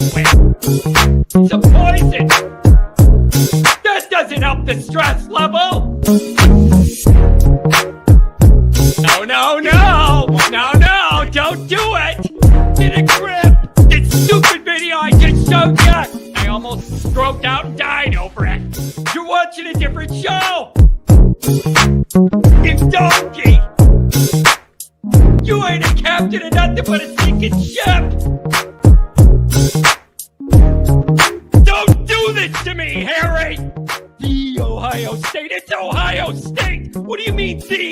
It's a poison. That doesn't help the stress level. No, don't do it. Get a grip. This stupid video I just showed you. I almost stroked out and died over it. You're watching a different show. You donkey. You ain't a captain of nothing but a sinking ship. Don't do this to me, Harry. The Ohio State. It's Ohio State. What do you mean, the?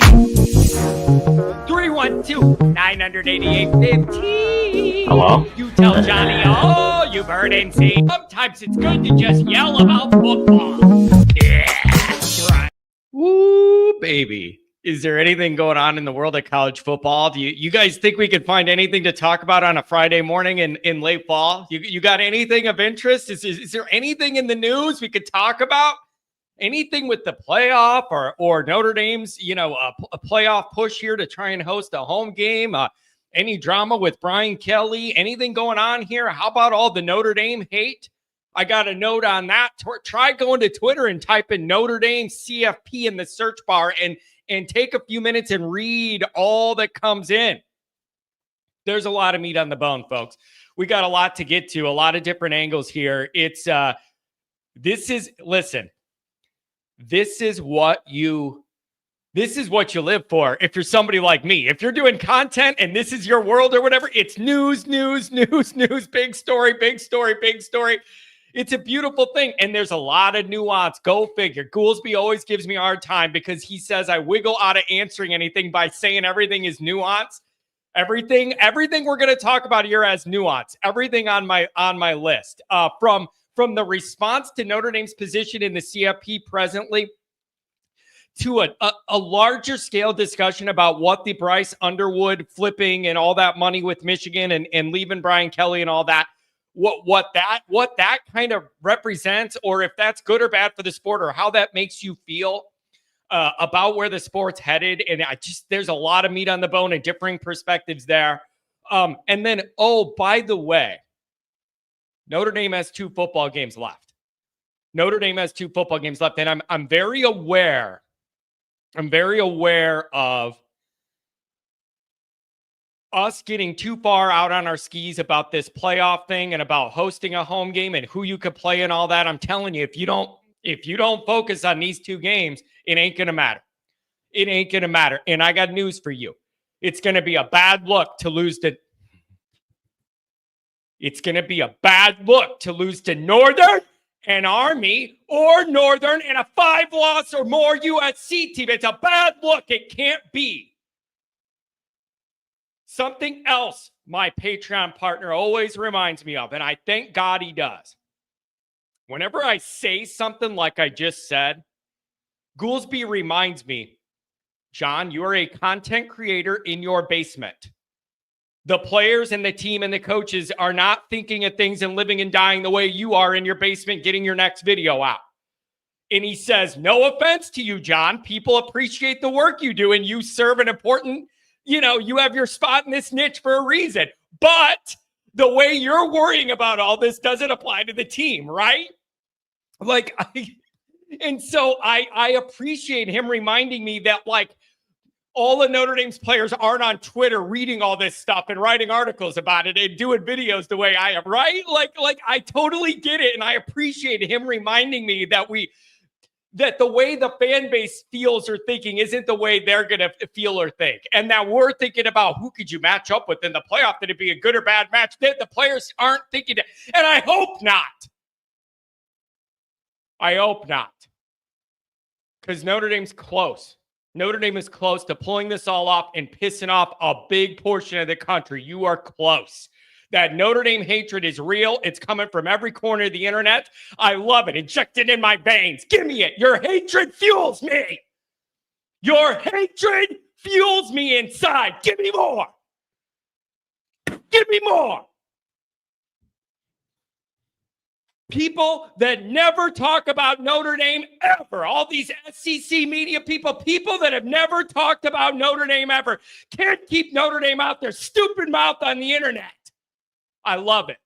312-988-15. Hello? You tell Johnny all you've heard and seen. Sometimes it's good to just yell about football. Yeah, that's right. Woo, baby. Is there anything going on in the world of college football? Do you guys think we could find anything to talk about on a Friday morning in late fall? You got anything of interest? Is there anything in the news we could talk about? Anything with the playoff or Notre Dame's, a playoff push here to try and host a home game? Any drama with Brian Kelly? Anything going on here? How about all the Notre Dame hate? I got a note on that. Try going to Twitter and type in Notre Dame CFP in the search bar and take a few minutes and read all that comes in. There's a lot of meat on the bone, folks. We got a lot to get to, a lot of different angles here. This is what you live for. If you're somebody like me, if you're doing content and this is your world or whatever, it's news, big story. It's a beautiful thing. And there's a lot of nuance. Go figure. Goolsby always gives me a hard time because he says I wiggle out of answering anything by saying everything is nuance. Everything we're going to talk about here has nuance. Everything on my list. From the response to Notre Dame's position in the CFP presently to a larger scale discussion about what the Bryce Underwood flipping and all that money with Michigan and leaving Brian Kelly and all that. What that kind of represents, or if that's good or bad for the sport, or how that makes you feel about where the sport's headed. And there's a lot of meat on the bone and differing perspectives there. And then, by the way, Notre Dame has 2 football games left. And I'm very aware of us getting too far out on our skis about this playoff thing and about hosting a home game and who you could play and all that. I'm telling you, if you don't focus on these 2 games, it ain't going to matter. And I got news for you. It's going to be a bad look to lose to Northern and Army, or Northern and a 5-loss or more USC team. It's a bad look. It can't be. Something else my Patreon partner always reminds me of, and I thank God he does. Whenever I say something like I just said, Goolsby reminds me, John, you are a content creator in your basement. The players and the team and the coaches are not thinking of things and living and dying the way you are in your basement getting your next video out. And he says, no offense to you, John. People appreciate the work you do, and you serve an important, you have your spot in this niche for a reason. But the way you're worrying about all this doesn't apply to the team, right? And so I appreciate him reminding me that, all of Notre Dame's players aren't on Twitter reading all this stuff and writing articles about it and doing videos the way I am, right? I totally get it. And I appreciate him reminding me that the way the fan base feels or thinking isn't the way they're going to feel or think. And that we're thinking about who could you match up with in the playoff. That it'd be a good or bad match. The players aren't thinking it. And I hope not. Because Notre Dame's close. Notre Dame is close to pulling this all off and pissing off a big portion of the country. You are close. That Notre Dame hatred is real. It's coming from every corner of the internet. I love it. Injected in my veins. Give me it. Your hatred fuels me. Your hatred fuels me inside. Give me more. Give me more. People that never talk about Notre Dame ever. All these SEC media people that have never talked about Notre Dame ever, can't keep Notre Dame out their stupid mouth on the internet. I love it.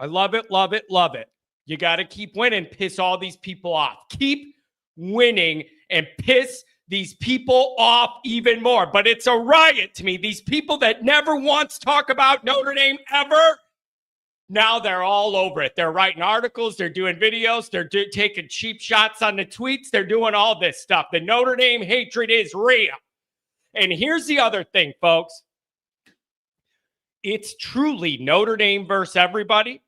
I love it, love it, love it. You got to keep winning, piss all these people off. Keep winning and piss these people off even more. But it's a riot to me. These people that never once talk about Notre Dame ever, now they're all over it. They're writing articles. They're doing videos. They're taking cheap shots on the tweets. They're doing all this stuff. The Notre Dame hatred is real. And here's the other thing, folks. It's truly Notre Dame versus everybody.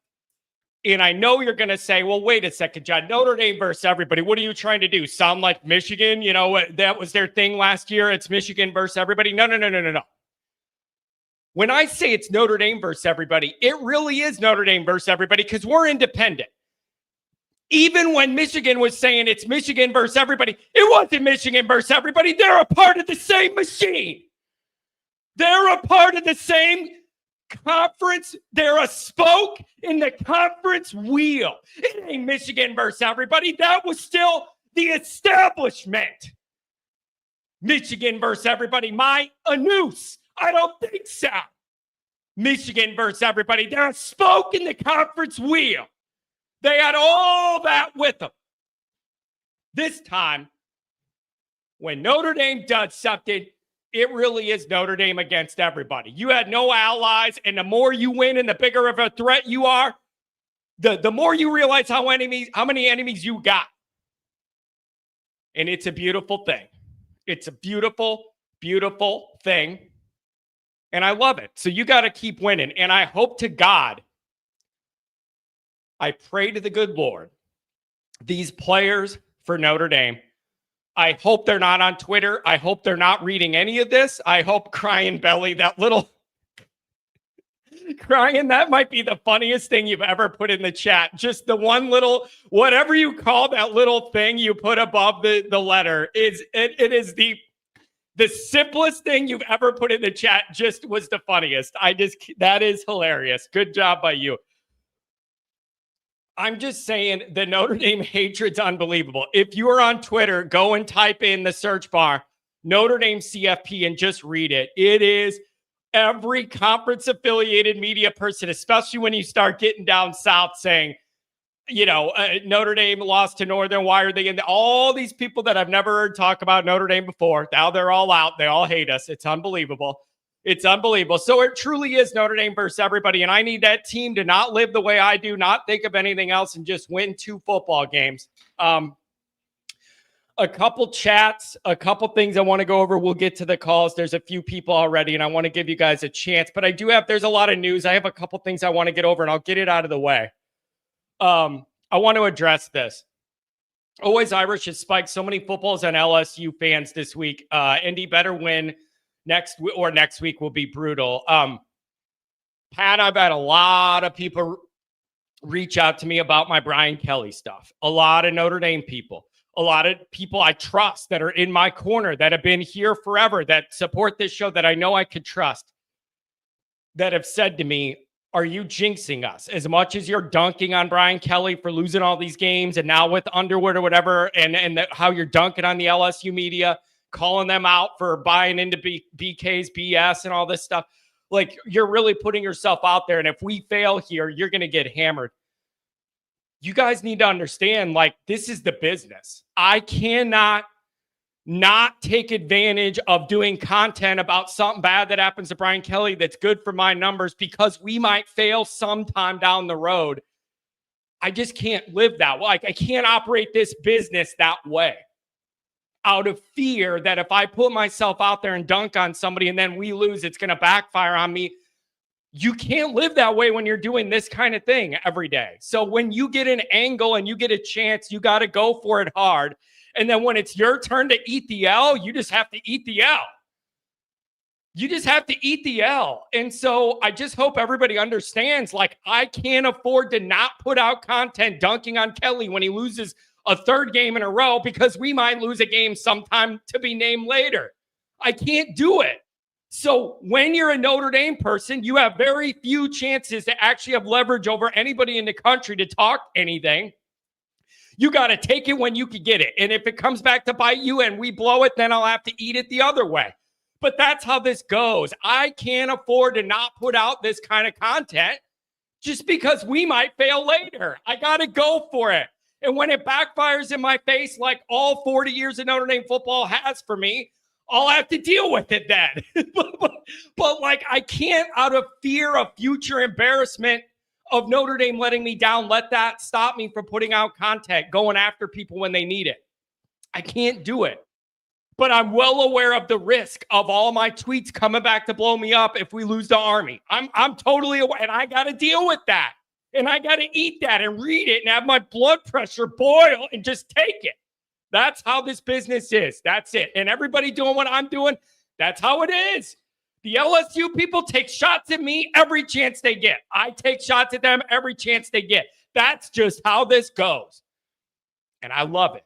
And I know you're going to say, well, wait a second, John, Notre Dame versus everybody. What are you trying to do? Sound like Michigan? You know, that was their thing last year. It's Michigan versus everybody. No. When I say it's Notre Dame versus everybody, it really is Notre Dame versus everybody because we're independent. Even when Michigan was saying it's Michigan versus everybody, it wasn't Michigan versus everybody. They're a part of the same machine. They're a part of the same conference. They're a spoke in the conference wheel. It ain't Michigan versus everybody. That was still the establishment. Michigan versus everybody. A noose. I don't think so. Michigan versus everybody. They're a spoke in the conference wheel. They had all that with them. This time, when Notre Dame does something, it really is Notre Dame against everybody. You had no allies, and the more you win and the bigger of a threat you are, the more you realize how many enemies you got. And it's a beautiful thing. It's a beautiful, beautiful thing. And I love it. So you got to keep winning. And I hope to God, I pray to the good Lord, these players for Notre Dame, I hope they're not on Twitter. I hope they're not reading any of this. I hope Crying Belly, that little crying, that might be the funniest thing you've ever put in the chat. Just the one little, whatever you call that little thing you put above the letter, it is the simplest thing you've ever put in the chat. Just was the funniest. That is hilarious. Good job by you. I'm just saying the Notre Dame hatred's unbelievable. If you are on Twitter, go and type in the search bar, Notre Dame CFP, and just read it. It is every conference-affiliated media person, especially when you start getting down south saying, you know, Notre Dame lost to Northern. Why are they in all these people that I've never heard talk about Notre Dame before? Now they're all out. They all hate us. It's unbelievable. It's unbelievable. So it truly is Notre Dame versus everybody. And I need that team to not live the way I do, not think of anything else, and just win 2 football games. A couple chats, a couple things I want to go over. We'll get to the calls. There's a few people already, and I want to give you guys a chance. But there's a lot of news. I have a couple things I want to get over, and I'll get it out of the way. I want to address this. Always Irish has spiked so many footballs on LSU fans this week. Indy better win. Next week will be brutal. Pat, I've had a lot of people reach out to me about my Brian Kelly stuff. A lot of Notre Dame people, a lot of people I trust that are in my corner, that have been here forever, that support this show, that I know I could trust, that have said to me, are you jinxing us? As much as you're dunking on Brian Kelly for losing all these games, and now with Underwood or whatever, and how you're dunking on the LSU media, calling them out for buying into BK's BS and all this stuff. Like, you're really putting yourself out there. And if we fail here, you're going to get hammered. You guys need to understand, like, this is the business. I cannot not take advantage of doing content about something bad that happens to Brian Kelly that's good for my numbers because we might fail sometime down the road. I just can't live that way. I can't operate this business that way, out of fear that if I put myself out there and dunk on somebody and then we lose, it's going to backfire on me. You can't live that way when you're doing this kind of thing every day. So when you get an angle and you get a chance, you got to go for it hard. And then when it's your turn to eat the L, you just have to eat the L. You just have to eat the L. And so I just hope everybody understands, like, I can't afford to not put out content dunking on Kelly when he loses a 3rd game in a row, because we might lose a game sometime to be named later. I can't do it. So when you're a Notre Dame person, you have very few chances to actually have leverage over anybody in the country to talk anything. You got to take it when you can get it. And if it comes back to bite you and we blow it, then I'll have to eat it the other way. But that's how this goes. I can't afford to not put out this kind of content just because we might fail later. I got to go for it. And when it backfires in my face, like all 40 years of Notre Dame football has for me, I'll have to deal with it then. but like, I can't, out of fear of future embarrassment of Notre Dame letting me down, let that stop me from putting out content, going after people when they need it. I can't do it. But I'm well aware of the risk of all my tweets coming back to blow me up if we lose to Army. I'm totally aware, and I got to deal with that. And I got to eat that and read it and have my blood pressure boil and just take it. That's how this business is. That's it. And everybody doing what I'm doing, that's how it is. The LSU people take shots at me every chance they get. I take shots at them every chance they get. That's just how this goes. And I love it.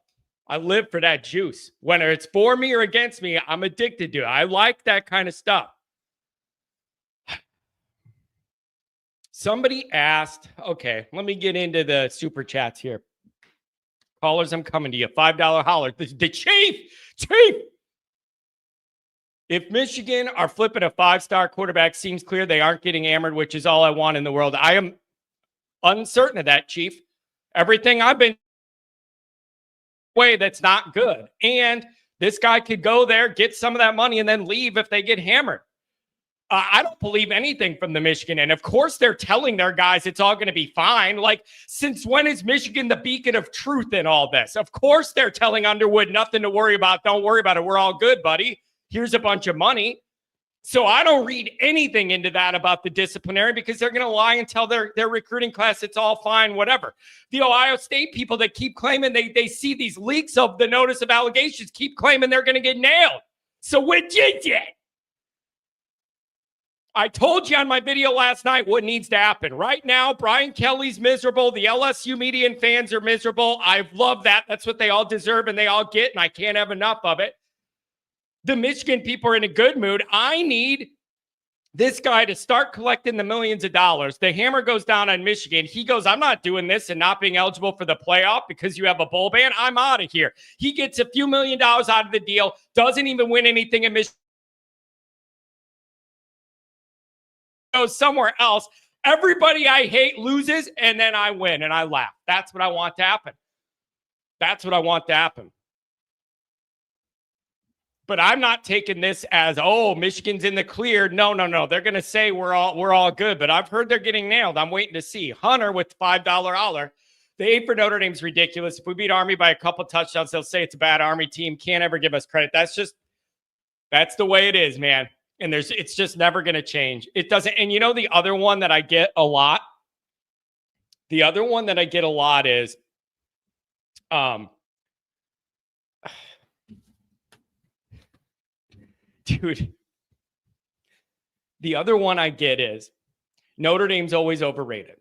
I live for that juice. Whether it's for me or against me, I'm addicted to it. I like that kind of stuff. Somebody asked, okay, let me get into the super chats here. Callers, I'm coming to you. $5 holler. The Chief. If Michigan are flipping a 5-star quarterback, seems clear they aren't getting hammered, which is all I want in the world. I am uncertain of that, Chief. Everything I've been way that's not good. And this guy could go there, get some of that money, and then leave if they get hammered. I don't believe anything from the Michigan. And of course, they're telling their guys it's all going to be fine. Like, since when is Michigan the beacon of truth in all this? Of course, they're telling Underwood nothing to worry about. Don't worry about it. We're all good, buddy. Here's a bunch of money. So I don't read anything into that about the disciplinary, because they're going to lie and tell their recruiting class it's all fine, whatever. The Ohio State people that keep claiming they see these leaks of the notice of allegations keep claiming they're going to get nailed. So which is it? I told you on my video last night what needs to happen. Right now, Brian Kelly's miserable. The LSU media and fans are miserable. I love that. That's what they all deserve and they all get, and I can't have enough of it. The Michigan people are in a good mood. I need this guy to start collecting the millions of dollars. The hammer goes down on Michigan. He goes, I'm not doing this and not being eligible for the playoff because you have a bowl ban. I'm out of here. He gets a few $1 million out of the deal, doesn't even win anything in Michigan. Goes somewhere else. Everybody I hate loses, and then I win, and I laugh. That's what I want to happen. That's what I want to happen. But I'm not taking this as, oh, Michigan's in the clear. No. They're going to say we're all good, but I've heard they're getting nailed. I'm waiting to see. Hunter with $5 holler. The 8 for Notre Dame's ridiculous. If we beat Army by a couple touchdowns, they'll say it's a bad Army team. Can't ever give us credit. That's the way it is, man. And it's just never going to change. It doesn't. And you know, the other one that I get a lot is, dude, the other one I get is Notre Dame's always overrated.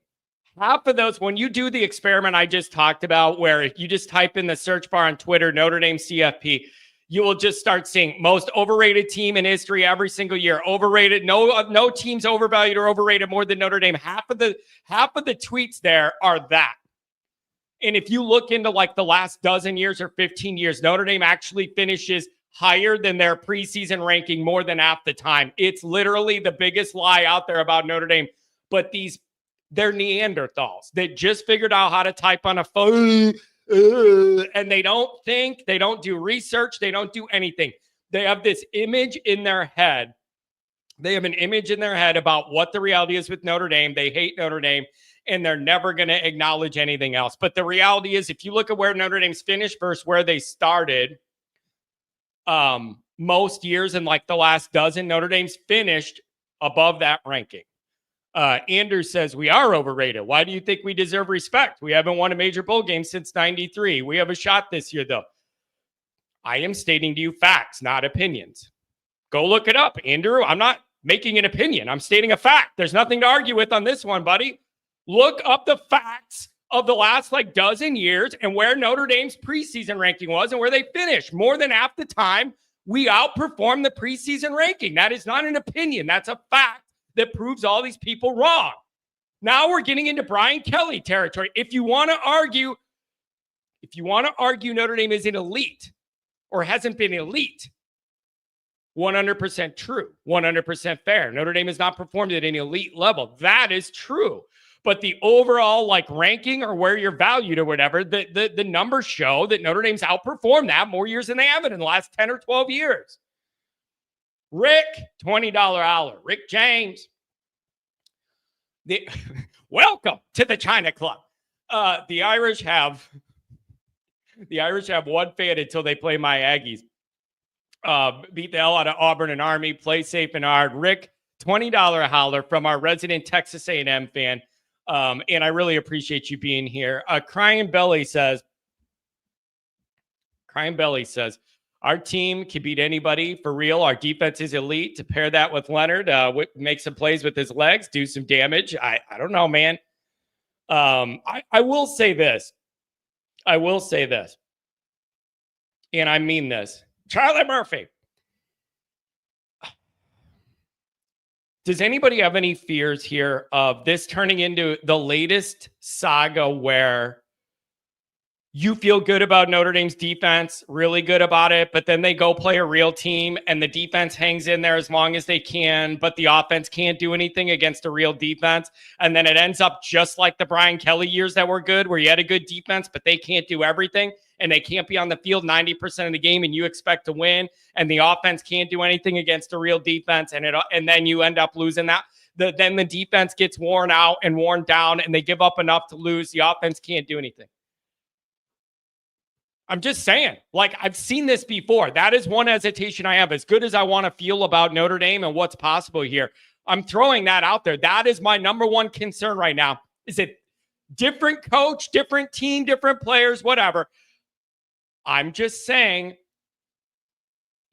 Half of those, when you do the experiment I just talked about, where if you just type in the search bar on Twitter, Notre Dame CFP, you will just start seeing most overrated team in history every single year. Overrated. No team's overvalued or overrated more than Notre Dame. Half of the tweets there are that. And if you look into like the last dozen years or 15 years, Notre Dame actually finishes higher than their preseason ranking more than half the time. It's literally the biggest lie out there about Notre Dame. But they're Neanderthals that just figured out how to type on a phone. And they don't think, they don't do research, they don't do anything. They have this image in their head. They have an image in their head about what the reality is with Notre Dame. They hate Notre Dame, and they're never going to acknowledge anything else. But the reality is, if you look at where Notre Dame's finished versus where they started, most years in like the last dozen, Notre Dame's finished above that ranking. Andrew says, we are overrated. Why do you think we deserve respect? We haven't won a major bowl game since 93. We have a shot this year, though. I am stating to you facts, not opinions. Go look it up, Andrew. I'm not making an opinion. I'm stating a fact. There's nothing to argue with on this one, buddy. Look up the facts of the last like dozen years and where Notre Dame's preseason ranking was and where they finished. More than half the time, we outperformed the preseason ranking. That is not an opinion. That's a fact that proves all these people wrong. Now we're getting into Brian Kelly territory. If you want to argue Notre Dame is an elite or hasn't been elite, 100% true, 100% fair. Notre Dame has not performed at an elite level. That is true. But the overall like ranking or where you're valued or whatever, the numbers show that Notre Dame's outperformed that more years than they have it in the last 10 or 12 years. Rick, $20 hour. Rick James. Welcome to the China Club. The Irish have one fan until they play my Aggies. Beat the hell out of Auburn and Army. Play safe and hard. Rick, $20 holler from our resident Texas A&M fan. And I really appreciate you being here. Crying Belly says, our team can beat anybody for real. Our defense is elite. To pair that with Leonard, make some plays with his legs, do some damage. I don't know, man. I will say this. And I mean this. Charlie Murphy. Does anybody have any fears here of this turning into the latest saga where you feel good about Notre Dame's defense, really good about it, but then they go play a real team and the defense hangs in there as long as they can, but the offense can't do anything against a real defense. And then it ends up just like the Brian Kelly years that were good, where you had a good defense, but they can't do everything and they can't be on the field 90% of the game and you expect to win, and the offense can't do anything against a real defense, and then you end up losing that. Then the defense gets worn out and worn down and they give up enough to lose. The offense can't do anything. I'm just saying, like, I've seen this before. That is one hesitation I have. As good as I want to feel about Notre Dame and what's possible here, I'm throwing that out there. That is my number one concern right now. Is it different coach, different team, different players, whatever? I'm just saying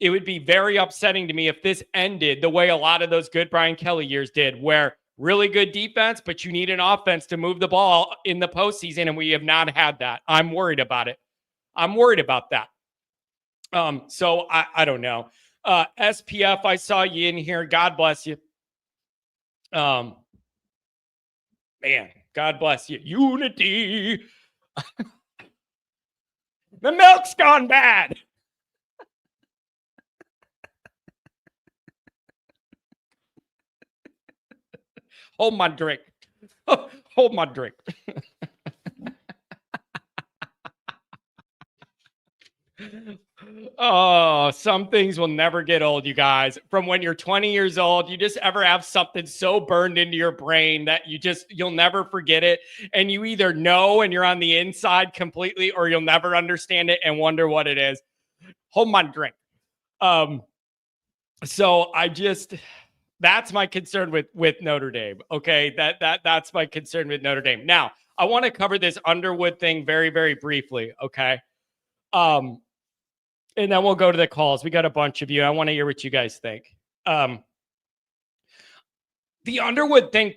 it would be very upsetting to me if this ended the way a lot of those good Brian Kelly years did, where really good defense, but you need an offense to move the ball in the postseason, and we have not had that. I'm worried about it. I'm worried about that. So I don't know. SPF, I saw you in here. God bless you. Man, God bless you. Unity. The milk's gone bad. Hold my drink. Hold my drink. Oh, some things will never get old, you guys. From when you're 20 years old, you just ever have something so burned into your brain that you'll never forget it. And you either know and you're on the inside completely, or you'll never understand it and wonder what it is. Hold my drink. So that's my concern with Notre Dame. Okay. That's my concern with Notre Dame. Now, I want to cover this Underwood thing very, very briefly. Okay. And then we'll go to the calls. We got a bunch of you. I want to hear what you guys think. The Underwood thing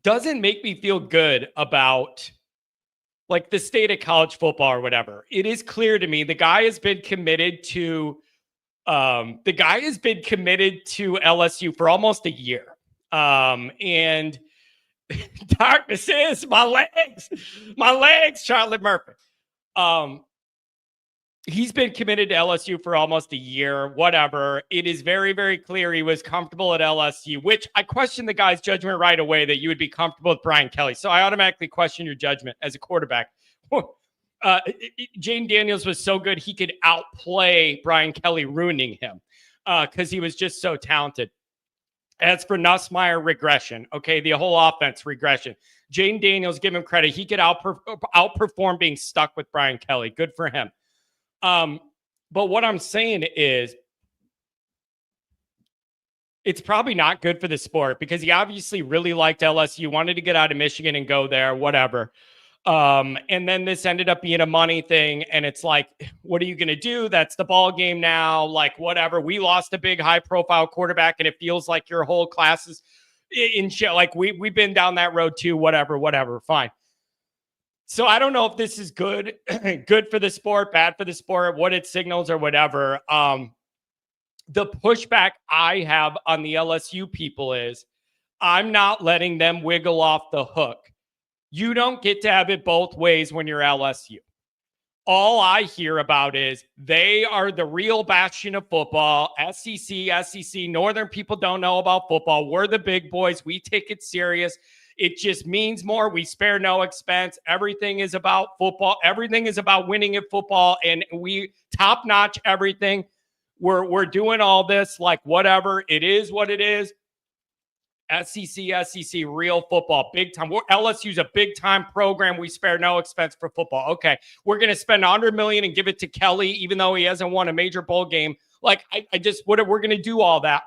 doesn't make me feel good about like the state of college football or whatever. It is clear to me the guy has been committed to LSU for almost a year. And darkness is my legs, Charlie Murphy. He's been committed to LSU for almost a year, whatever. It is very, very clear he was comfortable at LSU, which I question the guy's judgment right away that you would be comfortable with Brian Kelly. So I automatically question your judgment as a quarterback. Jane Daniels was so good, he could outplay Brian Kelly, ruining him because he was just so talented. As for Nussmeier, regression. Okay, the whole offense, regression. Jane Daniels, give him credit. He could outperform being stuck with Brian Kelly. Good for him. But what I'm saying is it's probably not good for the sport because he obviously really liked LSU, wanted to get out of Michigan and go there, whatever. And then this ended up being a money thing. And it's like, what are you going to do? That's the ball game now. Like, whatever. We lost a big high profile quarterback and it feels like your whole class is in shit. Like we've been down that road too, whatever. Fine. So I don't know if this is good, good for the sport, bad for the sport, what it signals or whatever. The pushback I have on the LSU people is I'm not letting them wiggle off the hook. You don't get to have it both ways when you're LSU. All I hear about is they are the real bastion of football. SEC, Northern people don't know about football. We're the big boys. We take it serious. It just means more. We spare no expense. Everything is about football. Everything is about winning at football, and we top notch everything. We're doing all this like whatever. It is what it is. SEC, real football, big time. LSU's a big time program. We spare no expense for football. Okay, we're going to spend $100 million and give it to Kelly, even though he hasn't won a major bowl game. Like, we're going to do all that.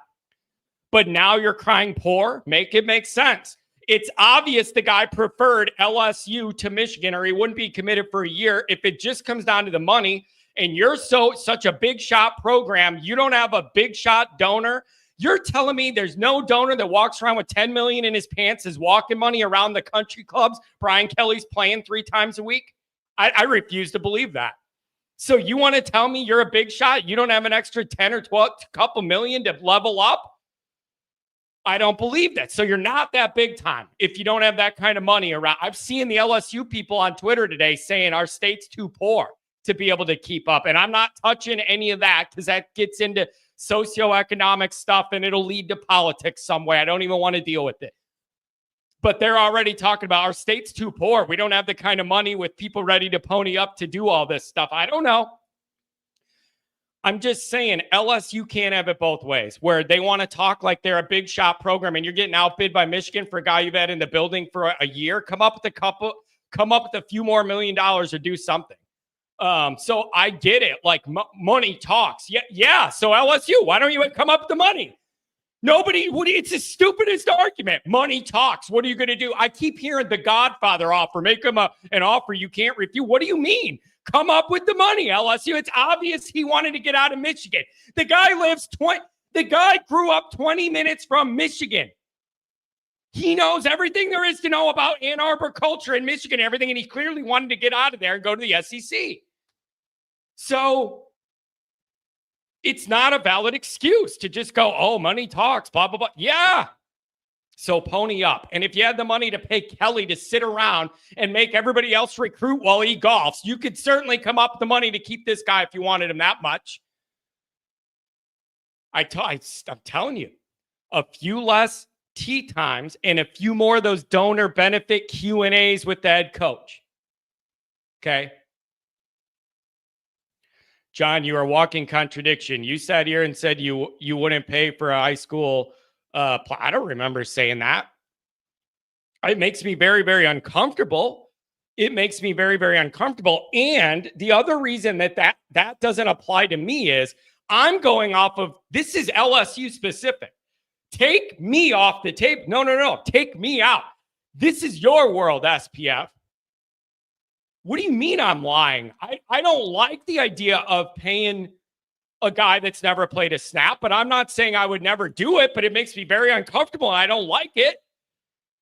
But now you're crying poor. Make it make sense. It's obvious the guy preferred LSU to Michigan, or he wouldn't be committed for a year. If it just comes down to the money, and you're such a big shot program, you don't have a big shot donor. You're telling me there's no donor that walks around with $10 million in his pants, is walking money around the country clubs Brian Kelly's playing 3 times a week? I refuse to believe that. So you want to tell me you're a big shot? You don't have an extra 10 or 12, couple million to level up? I don't believe that. So you're not that big time if you don't have that kind of money around. I've seen the LSU people on Twitter today saying our state's too poor to be able to keep up. And I'm not touching any of that because that gets into socioeconomic stuff and it'll lead to politics some way. I don't even want to deal with it. But they're already talking about our state's too poor. We don't have the kind of money with people ready to pony up to do all this stuff. I don't know. I'm just saying LSU can't have it both ways, where they want to talk like they're a big shot program and you're getting outbid by Michigan for a guy you've had in the building for a year. Come up with a few more $1 million or do something. So I get it. Like money talks. Yeah. So LSU, why don't you come up with the money? It's the stupidest argument. Money talks. What are you going to do? I keep hearing the Godfather offer. Make him an offer you can't refuse. What do you mean? Come up with the money, LSU. It's obvious he wanted to get out of Michigan. The guy grew up 20 minutes from Michigan. He knows everything there is to know about Ann Arbor culture in Michigan, everything, and he clearly wanted to get out of there and go to the SEC. So it's not a valid excuse to just go, oh, money talks, blah, blah, blah. Yeah. So pony up. And if you had the money to pay Kelly to sit around and make everybody else recruit while he golfs, you could certainly come up with the money to keep this guy if you wanted him that much. I'm telling you, a few less tee times and a few more of those donor benefit Q&As with the head coach. Okay. John, you are walking contradiction. You sat here and said you wouldn't pay for a high school. I don't remember saying that. It makes me very, very uncomfortable. It makes me very, very uncomfortable. And the other reason that doesn't apply to me is I'm going off of, this is LSU specific. Take me off the tape. No. Take me out. This is your world, SPF. What do you mean I'm lying? I don't like the idea of paying a guy that's never played a snap, but I'm not saying I would never do it, but it makes me very uncomfortable and I don't like it.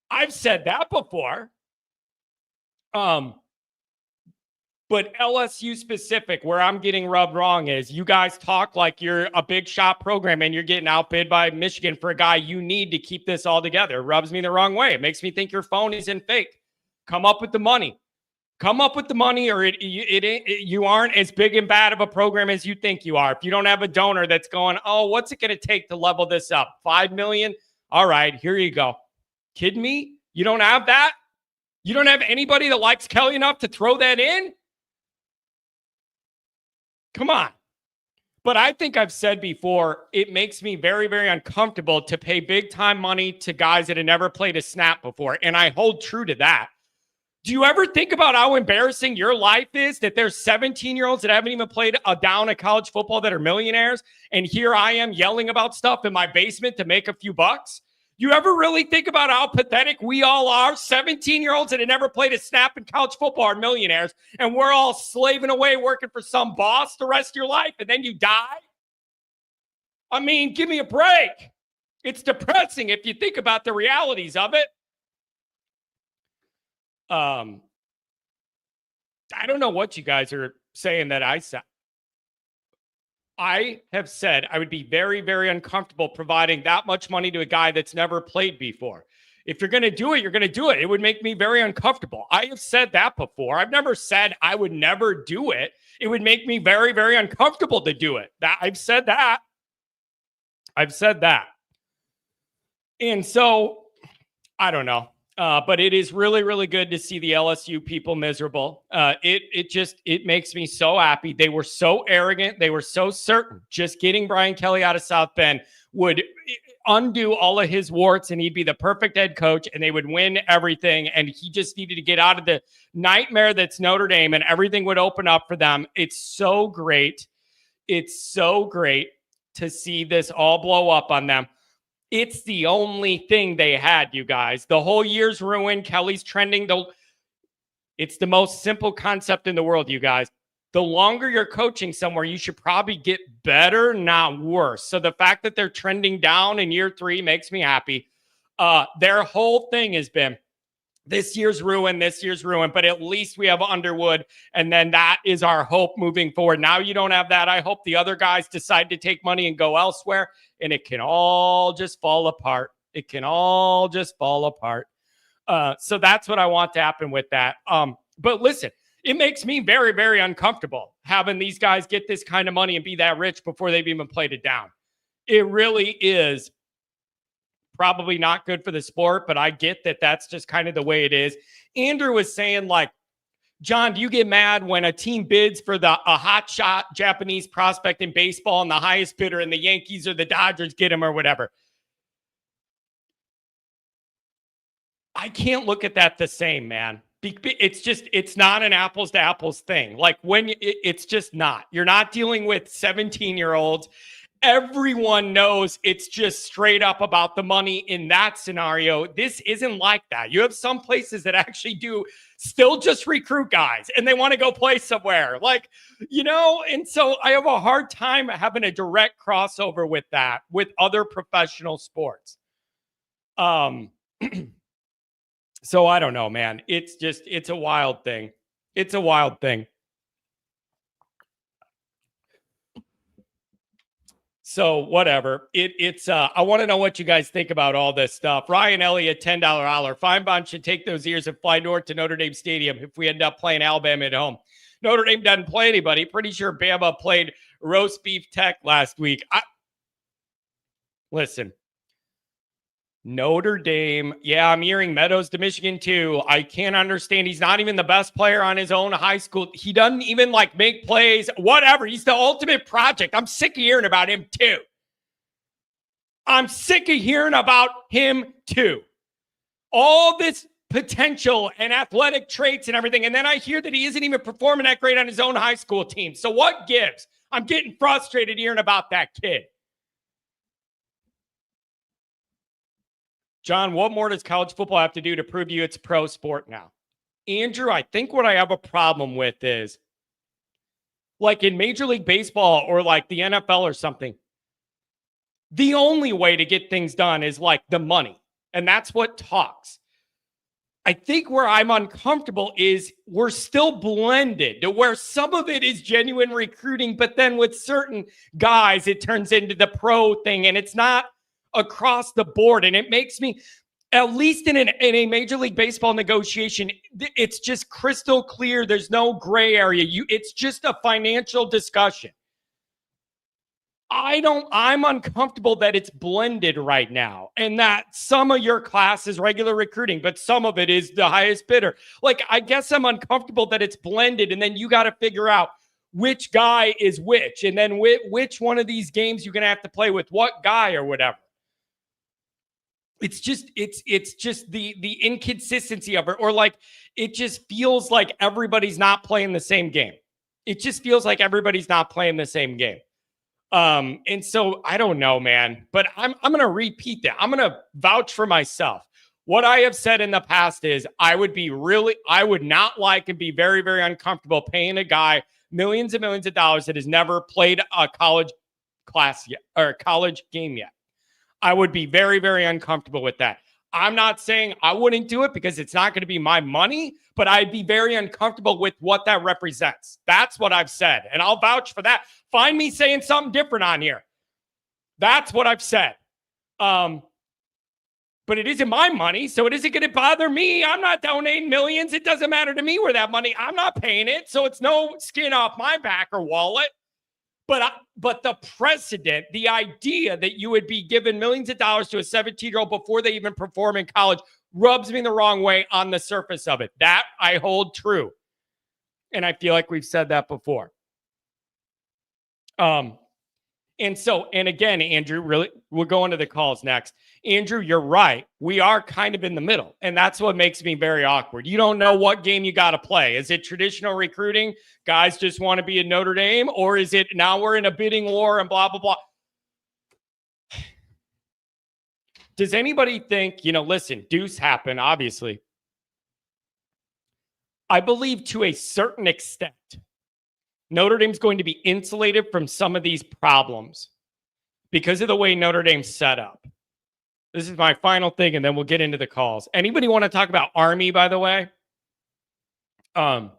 I've said that before. But LSU specific, where I'm getting rubbed wrong is you guys talk like you're a big shot program and you're getting outbid by Michigan for a guy you need to keep this all together. It rubs me the wrong way. It makes me think your phone is in fake. Come up with the money. Come up with the money, or you aren't as big and bad of a program as you think you are. If you don't have a donor that's going, oh, what's it going to take to level this up? $5 million? All right, here you go. Kidding me? You don't have that? You don't have anybody that likes Kelly enough to throw that in? Come on. But I think I've said before, it makes me very, very uncomfortable to pay big time money to guys that have never played a snap before. And I hold true to that. Do you ever think about how embarrassing your life is that there's 17-year-olds that haven't even played a down of college football that are millionaires? And here I am yelling about stuff in my basement to make a few bucks. You ever really think about how pathetic we all are? 17-year-olds that have never played a snap in college football are millionaires. And we're all slaving away working for some boss the rest of your life. And then you die. I mean, give me a break. It's depressing if you think about the realities of it. I don't know what you guys are saying that I said. I have said I would be very, very uncomfortable providing that much money to a guy that's never played before. If you're going to do it, you're going to do it. It would make me very uncomfortable. I have said that before. I've never said I would never do it. It would make me very, very uncomfortable to do it. I've said that. And so, I don't know. But it is really, really good to see the LSU people miserable. It makes me so happy. They were so arrogant. They were so certain just getting Brian Kelly out of South Bend would undo all of his warts and he'd be the perfect head coach and they would win everything. And he just needed to get out of the nightmare that's Notre Dame and everything would open up for them. It's so great. It's so great to see this all blow up on them. It's the only thing they had, you guys. The whole year's ruined. Kelly's trending. It's the most simple concept in the world, you guys. The longer you're coaching somewhere, you should probably get better, not worse. So the fact that they're trending down in year 3 makes me happy. Their whole thing has been, this year's ruined, but at least we have Underwood, and then that is our hope moving forward. Now you don't have that. I hope the other guys decide to take money and go elsewhere, and it can all just fall apart. It can all just fall apart. So that's what I want to happen with that. But listen, it makes me very, very uncomfortable having these guys get this kind of money and be that rich before they've even played it down. It really is probably not good for the sport, but I get that that's just kind of the way it is. Andrew was saying, like, John, do you get mad when a team bids for a hot shot Japanese prospect in baseball and the highest bidder and the Yankees or the Dodgers get him or whatever? I can't look at that the same, man. It's not an apples to apples thing. Like it's just not. You're not dealing with 17-year-olds. Everyone knows it's just straight up about the money in that scenario. This isn't like that. You have some places that actually do still just recruit guys and they want to go play somewhere. Like, and so I have a hard time having a direct crossover with that with other professional sports. So I don't know, man. It's a wild thing. It's a wild thing. So whatever. I want to know what you guys think about all this stuff. Ryan Elliott, $10 holler. Feinbaum should take those ears and fly north to Notre Dame Stadium if we end up playing Alabama at home. Notre Dame doesn't play anybody. Pretty sure Bama played roast beef Tech last week. Listen. Notre Dame. Yeah, I'm hearing Meadows to Michigan too. I can't understand. He's not even the best player on his own high school. He doesn't even make plays, whatever. He's the ultimate project. I'm sick of hearing about him too. All this potential and athletic traits and everything. And then I hear that he isn't even performing that great on his own high school team. So what gives? I'm getting frustrated hearing about that kid. John, what more does college football have to do to prove you it's pro sport now? Andrew, I think what I have a problem with is, like in Major League Baseball or like the NFL or something, the only way to get things done is like the money. And that's what talks. I think where I'm uncomfortable is we're still blended to where some of it is genuine recruiting, but then with certain guys, it turns into the pro thing and it's not across the board. And it makes me, at least in a Major League Baseball negotiation, it's just crystal clear. There's no gray area. It's just a financial discussion. I'm uncomfortable that it's blended right now and that some of your class is regular recruiting, but some of it is the highest bidder. Like, I guess I'm uncomfortable that it's blended and then you got to figure out which guy is which. And then which one of these games you're going to have to play with what guy or whatever. It's just the inconsistency of it, or like it just feels like everybody's not playing the same game. It just feels like everybody's not playing the same game. And so I don't know, man, but I'm going to repeat that. I'm going to vouch for myself. What I have said in the past is I would not like and be very, very uncomfortable paying a guy millions and millions of dollars that has never played a college class yet or a college game yet. I would be very, very uncomfortable with that. I'm not saying I wouldn't do it because it's not going to be my money, but I'd be very uncomfortable with what that represents. That's what I've said. And I'll vouch for that. Find me saying something different on here. That's what I've said. But it isn't my money, so it isn't going to bother me. I'm not donating millions. It doesn't matter to me where that money, I'm not paying it. So it's no skin off my back or wallet. But the precedent, the idea that you would be given millions of dollars to a 17-year-old before they even perform in college rubs me the wrong way on the surface of it. That I hold true. And I feel like we've said that before. And again, Andrew, really, we'll go into the calls next. Andrew, you're right. We are kind of in the middle, and that's what makes me very awkward. You don't know what game you got to play. Is it traditional recruiting? Guys just want to be in Notre Dame, or is it now we're in a bidding war and blah, blah, blah? Does anybody think, listen, deuce happened, obviously. I believe to a certain extent, Notre Dame's going to be insulated from some of these problems because of the way Notre Dame's set up. This is my final thing, and then we'll get into the calls. Anybody want to talk about Army, by the way? I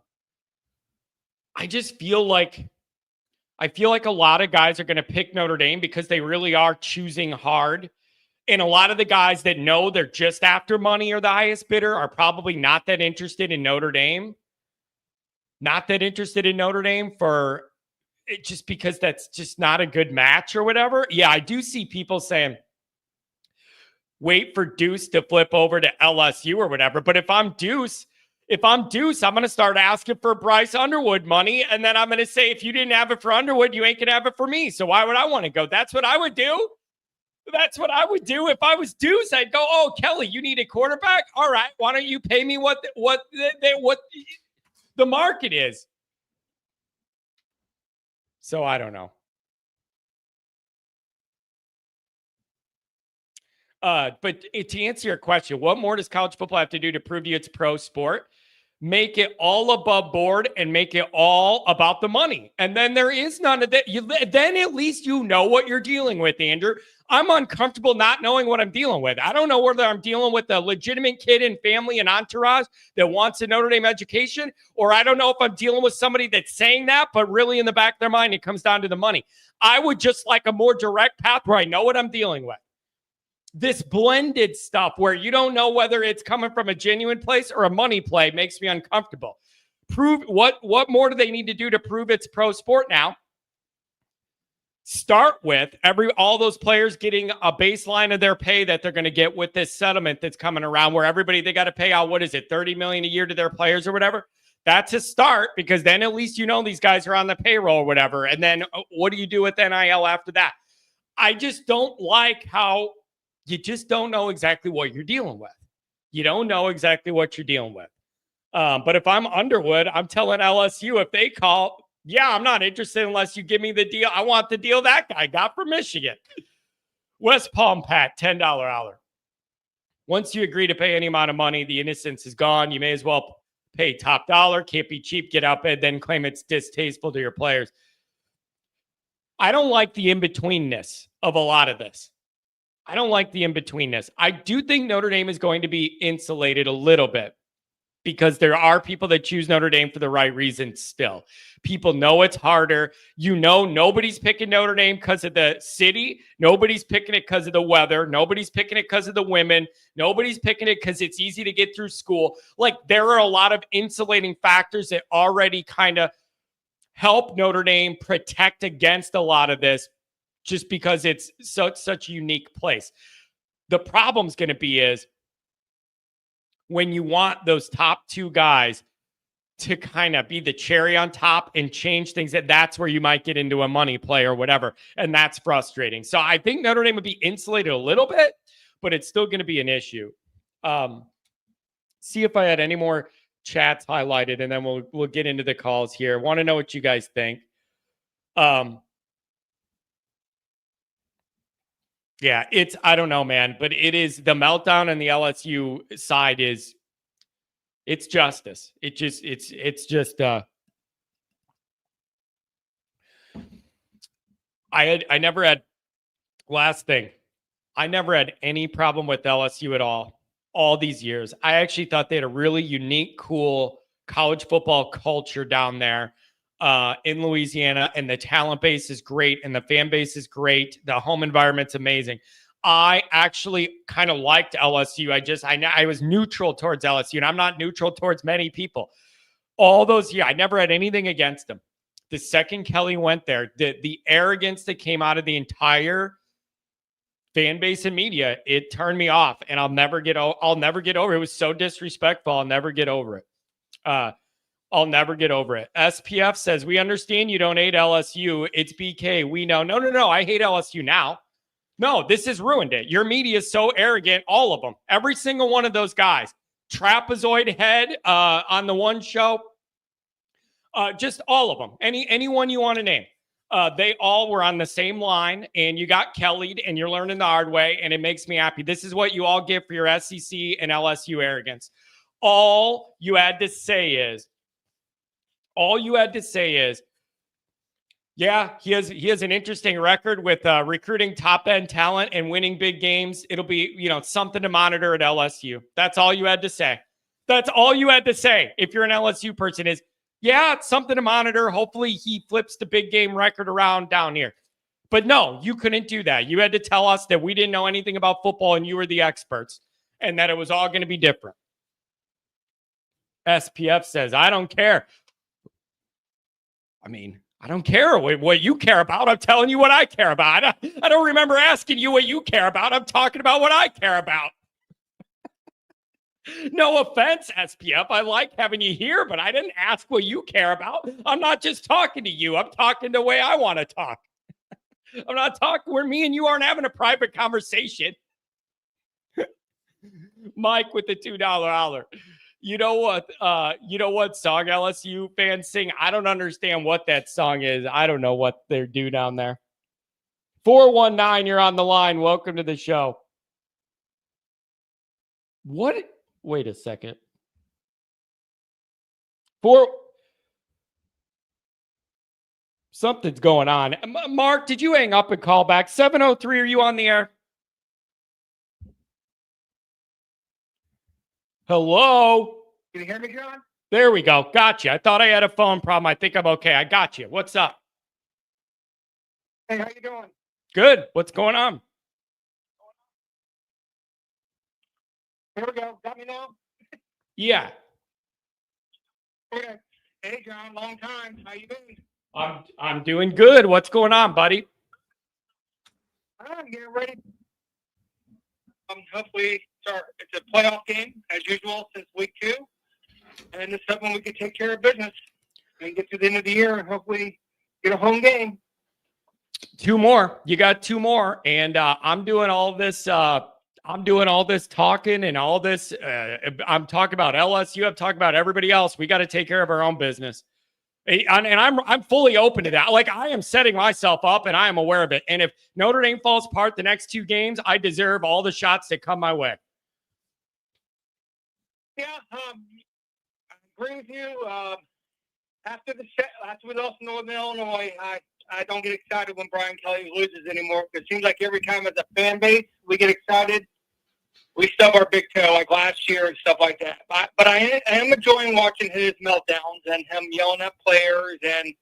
just feel like a lot of guys are going to pick Notre Dame because they really are choosing hard. And a lot of the guys that know they're just after money or the highest bidder are probably not that interested in Notre Dame. Not that interested in Notre Dame for it just because that's just not a good match or whatever. Yeah, I do see people saying, wait for Deuce to flip over to LSU or whatever. But if I'm Deuce, I'm going to start asking for Bryce Underwood money. And then I'm going to say, if you didn't have it for Underwood, you ain't going to have it for me. So why would I want to go? That's what I would do. That's what I would do if I was Deuce. I'd go, oh, Kelly, you need a quarterback? All right, why don't you pay me what the market is? So I don't know. But to answer your question, what more does college football have to do to prove you it's pro sport? Make it all above board and make it all about the money. And then there is none of that. Then at least you know what you're dealing with, Andrew. I'm uncomfortable not knowing what I'm dealing with. I don't know whether I'm dealing with a legitimate kid and family and entourage that wants a Notre Dame education, or I don't know if I'm dealing with somebody that's saying that, but really in the back of their mind, it comes down to the money. I would just like a more direct path where I know what I'm dealing with. This blended stuff where you don't know whether it's coming from a genuine place or a money play makes me uncomfortable. Prove what more do they need to do to prove it's pro sport now? Start with all those players getting a baseline of their pay that they're going to get with this settlement that's coming around where they got to pay out, what is it, $30 million a year to their players or whatever. That's a start because then at least these guys are on the payroll or whatever. And then what do you do with NIL after that? I just don't like how you just don't know exactly what you're dealing with. You don't know exactly what you're dealing with. But if I'm Underwood, I'm telling LSU if they call, yeah, I'm not interested unless you give me the deal. I want the deal that guy got from Michigan. West Palm Pat, $10 hour. Once you agree to pay any amount of money, the innocence is gone. You may as well pay top dollar. Can't be cheap, get outbid, then claim it's distasteful to your players. I don't like the in-betweenness of a lot of this. I don't like the in-betweenness. I do think Notre Dame is going to be insulated a little bit because there are people that choose Notre Dame for the right reasons still. People know it's harder. Nobody's picking Notre Dame because of the city. Nobody's picking it because of the weather. Nobody's picking it because of the women. Nobody's picking it because it's easy to get through school. Like, there are a lot of insulating factors that already kind of help Notre Dame protect against a lot of this just because it's such a unique place. The problem's going to be is when you want those top two guys to kind of be the cherry on top and change things, that's where you might get into a money play or whatever. And that's frustrating. So I think Notre Dame would be insulated a little bit, but it's still going to be an issue. See if I had any more chats highlighted, and then we'll get into the calls here. Want to know what you guys think. Yeah, I don't know, man, but it is the meltdown on the LSU side it's justice. It's just I never had any problem with LSU at all these years. I actually thought they had a really unique, cool college football culture down there in Louisiana, and the talent base is great and the fan base is great. The home environment's amazing. I actually kind of liked LSU. I was neutral towards LSU, and I'm not neutral towards many people. All those years, I never had anything against them. The second Kelly went there, the arrogance that came out of the entire fan base and media, it turned me off, and I'll never get over it. It was so disrespectful. I'll never get over it. I'll never get over it. SPF says, we understand you don't hate LSU. It's BK. We know. No. I hate LSU now. No, this has ruined it. Your media is so arrogant. All of them. Every single one of those guys. Trapezoid head on the one show. Just all of them. Anyone you want to name. They all were on the same line, and you got Kelly'd, and you're learning the hard way, and it makes me happy. This is what you all get for your SEC and LSU arrogance. All you had to say is, yeah, he has an interesting record with recruiting top-end talent and winning big games. It'll be, something to monitor at LSU. That's all you had to say. That's all you had to say if you're an LSU person is, yeah, it's something to monitor. Hopefully he flips the big game record around down here. But no, you couldn't do that. You had to tell us that we didn't know anything about football and you were the experts and that it was all going to be different. SPF says, I don't care. I mean, I don't care what you care about. I'm telling you what I care about. I don't remember asking you what you care about. I'm talking about what I care about. No offense, SPF. I like having you here, but I didn't ask what you care about. I'm not just talking to you. I'm talking the way I want to talk. I'm not talking where me and you aren't having a private conversation. Mike with the $2 holler. You know what song LSU fans sing? I don't understand what that song is. I don't know what they do down there. 419, you're on the line. Welcome to the show. What? Wait a second. Something's going on. Mark, did you hang up and call back? 703, are you on the air? Hello? Can you hear me, John? There we go. Gotcha. I thought I had a phone problem. I think I'm okay. I got you. What's up? Hey, how you doing? Good. What's going on? Here we go. Got me now? Yeah. Okay. Hey, John. Long time. How you doing? I'm doing good. What's going on, buddy? I'm getting ready. Hopefully, it's a playoff game as usual since week 2, and it's something we can take care of business and get to the end of the year and hopefully get a home game. 2 more. You got 2 more, and I'm doing all this. I'm doing all this talking and all this. I'm talking about LSU. I'm talking about everybody else. We got to take care of our own business. And I'm fully open to that. Like, I am setting myself up, and I am aware of it. And if Notre Dame falls apart the next 2 games, I deserve all the shots that come my way. Yeah, I agree with you. After we lost Northern Illinois, I don't get excited when Brian Kelly loses anymore. It seems like every time as a fan base we get excited, we stub our big toe like last year and stuff like that. But I am enjoying watching his meltdowns and him yelling at players and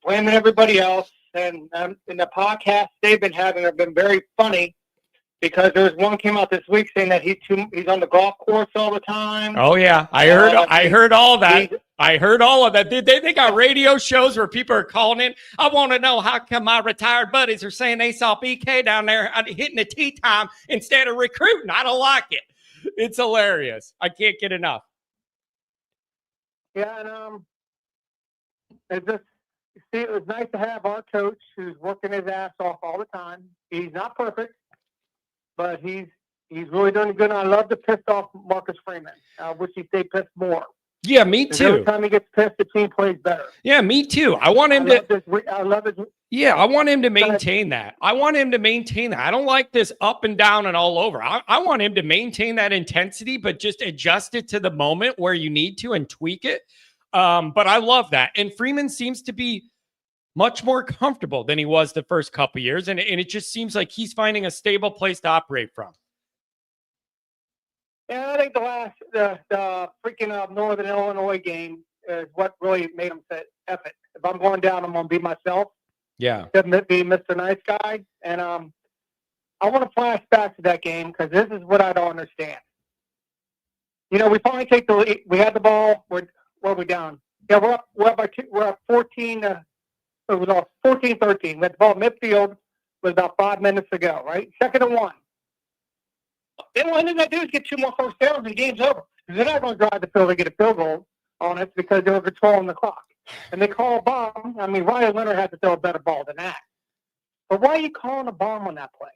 blaming everybody else. And in the podcasts they've been having have been very funny because there was one came out this week saying that he's on the golf course all the time. Oh yeah, I heard all that. I heard all of that. They got radio shows where people are calling in. I want to know how come my retired buddies are saying they saw BK down there hitting the tee time instead of recruiting. I don't like it. It's hilarious. I can't get enough. Yeah, and it was nice to have our coach who's working his ass off all the time. He's not perfect, but he's really doing good. And I love to piss off Marcus Freeman. I wish he stayed pissed more. Yeah, me too. Every time he gets pissed, the team plays better. Yeah, me too. I want him to. I love it. Yeah, I want him to maintain that. I don't like this up and down and all over. I want him to maintain that intensity, but just adjust it to the moment where you need to and tweak it. But I love that. And Freeman seems to be much more comfortable than he was the first couple of years. And it just seems like he's finding a stable place to operate from. Yeah, I think the freaking Northern Illinois game is what really made him say, F it. If I'm going down, I'm going to be myself. Yeah. Doesn't be Mr. Nice Guy. And I want to flash back to that game because this is what I don't understand. We finally take the lead. We had the ball. Where are we down? Yeah, we're up by 2. We're up 14. It was 14-13. We had the ball midfield. with about 5 minutes to go, right? 2nd and 1. Then what they're going to do is get 2 more first downs and the game's over. They're not going to drive the field and get a field goal on it because they were controlling the clock. And they call a bomb. I mean, Ryan Leonard had to throw a better ball than that. But why are you calling a bomb on that play?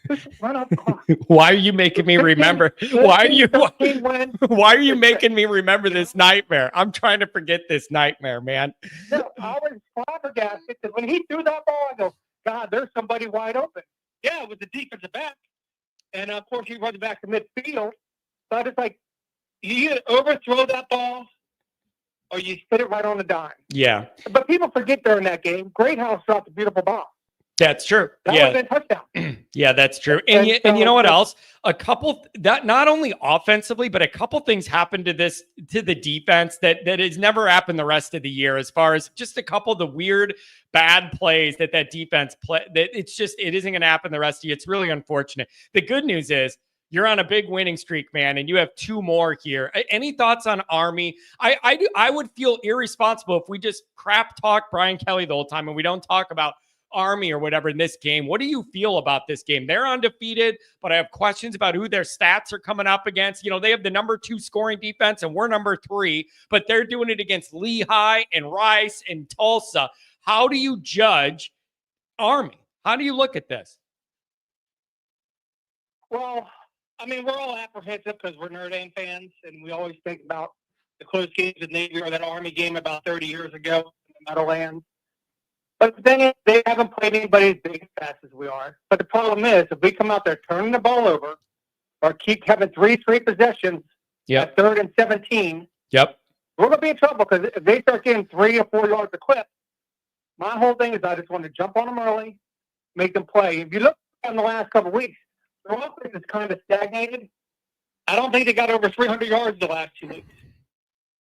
Just run off the clock. Why are you making me remember? Why are you making me remember this nightmare? I'm trying to forget this nightmare, man. No, I was flabbergasted because when he threw that ball, I go, God, there's somebody wide open. Yeah, it was the defensive back. And, of course, he runs back to midfield. But it's like, you either overthrow that ball or you hit it right on the dime. Yeah. But people forget during that game, Greathouse dropped a beautiful ball. That's true. That would have been a touchdown. Yeah, that's true. And you know what else? A couple that not only offensively, but a couple things happened to the defense that has never happened the rest of the year. As far as just a couple of the weird bad plays that defense play, that it isn't going to happen the rest of the year. It's really unfortunate. The good news is you're on a big winning streak, man, and you have 2 more here. Any thoughts on Army? I would feel irresponsible if we just crap talk Brian Kelly the whole time and we don't talk about Army or whatever in this game. What do you feel about this game? They're undefeated, but I have questions about who their stats are coming up against. You know, they have the number 2 scoring defense and we're number 3, but they're doing it against Lehigh and Rice and Tulsa. How do you judge Army? How do you look at this? Well, I mean, we're all apprehensive because we're Notre Dame fans, and we always think about the close games with Navy or that Army game about 30 years ago in the Meadowlands. But the thing is, they haven't played anybody as big and fast as we are. But the problem is, if we come out there turning the ball over or keep having 3 straight possessions at 3rd and 17, we're going to be in trouble because if they start getting 3 or 4 yards a clip, my whole thing is I just want to jump on them early, make them play. If you look in the last couple of weeks, their offense is kind of stagnated. I don't think they got over 300 yards the last 2 weeks.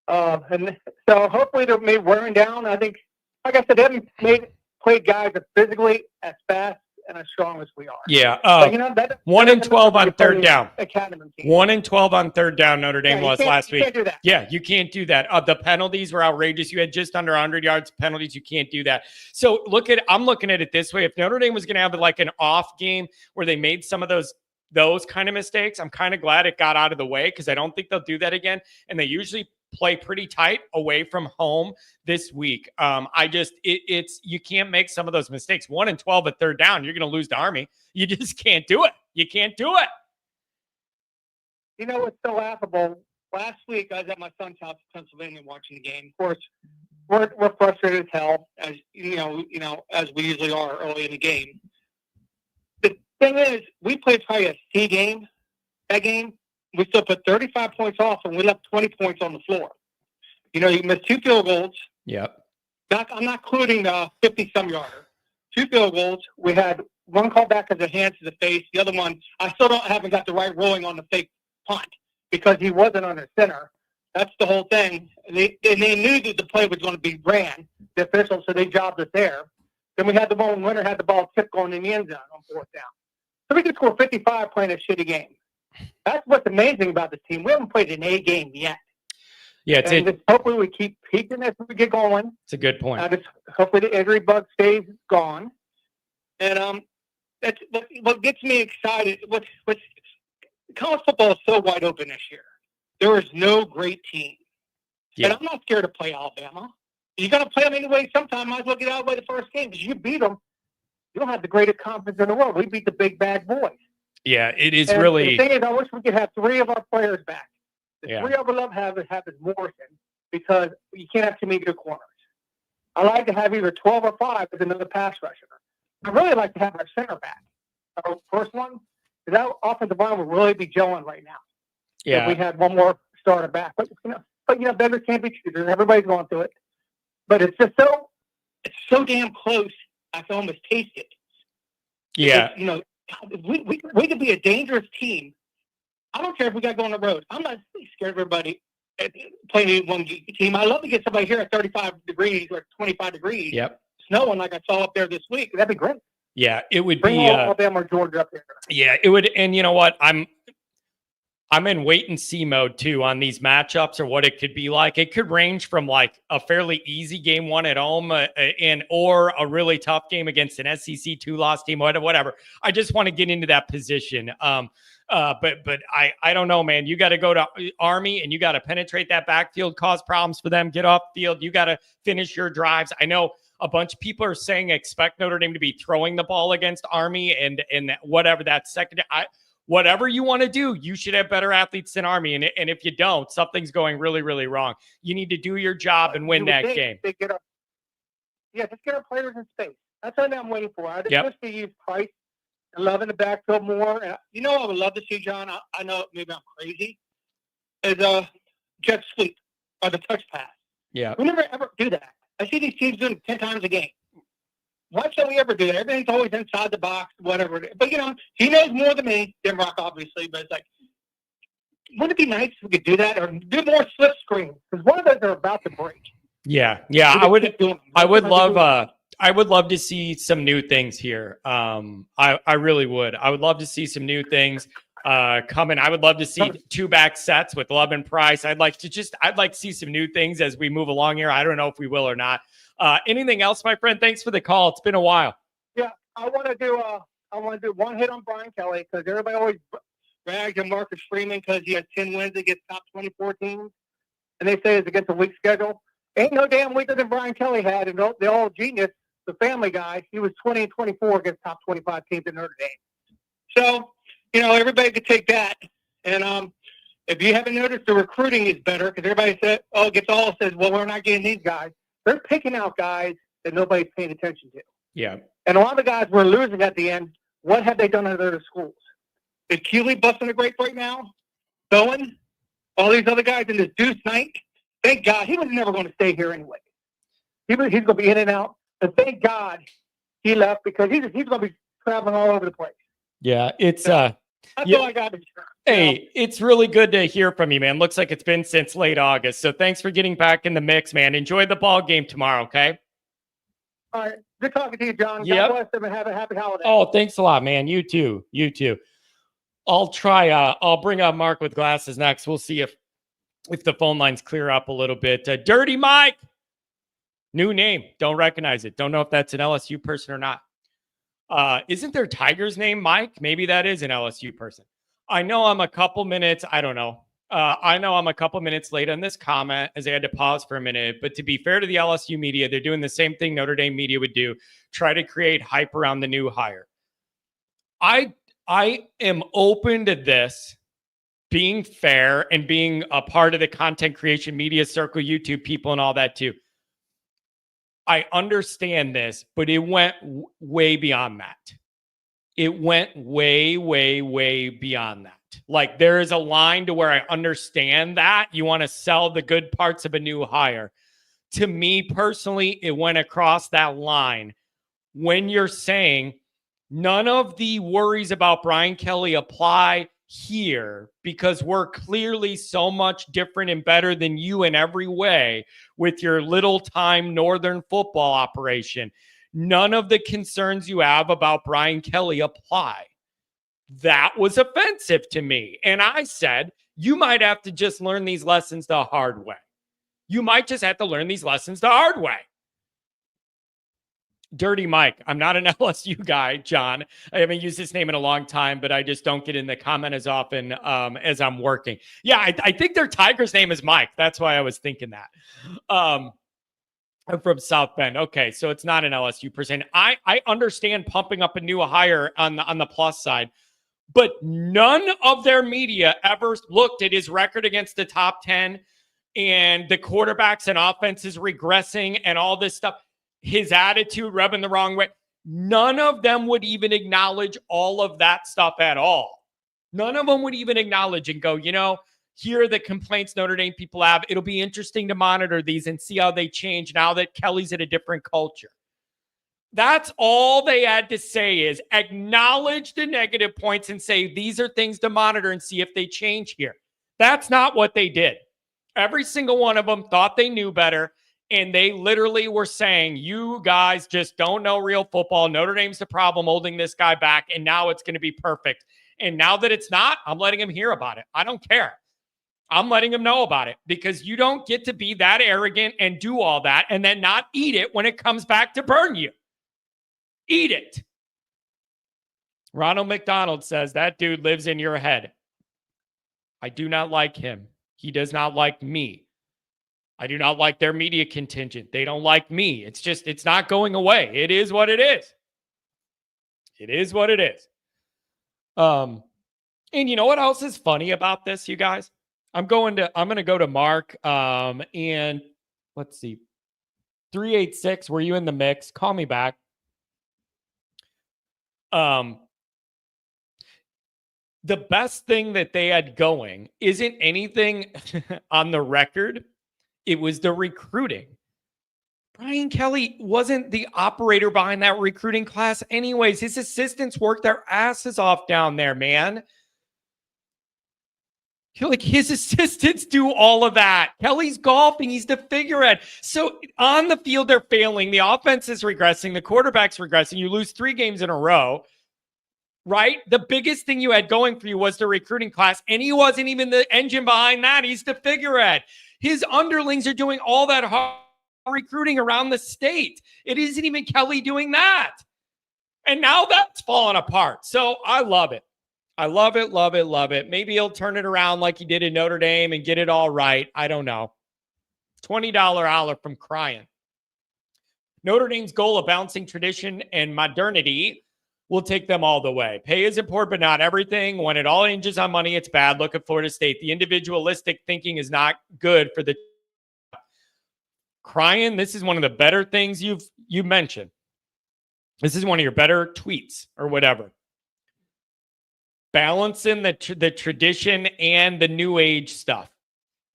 And so hopefully they're maybe wearing down. I think, like I said, they haven't played guys that physically as fast and as strong as we are. Yeah. But, you know, 1 and 12 on 3rd down. 1 and 12 on 3rd down, Notre Dame was last week. You can't do that. Yeah, you can't do that. The penalties were outrageous. You had just under 100 yards penalties. You can't do that. So I'm looking at it this way. If Notre Dame was going to have like an off game where they made some of those kind of mistakes, I'm kind of glad it got out of the way because I don't think they'll do that again. And they usually play pretty tight away from home this week. You can't make some of those mistakes. 1 and 12 at 3rd down, you're going to lose to Army. You just can't do it. You can't do it. You know what's so laughable? Last week, I was at my son's house in Pennsylvania watching the game. Of course, we're frustrated as hell, as you know, as we usually are early in the game. The thing is, we played probably a C game. That game, we still put 35 points off, and we left 20 points on the floor. You know, you missed 2 field goals. Yep. I'm not including the 50-some yarder. 2 field goals. We had one called back as a hand to the face. The other one, I still haven't got the right ruling on the fake punt because he wasn't under center. That's the whole thing. And they knew that the play was going to be ran, the officials, so they jobbed us there. Then we had the one winner had the ball tipped going in the end zone on 4th down. So we could score 55 playing a shitty game. That's what's amazing about this team. We haven't played an A game yet. Yeah, hopefully we keep peaking as we get going. It's a good point. Hopefully the injury bug stays gone. And that's what gets me excited. College football is so wide open this year. There is no great team. Yeah. And I'm not scared to play Alabama. You got to play them anyway. Sometime might as well get out of the way the first game because you beat them. You don't have the greatest confidence in the world. We beat the big bad boys. Yeah, it is and really. The thing is, I wish we could have 3 of our players back. The 3 I would love to have is Morrison because you can't have too many good corners. I like to have either 12 or 5 with another pass rusher. I really like to have our center back. Our first one, because that offensive line will really be gelling right now. Yeah. If we had one more starter back. But beggars can't be choosers. Everybody's going through it. But it's just so damn close, I can almost taste it. Yeah. We could be a dangerous team. I don't care if we got to go on the road. I'm not scared of everybody playing one team. I love to get somebody here at 35 degrees or 25 degrees. Yep. Snowing like I saw up there this week. That'd be great. Yeah, it would Bring be. Alabama or Georgia up there. Yeah, it would. And you know what? I'm in wait and see mode too on these matchups or what it could be like. It could range from like a fairly easy game one at home or a really tough game against an SEC 2-loss team, whatever. I just want to get into that position. But I don't know, man. You got to go to Army and you got to penetrate that backfield, cause problems for them, get off field. You got to finish your drives. I know a bunch of people are saying expect Notre Dame to be throwing the ball against Army and whatever that second. Whatever you want to do, you should have better athletes than Army. And if you don't, something's going really, really wrong. You need to do your job and win that game. Just get our players in space. That's what I'm waiting for. I just wish they use Price and Love in the backfield more. And I would love to see, John, I know maybe I'm crazy, is jet sweep or the touch pass. Yeah. We never ever do that. I see these teams doing it 10 times a game. Why should we ever do that? Everything's always inside the box, whatever it is. But, he knows more than me, Jim Rock, obviously. But it's like, wouldn't it be nice if we could do that or do more slip screens? Because one of those are about to break. Yeah. I would love to see some new things here. I really would. I would love to see some new things coming. I would love to see 2-back sets with Love and Price. I'd like to see some new things as we move along here. I don't know if we will or not. Anything else, my friend? Thanks for the call. It's been a while. Yeah, I want to do one hit on Brian Kelly because everybody always rags on Marcus Freeman because he has 10 wins against top 24 teams, and they say it's against a weak schedule. Ain't no damn weaker than Brian Kelly had, and the old genius, the Family Guy, he was 20-24 against top 25 teams in Notre Dame. So, everybody could take that. And if you haven't noticed, the recruiting is better because everybody says, well, we're not getting these guys. They're picking out guys that nobody's paying attention to. Yeah. And a lot of the guys we're losing at the end, what have they done at other schools? Is Keeley busting a grape right now? Bowen? All these other guys in this Deuce Knight? Thank God. He was never going to stay here anyway. He's going to be in and out. And thank God he left because he's going to be traveling all over the place. Yeah, it's that's all I got to share. Hey, it's really good to hear from you, man. Looks like it's been since late August. So thanks for getting back in the mix, man. Enjoy the ball game tomorrow, okay? All right. Good talking to you, John. Yep. God bless them and have a happy holiday. Oh, thanks a lot, man. You too. I'll bring up Mark with glasses next. We'll see if the phone lines clear up a little bit. Dirty Mike. New name. Don't recognize it. Don't know if that's an LSU person or not. Isn't their Tiger's name Mike? Maybe that is an LSU person. I know I'm a couple minutes. I don't know. I know I'm a couple minutes late on this comment as I had to pause for a minute. But to be fair to the LSU media, they're doing the same thing Notre Dame media would do. Try to create hype around the new hire. I am open to this being fair and being a part of the content creation media circle, YouTube people and all that too. I understand this, but it went way beyond that. It went way, way, way beyond that. Like there is a line to where I understand that you want to sell the good parts of a new hire. To me personally, it went across that line when you're saying none of the worries about Brian Kelly apply here because we're clearly so much different and better than you in every way with your little time Northern football operation. None of the concerns you have about Brian Kelly apply. That was offensive to me. And I said, you might have to just learn these lessons the hard way. You might just have to learn these lessons the hard way. Dirty Mike. I'm not an LSU guy, John. I haven't used this name in a long time, but I just don't get in the comment as often as I'm working. Yeah, I think their Tiger's name is Mike. That's why I was thinking that. I'm from South Bend. Okay, so it's not an LSU person. I understand pumping up a new hire on the plus side, but none of their media ever looked at his record against the top 10 and the quarterbacks and offenses regressing and all this stuff. His attitude rubbing the wrong way. None of them would even acknowledge all of that stuff at all. None of them would even acknowledge and go, here are the complaints Notre Dame people have. It'll be interesting to monitor these and see how they change now that Kelly's in a different culture. That's all they had to say is acknowledge the negative points and say, these are things to monitor and see if they change here. That's not what they did. Every single one of them thought they knew better. And they literally were saying, you guys just don't know real football. Notre Dame's the problem holding this guy back. And now it's going to be perfect. And now that it's not, I'm letting him hear about it. I don't care. I'm letting him know about it because you don't get to be that arrogant and do all that and then not eat it when it comes back to burn you. Eat it. Ronald McDonald says that dude lives in your head. I do not like him. He does not like me. I do not like their media contingent. They don't like me. It's not going away. It is what it is. It is what it is. And you know what else is funny about this, you guys? I'm going to go to Mark. And let's see. 386, were you in the mix? Call me back. The best thing that they had going isn't anything on the record. It was the recruiting. Brian Kelly wasn't the operator behind that recruiting class anyways. His assistants worked their asses off down there, man. Like his assistants do all of that. Kelly's golfing. He's the figurehead. So on the field, they're failing. The offense is regressing. The quarterback's regressing. You lose 3 games in a row, right? The biggest thing you had going for you was the recruiting class, and he wasn't even the engine behind that. He's the figurehead. His underlings are doing all that hard recruiting around the state. It isn't even Kelly doing that. And now that's falling apart. So I love it. I love it, love it, love it. Maybe he'll turn it around like he did in Notre Dame and get it all right. I don't know. $20 holler from Crying. Notre Dame's goal of balancing tradition and modernity will take them all the way. Pay is important, but not everything. When it all hinges on money, it's bad. Look at Florida State. The individualistic thinking is not good for the Crying. This is one of the better things you mentioned. This is one of your better tweets or whatever. Balancing the tradition and the new age stuff.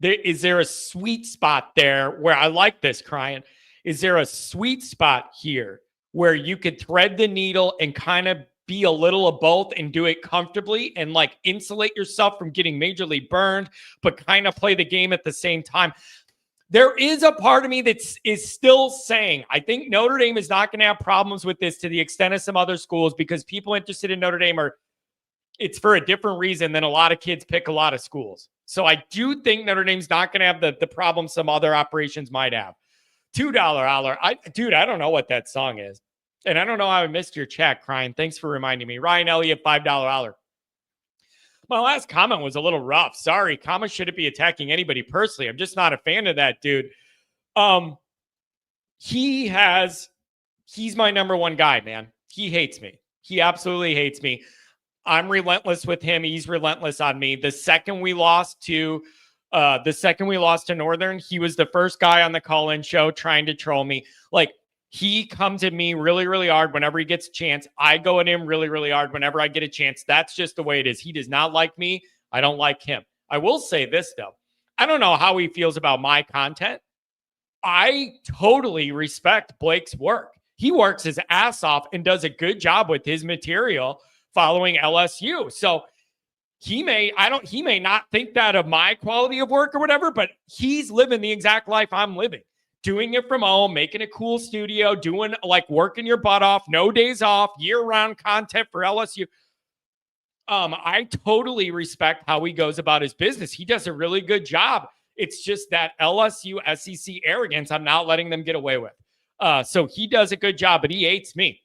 Is there a sweet spot there where I like this, Crying? Is there a sweet spot here where you could thread the needle and kind of be a little of both and do it comfortably and like insulate yourself from getting majorly burned, but kind of play the game at the same time? There is a part of me that is still saying, I think Notre Dame is not going to have problems with this to the extent of some other schools because people interested in Notre Dame it's for a different reason than a lot of kids pick a lot of schools. So I do think Notre Dame's not going to have the problem some other operations might have. $2 holler. Dude, I don't know what that song is. And I don't know how I missed your chat, Crying. Thanks for reminding me. Ryan Elliott, $5 holler. My last comment was a little rough. Sorry, Kama shouldn't be attacking anybody personally. I'm just not a fan of that dude. He's my number one guy, man. He hates me. He absolutely hates me. I'm relentless with him. He's relentless on me. The second we lost to Northern, he was the first guy on the call-in show trying to troll me. Like, he comes at me really, really hard whenever he gets a chance. I go at him really, really hard whenever I get a chance. That's just the way it is. He does not like me. I don't like him. I will say this, though. I don't know how he feels about my content. I totally respect Blake's work. He works his ass off and does a good job with his material following LSU. So he may not think that of my quality of work or whatever, but he's living the exact life I'm living. Doing it from home, making a cool studio, doing like working your butt off, no days off, year-round content for LSU. I totally respect how he goes about his business. He does a really good job. It's just that LSU SEC arrogance I'm not letting them get away with. So he does a good job, but he hates me.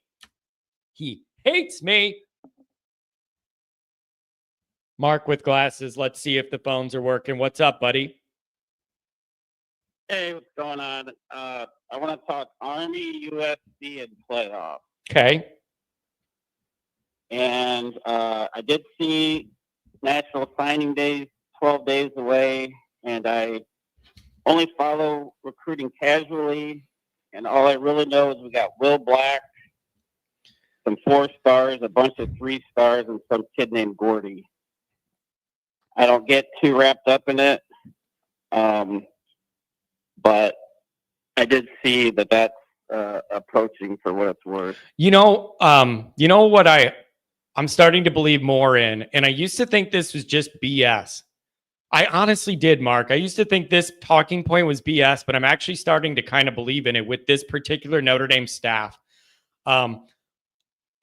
He hates me. Mark with glasses. Let's see if the phones are working. What's up, buddy? Hey, what's going on? I want to talk Army, USC, and playoff. Okay. And I did see National Signing Day 12 days away, and I only follow recruiting casually. And all I really know is we got Will Black, some 4 stars, a bunch of 3 stars, and some kid named Gordy. I don't get too wrapped up in it, but I did see that that's approaching for what it's worth. You know what I'm starting to believe more in, and I used to think this was just BS. I honestly did, Mark. I used to think this talking point was BS, but I'm actually starting to kind of believe in it with this particular Notre Dame staff.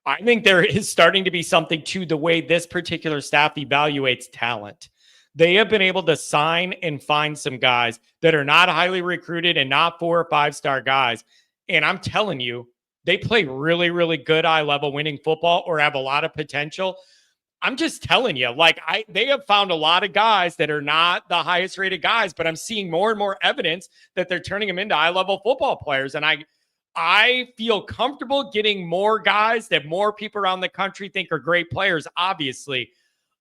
I think there is starting to be something to the way this particular staff evaluates talent. They have been able to sign and find some guys that are not highly recruited and not 4 or 5-star guys. And I'm telling you, they play really, really good high-level winning football or have a lot of potential. I'm just telling you, like, they have found a lot of guys that are not the highest rated guys, but I'm seeing more and more evidence that they're turning them into high-level football players. And I feel comfortable getting more guys that more people around the country think are great players, obviously.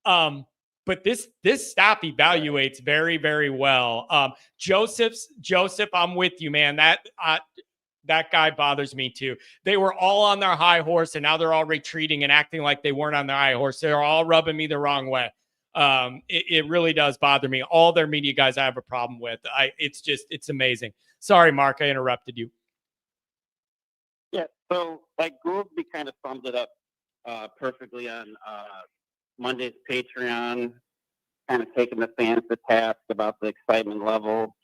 But this staff evaluates very, very well. Joseph, I'm with you, man. That guy bothers me too. They were all on their high horse, and now they're all retreating and acting like they weren't on their high horse. They're all rubbing me the wrong way. It really does bother me. All their media guys I have a problem with. It's amazing. Sorry, Mark, I interrupted you. Yeah, so like Gouldsby kind of summed it up perfectly on Monday's Patreon, kind of taking the fans to task about the excitement level.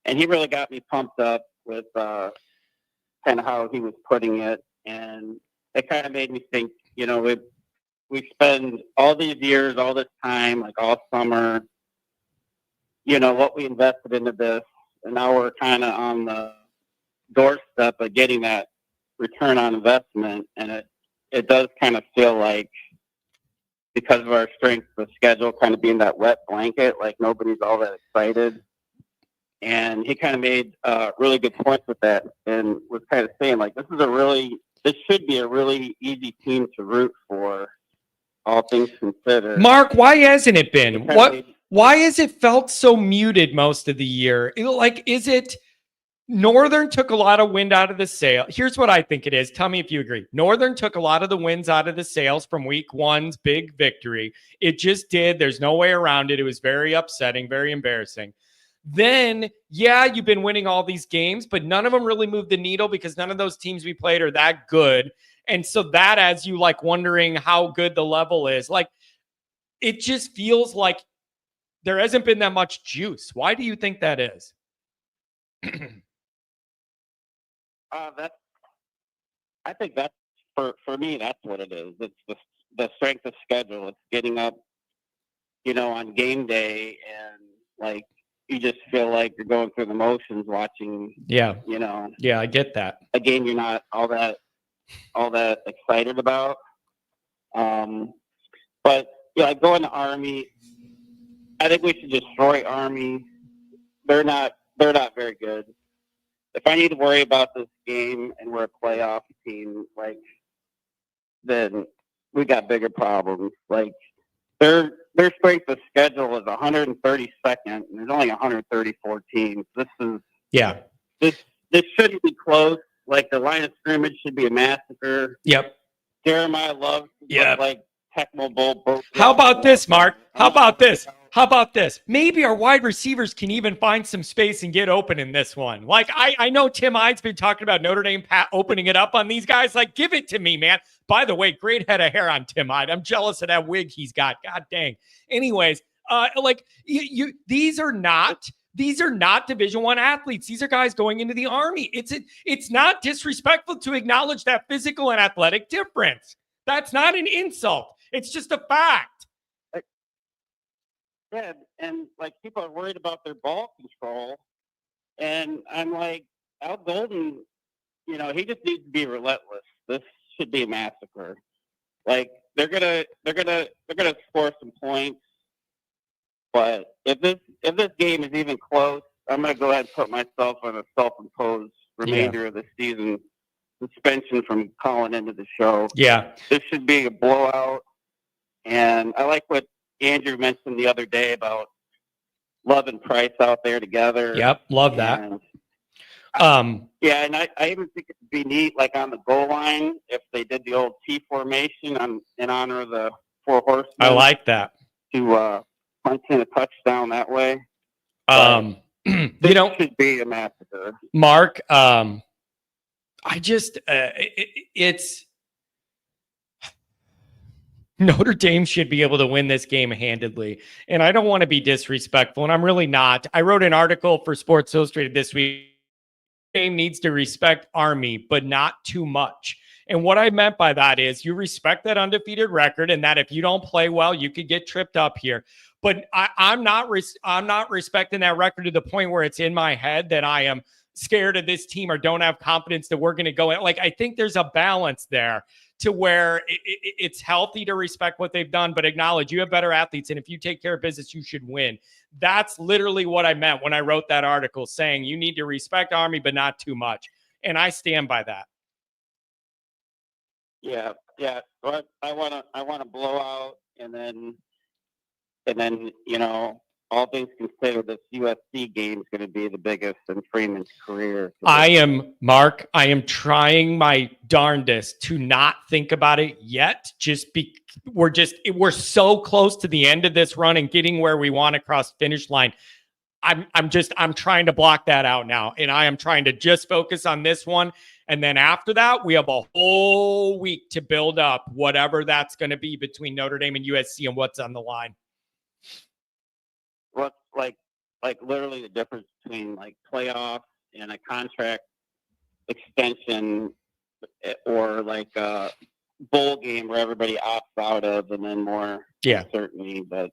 And he really got me pumped up with kind of how he was putting it. And it kind of made me think, you know, we spend all these years, all this time, like all summer, you know, what we invested into this. And now we're kind of on the doorstep of getting that return on investment. And it does kind of feel like, because of our strength of schedule kind of being that wet blanket, like nobody's all that excited. And he kind of made really good points with that and was kind of saying, like, this should be a really easy team to root for, all things considered. Mark, why hasn't it been? Why has it felt so muted most of the year? Is it Northern took a lot of wind out of the sail? Here's what I think it is. Tell me if you agree. Northern took a lot of the winds out of the sails from week one's big victory. It just did. There's no way around it. It was very upsetting, very embarrassing. Then, yeah, you've been winning all these games, but none of them really moved the needle because none of those teams we played are that good. And so that has you like wondering how good the level is. Like, it just feels like there hasn't been that much juice. Why do you think that is? I think that's for me. That's what it is. It's the strength of schedule. It's getting up, you know, on game day, and like you just feel like you're going through the motions watching. Yeah, you know. Yeah, I get that. A game you're not all that excited about. But yeah, like going to Army, I think we should destroy Army. They're not very good. If I need to worry about this game and we're a playoff team, like, then we got bigger problems. Like, their strength of schedule is 132nd, and there's only 134 teams. This shouldn't be close. Like, the line of scrimmage should be a massacre. Yep. Jeremiah Love, like Tecmo Bowl. How about this, Mark? How about this? Maybe our wide receivers can even find some space and get open in this one. Like, I know Tim Hyde's been talking about Notre Dame opening it up on these guys. Like, give it to me, man. By the way, great head of hair on Tim Hyde. I'm jealous of that wig he's got. God dang. Anyways, these are not Division I athletes. These are guys going into the Army. It's not disrespectful to acknowledge that physical and athletic difference. That's not an insult. It's just a fact. Yeah, and like people are worried about their ball control, and I'm like, Al Golden, you know, he just needs to be relentless. This should be a massacre. Like they're gonna score some points, but if this game is even close, I'm gonna go ahead and put myself on a self-imposed remainder of the season suspension from calling into the show. Yeah, this should be a blowout, and I like what Andrew mentioned the other day about Love and Price out there together. Yep, love that. Yeah, and I even think it'd be neat, like on the goal line, if they did the old T formation in honor of the Four Horsemen. I like that. To punch in a touchdown that way. This should be a massacre. Mark, it's Notre Dame should be able to win this game handedly. And I don't want to be disrespectful, and I'm really not. I wrote an article for Sports Illustrated this week. Dame needs to respect Army, but not too much. And what I meant by that is you respect that undefeated record and that if you don't play well, you could get tripped up here. But I'm not respecting that record to the point where it's in my head that I am scared of this team or don't have confidence that we're going to go in. Like, I think there's a balance there to where it's healthy to respect what they've done, but acknowledge you have better athletes. And if you take care of business, you should win. That's literally what I meant when I wrote that article, saying you need to respect Army, but not too much. And I stand by that. Yeah. But I want to blow out, and then all things considered, this USC game is going to be the biggest in Freeman's career. I am trying my darndest to not think about it yet. We're so close to the end of this run and getting where we want across the finish line. I'm trying to block that out now. And I am trying to just focus on this one. And then after that, we have a whole week to build up whatever that's going to be between Notre Dame and USC and what's on the line. What's like literally the difference between like playoff and a contract extension, or like a bowl game where everybody opts out of, and then more uncertainty. But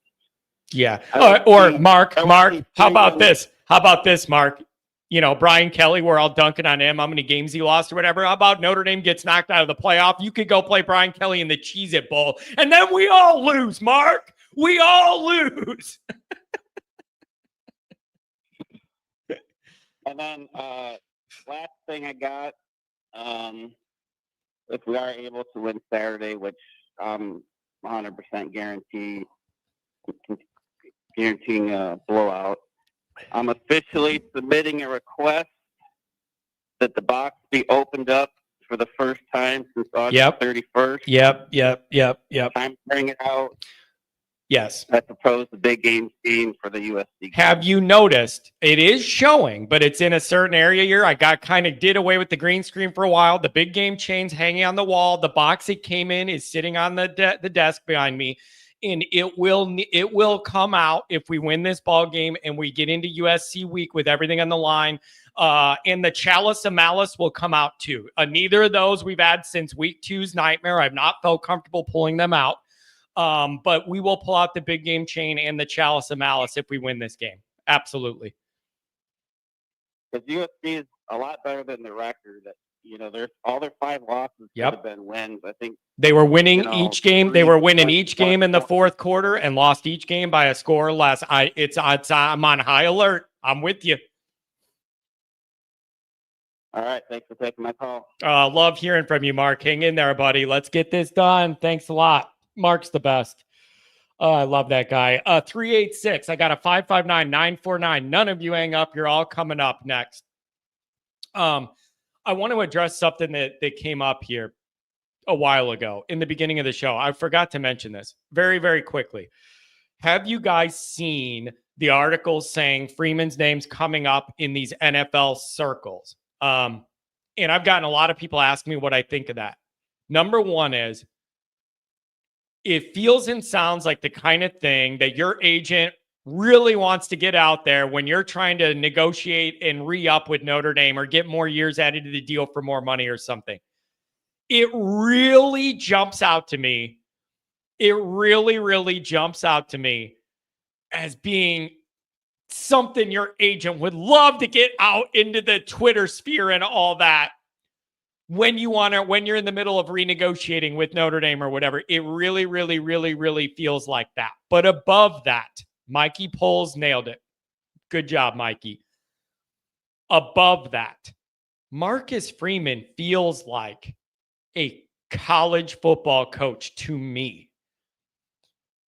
yeah. Or Mark, how about this? How about this, Mark? Brian Kelly, we're all dunking on him. How many games he lost or whatever. How about Notre Dame gets knocked out of the playoff? You could go play Brian Kelly in the Cheez-It Bowl, and then we all lose, Mark. We all lose. And then last thing I got, if we are able to win Saturday, which I'm 100% guaranteeing a blowout, I'm officially submitting a request that the box be opened up for the first time since August 31st. Yep. Time to bring it out. Yes. I propose the big game for the USC game. Have you noticed it is showing, but it's in a certain area here? I did away with the green screen for a while. The big game chain's hanging on the wall. The box it came in is sitting on the desk behind me. And it will come out if we win this ball game and we get into USC week with everything on the line. And the Chalice of Malice will come out too. Neither of those we've had since week 2's nightmare. I've not felt comfortable pulling them out. But we will pull out the big game chain and the Chalice of Malice if we win this game. Absolutely. Because USC is a lot better than the record. There's all their 5 losses could have been wins. I think they were winning each game. They were winning each game in the fourth quarter and lost each game by a score less. I'm on high alert. I'm with you. All right. Thanks for taking my call. Love hearing from you, Mark. Hang in there, buddy. Let's get this done. Thanks a lot. Mark's the best. Oh, I love that guy. 386. I got a 559-949. None of you hang up. You're all coming up next. I want to address something that came up here a while ago in the beginning of the show. I forgot to mention this very, very quickly. Have you guys seen the articles saying Freeman's name's coming up in these NFL circles? And I've gotten a lot of people ask me what I think of that. Number one is, it feels and sounds like the kind of thing that your agent really wants to get out there when you're trying to negotiate and re-up with Notre Dame or get more years added to the deal for more money or something. It really jumps out to me. It really, really jumps out to me as being something your agent would love to get out into the Twitter sphere and all that. When you're in the middle of renegotiating with Notre Dame or whatever, it really, really, really, really feels like that. But above that, Mikey Poles nailed it. Good job, Mikey. Above that, Marcus Freeman feels like a college football coach to me.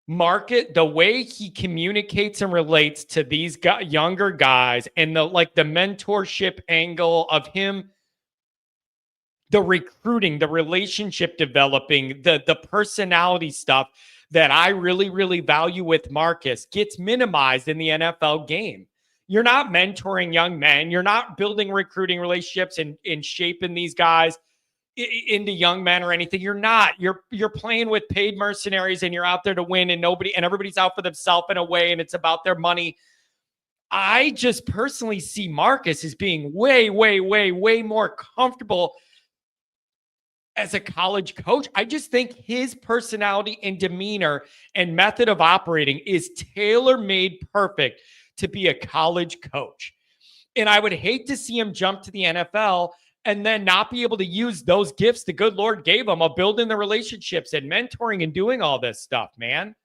The way he communicates and relates to these younger guys and the mentorship angle of him, the recruiting, the relationship developing, the personality stuff that I really, really value with Marcus gets minimized in the NFL game. You're not mentoring young men. You're not building recruiting relationships and shaping these guys into young men or anything. You're not. You're playing with paid mercenaries and you're out there to win and everybody's out for themselves in a way and it's about their money. I just personally see Marcus as being way, way, way, way more comfortable as a college coach. I just think his personality and demeanor and method of operating is tailor-made perfect to be a college coach. And I would hate to see him jump to the NFL and then not be able to use those gifts the good Lord gave him of building the relationships and mentoring and doing all this stuff, man.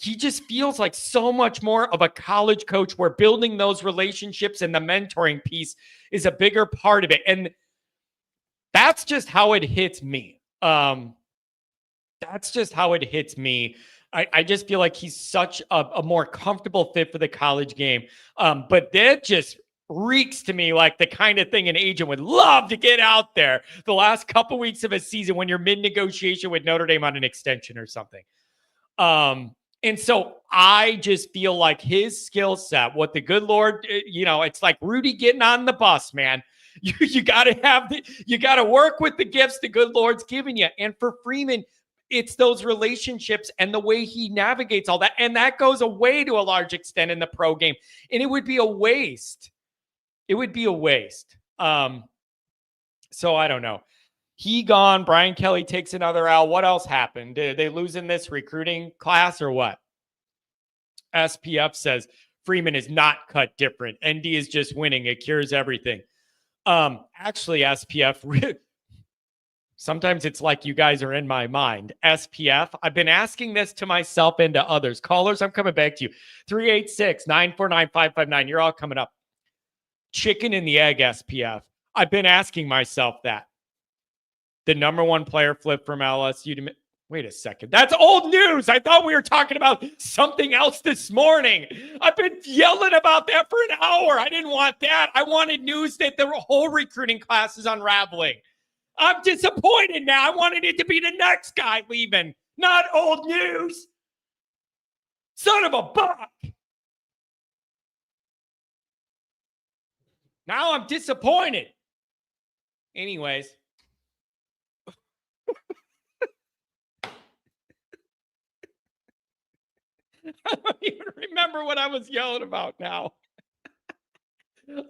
He just feels like so much more of a college coach where building those relationships and the mentoring piece is a bigger part of it. And that's just how it hits me. That's just how it hits me. I just feel like he's such a more comfortable fit for the college game. But that just reeks to me like the kind of thing an agent would love to get out there the last couple weeks of a season when you're mid-negotiation with Notre Dame on an extension or something. And so I just feel like his skill set, what the good Lord, it's like Rudy getting on the bus, man. You got to work with the gifts the good Lord's given you. And for Freeman, it's those relationships and the way he navigates all that. And that goes away to a large extent in the pro game. And it would be a waste. It would be a waste. So I don't know. He gone. Brian Kelly takes another L. What else happened? Did they lose in this recruiting class or what? SPF says Freeman is not cut different. ND is just winning. It cures everything. Actually, SPF, sometimes it's like you guys are in my mind. SPF, I've been asking this to myself and to others. Callers, I'm coming back to you. 386-949-559. You're all coming up. Chicken and the egg, SPF. I've been asking myself that. The number one player flipped from LSU to... Wait a second. That's old news. I thought we were talking about something else this morning. I've been yelling about that for an hour. I didn't want that. I wanted news that the whole recruiting class is unraveling. I'm disappointed now. I wanted it to be the next guy leaving, not old news. Son of a buck. Now I'm disappointed. Anyways. I don't even remember what I was yelling about now.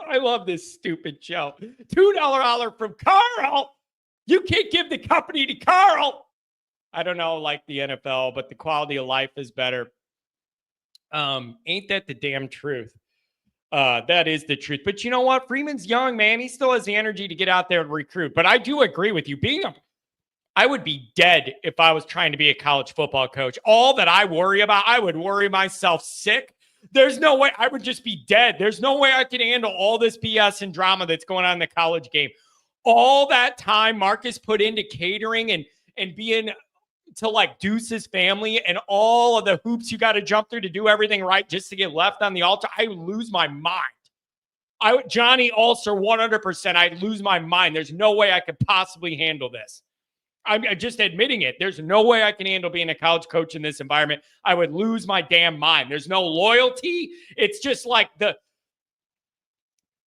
I love this stupid show. $2 holler from Carl. You can't give the company to Carl. I don't know, like the NFL, but the quality of life is better. Ain't that the damn truth? That is the truth. But you know what? Freeman's young, man. He still has the energy to get out there and recruit. But I do agree with you. I would be dead if I was trying to be a college football coach. All that I worry about, I would worry myself sick. There's no way. I would just be dead. There's no way I can handle all this BS and drama that's going on in the college game. All that time Marcus put into catering and being to like Deuce's family and all of the hoops you got to jump through to do everything right just to get left on the altar, I would lose my mind. Johnny Ulcer, 100%, I'd lose my mind. There's no way I could possibly handle this. I'm just admitting it. There's no way I can handle being a college coach in this environment. I would lose my damn mind. There's no loyalty. It's just like the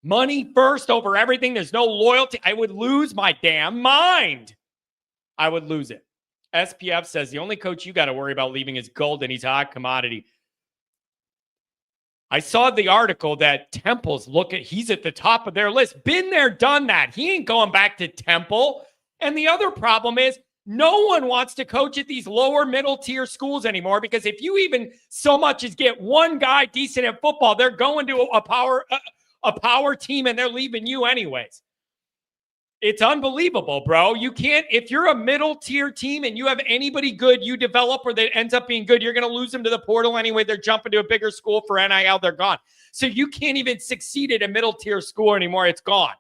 money first over everything. There's no loyalty. I would lose my damn mind. I would lose it. SPF says the only coach you got to worry about leaving is Golden. He's a hot commodity. I saw the article that Temple's he's at the top of their list. Been there, done that. He ain't going back to Temple. And the other problem is no one wants to coach at these lower middle tier schools anymore, because if you even so much as get one guy decent at football, they're going to a power team and they're leaving you anyways. It's unbelievable, bro. You can't, if you're a middle tier team and you have anybody good you develop or that ends up being good, you're going to lose them to the portal anyway. They're jumping to a bigger school for NIL. They're gone. So you can't even succeed at a middle tier school anymore. It's gone.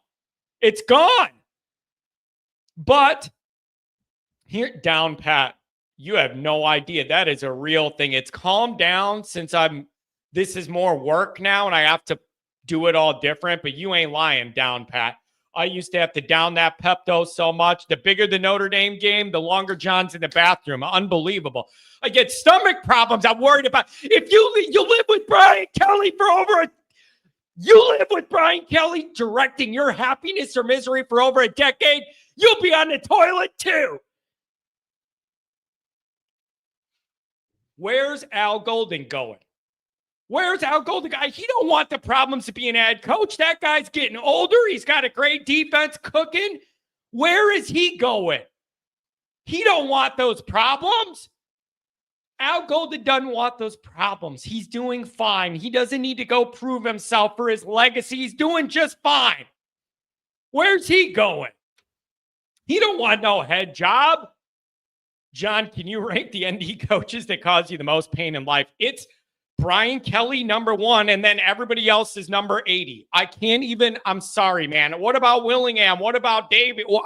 It's gone. But here, down pat, you have no idea. That is a real thing. It's calmed down since this is more work now and I have to do it all different, but you ain't lying, down pat. I used to have to down that Pepto so much. The bigger the Notre Dame game, the longer John's in the bathroom. Unbelievable. I get stomach problems. I'm worried about. If you live with Brian Kelly you live with Brian Kelly directing your happiness or misery for over a decade, you'll be on the toilet too. Where's Al Golden going? Where's Al Golden guy? He don't want the problems to be an head coach. That guy's getting older. He's got a great defense cooking. Where is he going? He don't want those problems. Al Golden doesn't want those problems. He's doing fine. He doesn't need to go prove himself for his legacy. He's doing just fine. Where's he going? He don't want no head job. John, can you rank the ND coaches that cause you the most pain in life? It's Brian Kelly, number 1, and then everybody else is number 80. I can't even, I'm sorry, man. What about Willingham? What about David? Well,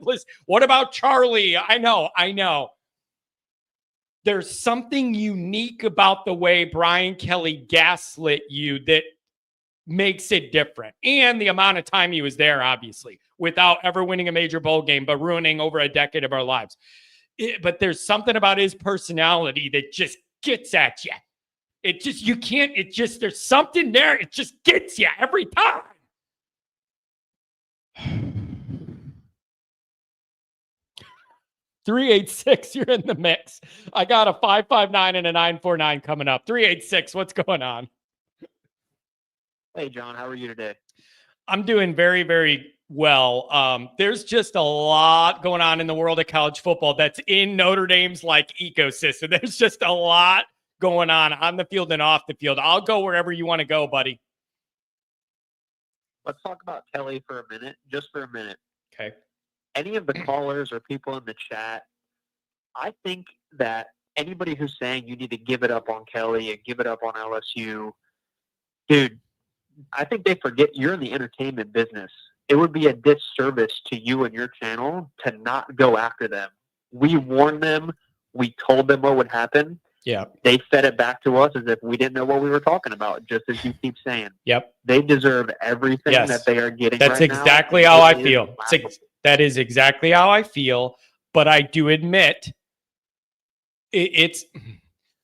listen, what about Charlie? I know. There's something unique about the way Brian Kelly gaslit you that makes it different. And the amount of time he was there, obviously, without ever winning a major bowl game, but ruining over a decade of our lives. But there's something about his personality that just gets at you. It just, you can't, it just, there's something there. It just gets you every time. 386, you're in the mix. I got a 559 and a 949 coming up. 386, what's going on? Hey, John, how are you today? I'm doing very, very well. There's just a lot going on in the world of college football that's in Notre Dame's like ecosystem. There's just a lot going on the field and off the field. I'll go wherever you want to go, buddy. Let's talk about Kelly for a minute, just for a minute. Okay. Any of the callers or people in the chat, I think that anybody who's saying you need to give it up on Kelly and give it up on LSU, dude, I think they forget you're in the entertainment business. It would be a disservice to you and your channel to not go after them. We warned them. We told them what would happen. Yeah. They fed it back to us as if we didn't know what we were talking about, just as you keep saying. Yep. They deserve everything that they are getting. That's right exactly now. how I feel. That is exactly how I feel. But I do admit it's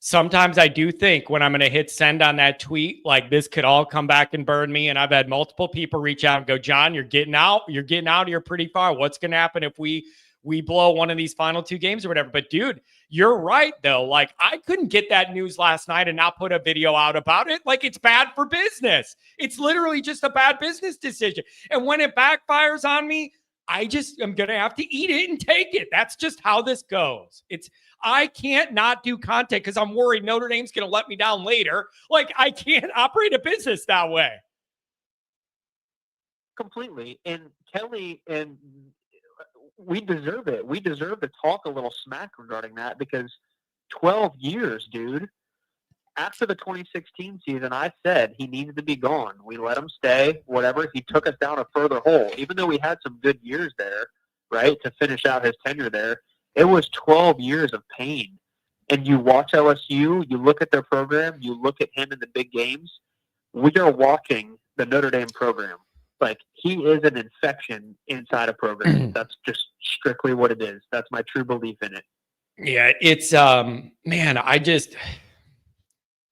sometimes I do think when I'm going to hit send on that tweet, like this could all come back and burn me. And I've had multiple people reach out and go, John, you're getting out here pretty far. What's going to happen if we blow one of these final 2 games or whatever? But dude, you're right though. Like I couldn't get that news last night and not put a video out about it. Like it's bad for business. It's literally just a bad business decision. And when it backfires on me, I'm going to have to eat it and take it. That's just how this goes. I can't not do content because I'm worried Notre Dame's going to let me down later. Like I can't operate a business that way. Completely. And Kelly, and we deserve it. We deserve to talk a little smack regarding that because 12 years, dude. After the 2016 season, I said he needed to be gone. We let him stay, whatever. He took us down a further hole. Even though we had some good years there, right, to finish out his tenure there, it was 12 years of pain. And you watch LSU, you look at their program, you look at him in the big games. We are watching the Notre Dame program. Like, he is an infection inside a program. That's just strictly what it is. That's my true belief in it. Yeah, it's, man,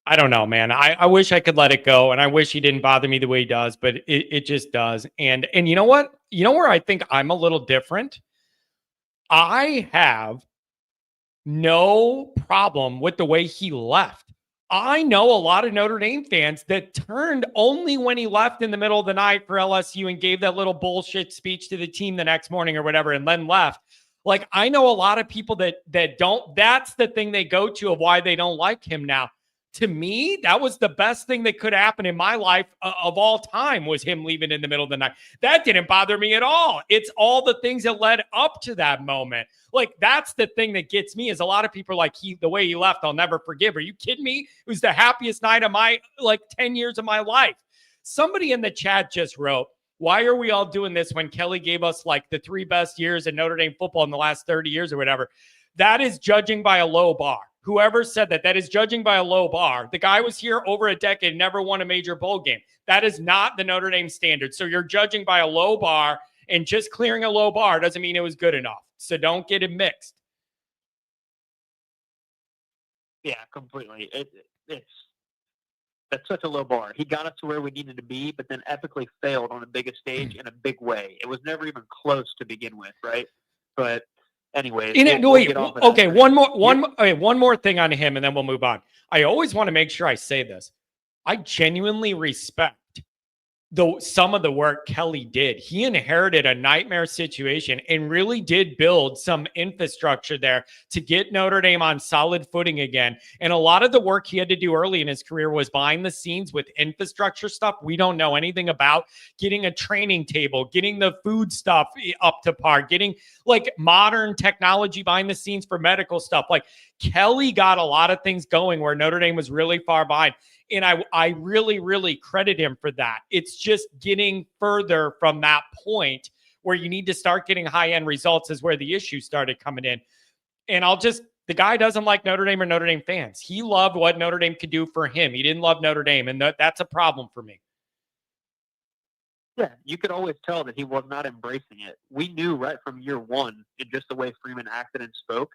I don't know, man. I wish I could let it go, and I wish he didn't bother me the way he does, but it just does. And you know what? You know where I think I'm a little different? I have no problem with the way he left. I know a lot of Notre Dame fans that turned only when he left in the middle of the night for LSU and gave that little bullshit speech to the team the next morning or whatever, and then left. Like, I know a lot of people that don't, that's the thing they go to of why they don't like him now. To me, that was the best thing that could happen in my life of all time was him leaving in the middle of the night. That didn't bother me at all. It's all the things that led up to that moment. Like, that's the thing that gets me is a lot of people are like, the way he left, I'll never forgive. Are you kidding me? It was the happiest night of my, 10 years of my life. Somebody in the chat just wrote, why are we all doing this when Kelly gave us the 3 best years in Notre Dame football in the last 30 years or whatever? That is judging by a low bar. Whoever said that is judging by a low bar. The guy was here over a decade, never won a major bowl game. That is not the Notre Dame standard. So you're judging by a low bar, and just clearing a low bar doesn't mean it was good enough. So don't get it mixed. Yeah, completely. That's such a low bar. He got us to where we needed to be, but then epically failed on the biggest stage in a big way. It was never even close to begin with, right? But anyways, one more thing on him, and then we'll move on. I always want to make sure I say this. I genuinely respect some of the work Kelly did. He inherited a nightmare situation and really did build some infrastructure there to get Notre Dame on solid footing again. And a lot of the work he had to do early in his career was behind the scenes with infrastructure stuff we don't know anything about, getting a training table, getting the food stuff up to par, getting like modern technology behind the scenes for medical stuff. Like Kelly got a lot of things going where Notre Dame was really far behind. And I really, really credit him for that. It's just getting further from that point where you need to start getting high-end results is where the issues started coming in. And the guy doesn't like Notre Dame or Notre Dame fans. He loved what Notre Dame could do for him. He didn't love Notre Dame, and that's a problem for me. Yeah, you could always tell that he was not embracing it. We knew right from year one, in just the way Freeman acted and spoke,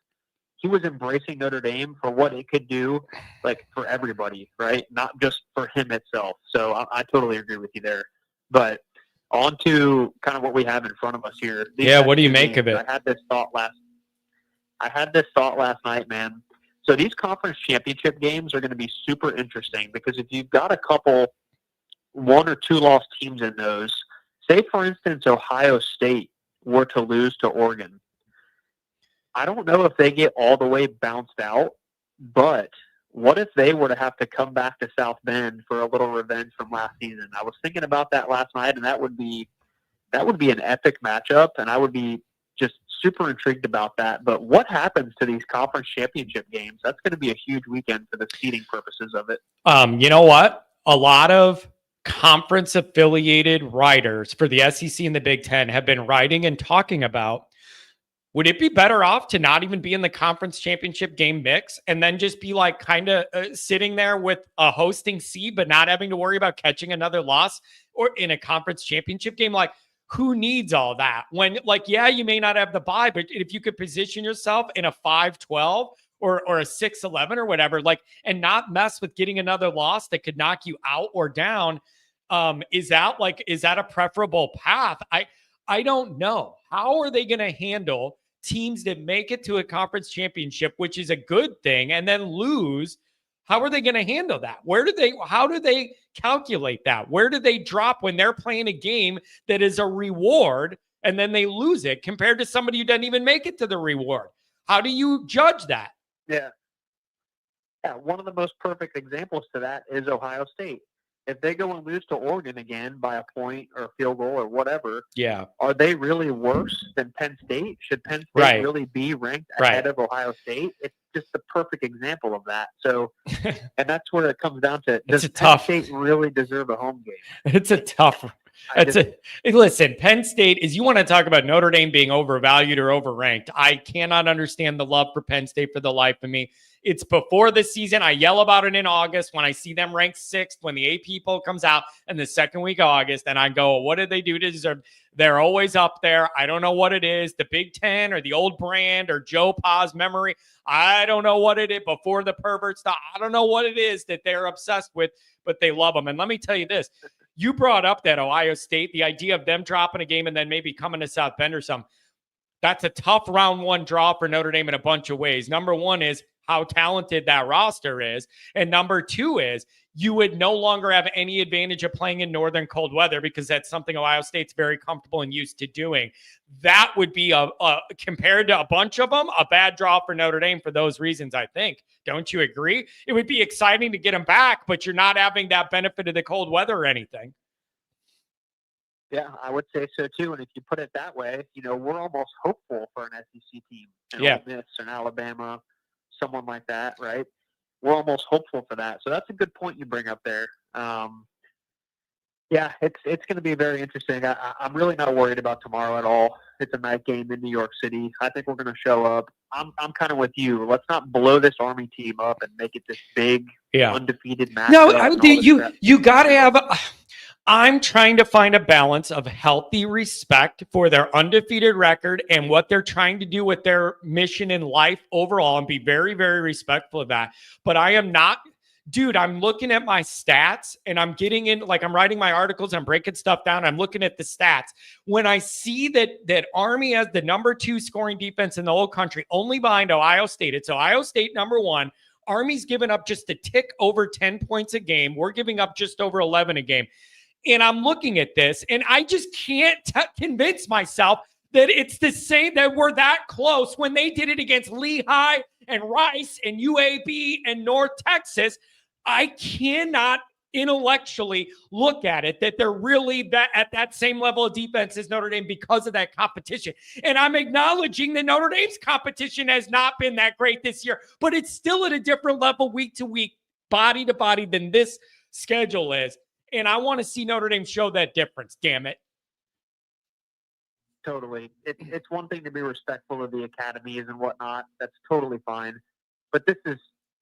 he was embracing Notre Dame for what it could do, like for everybody, right? Not just for him itself. So I totally agree with you there. But on to kind of what we have in front of us here. What do you make of it? I had this thought last night, man. So these conference championship games are going to be super interesting because if you've got a couple 1 or 2 lost teams in those, say for instance Ohio State were to lose to Oregon, I don't know if they get all the way bounced out, but what if they were to have to come back to South Bend for a little revenge from last season? I was thinking about that last night, and that would be an epic matchup, and I would be just super intrigued about that. But what happens to these conference championship games? That's going to be a huge weekend for the seeding purposes of it. You know what? A lot of conference-affiliated writers for the SEC and the Big Ten have been writing and talking about, would it be better off to not even be in the conference championship game mix and then just be like kind of sitting there with a hosting seed, but not having to worry about catching another loss or in a conference championship game? Like, who needs all that when, like, yeah, you may not have the bye, but if you could position yourself in a 5-12 or a 6-11 or whatever, like, and not mess with getting another loss that could knock you out or down, is that a preferable path? I don't know. How are they going to handle teams that make it to a conference championship, which is a good thing, and then lose? How are they going to handle that? How do they calculate that? Where do they drop when they're playing a game that is a reward and then they lose it compared to somebody who doesn't even make it to the reward? How do you judge that? Yeah. One of the most perfect examples to that is Ohio State. If they go and lose to Oregon again by a point or a field goal or whatever, are they really worse than Penn State? Should Penn State really be ranked ahead of Ohio State? It's just the perfect example of that. So, and that's where it comes down to, does Penn State really deserve a home game? It's a tough listen, Penn State is, you want to talk about Notre Dame being overvalued or overranked. I cannot understand the love for Penn State for the life of me. It's before the season. I yell about it in August when I see them ranked 6th when the AP poll comes out in the second week of August. And I go, what did they do to deserve? They're always up there. I don't know what it is, the Big Ten or the old brand or Joe Pa's memory. I don't know what it is before the pervert stuff. I don't know what it is that they're obsessed with, but they love them. And let me tell you this. You brought up that Ohio State, the idea of them dropping a game and then maybe coming to South Bend or something. That's a tough round 1 draw for Notre Dame in a bunch of ways. Number 1 is how talented that roster is. And number 2 is you would no longer have any advantage of playing in northern cold weather because that's something Ohio State's very comfortable and used to doing. That would be, compared to a bunch of them, a bad draw for Notre Dame for those reasons, I think. Don't you agree? It would be exciting to get them back, but you're not having that benefit of the cold weather or anything. Yeah, I would say so too. And if you put it that way, we're almost hopeful for an SEC team, Ole Miss and Alabama, someone like that, right? We're almost hopeful for that. So that's a good point you bring up there. It's going to be very interesting. I'm really not worried about tomorrow at all. It's a night game in New York City. I think we're going to show up. I'm kind of with you. Let's not blow this Army team up and make it this big, undefeated match. No, you got to have. I'm trying to find a balance of healthy respect for their undefeated record and what they're trying to do with their mission in life overall, and be very, very respectful of that. But I am not. Dude, I'm looking at my stats and I'm getting in, like, I'm writing my articles, I'm breaking stuff down. I'm looking at the stats. When I see that Army has the number 2 scoring defense in the whole country, only behind Ohio State. It's Ohio State number 1. Army's given up just a tick over 10 points a game. We're giving up just over 11 a game. And I'm looking at this, and I just can't convince myself that it's the same, that we're that close when they did it against Lehigh and Rice and UAB and North Texas. I cannot intellectually look at it that they're really that at that same level of defense as Notre Dame because of that competition. And I'm acknowledging that Notre Dame's competition has not been that great this year, but it's still at a different level week to week, body to body than this schedule is. And I want to see Notre Dame show that difference, damn it. Totally. It's one thing to be respectful of the academies and whatnot. That's totally fine. But this is,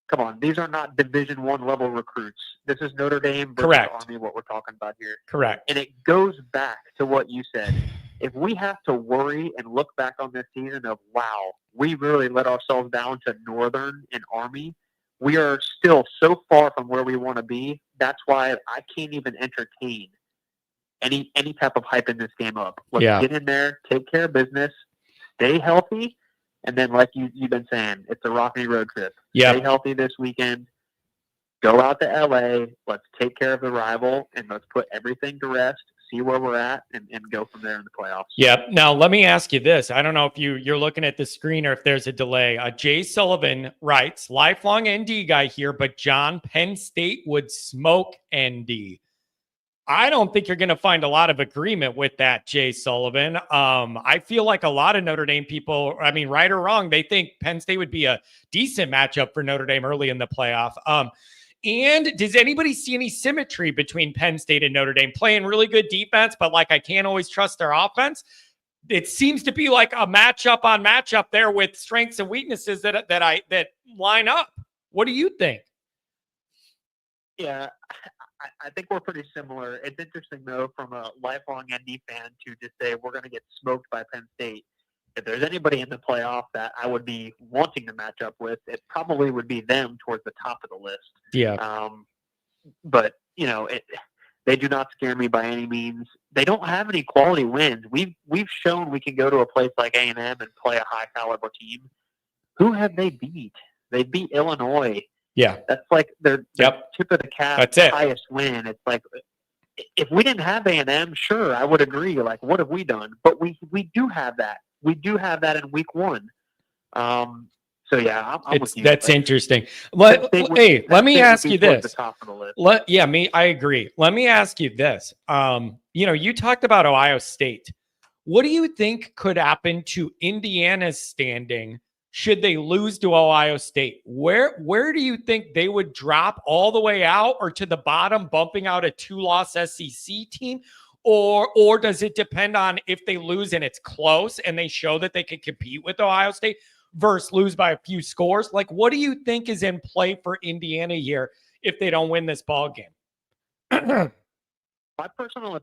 come on, these are not Division I level recruits. This is Notre Dame versus Correct. Army, what we're talking about here. Correct. And it goes back to what you said. If we have to worry and look back on this season of, wow, we really let ourselves down to Northern and Army, we are still so far from where we want to be. That's why I can't even entertain any type of hype in this game up. Let's get in there, take care of business, stay healthy, and then like you've been saying, it's a rocky road trip. Stay healthy this weekend. Go out to LA. Let's take care of the rival, and let's put everything to rest, see where we're at, and go from there in the playoffs. Yep. Now, let me ask you this. I don't know if you're looking at the screen or if there's a delay. Jay Sullivan writes, lifelong ND guy here, but John, Penn State would smoke ND. I don't think you're going to find a lot of agreement with that, Jay Sullivan. I feel like a lot of Notre Dame people, I mean, right or wrong, they think Penn State would be a decent matchup for Notre Dame early in the playoff. And does anybody see any symmetry between Penn State and Notre Dame playing really good defense, but like I can't always trust their offense? It seems to be like a matchup on matchup there with strengths and weaknesses that line up. What do you think? Yeah, I think we're pretty similar. It's interesting, though, from a lifelong ND fan to just say we're going to get smoked by Penn State. If there's anybody in the playoff that I would be wanting to match up with, it probably would be them towards the top of the list. Yeah. But, you know, they do not scare me by any means. They don't have any quality wins. We've shown we can go to a place like A&M and play a high-caliber team. Who have they beat? They beat Illinois. Yeah. That's like their tip of the cap, That's it. Highest win. It's like, if we didn't have A&M, sure, I would agree. Like, what have we done? But we do have that. We do have that in week one. So, yeah, I'm with you. That's interesting. Let me ask you this. The top of the list. I agree. Let me ask you this. You talked about Ohio State. What do you think could happen to Indiana's standing should they lose to Ohio State? Where do you think they would drop all the way out or to the bottom, bumping out a 2-loss SEC team? Or does it depend on if they lose and it's close and they show that they can compete with Ohio State versus lose by a few scores? Like, what do you think is in play for Indiana here if they don't win this ball game? My personal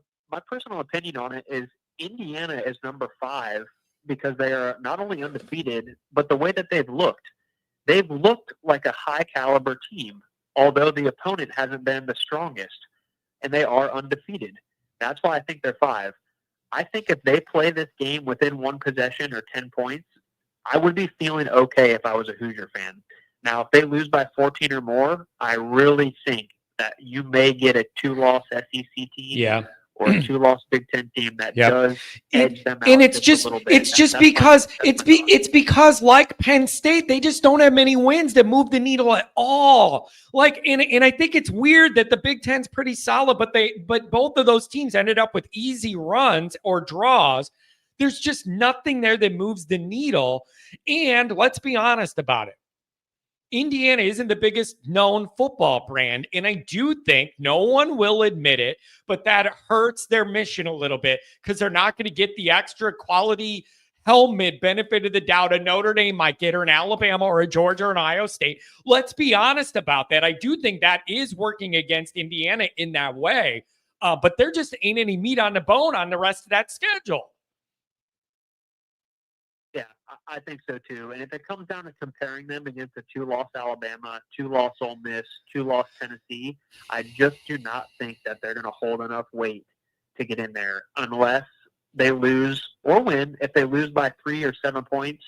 opinion on it is Indiana is number 5 because they are not only undefeated, but the way that they've looked like a high caliber team, although the opponent hasn't been the strongest, and they are undefeated. That's why I think they're 5. I think if they play this game within 1 possession or 10 points, I would be feeling okay if I was a Hoosier fan. Now, if they lose by 14 or more, I really think that you may get a 2-loss SEC team. Yeah. Or a 2-loss Big Ten team that does edge them out. And it's because like Penn State, they just don't have many wins that move the needle at all. Like, and I think it's weird that the Big Ten's pretty solid, but both of those teams ended up with easy runs or draws. There's just nothing there that moves the needle. And let's be honest about it. Indiana isn't the biggest known football brand, and I do think no one will admit it, but that hurts their mission a little bit because they're not going to get the extra quality helmet benefit of the doubt a Notre Dame might get, or an Alabama or a Georgia or an Ohio State. Let's be honest about that. I do think that is working against Indiana in that way, but there just ain't any meat on the bone on the rest of that schedule. Yeah, I think so too. And if it comes down to comparing them against a 2-loss Alabama, 2-loss Ole Miss, 2-loss Tennessee, I just do not think that they're going to hold enough weight to get in there unless they lose or win. If they lose by 3 or 7 points,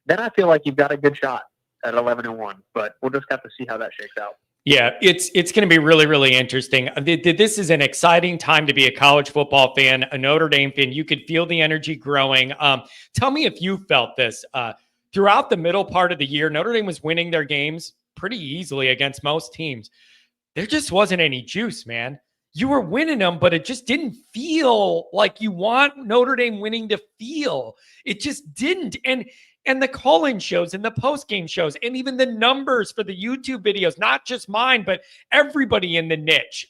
then I feel like you've got a good shot at 11-1. But we'll just have to see how that shakes out. Yeah, it's going to be really, really interesting. This is an exciting time to be a college football fan, a Notre Dame fan. You could feel the energy growing. Tell me if you felt this. Throughout the middle part of the year, Notre Dame was winning their games pretty easily against most teams. There just wasn't any juice, man. You were winning them, but it just didn't feel like you want Notre Dame winning to feel. It just didn't. And the call-in shows and the post-game shows and even the numbers for the YouTube videos, not just mine, but everybody in the niche.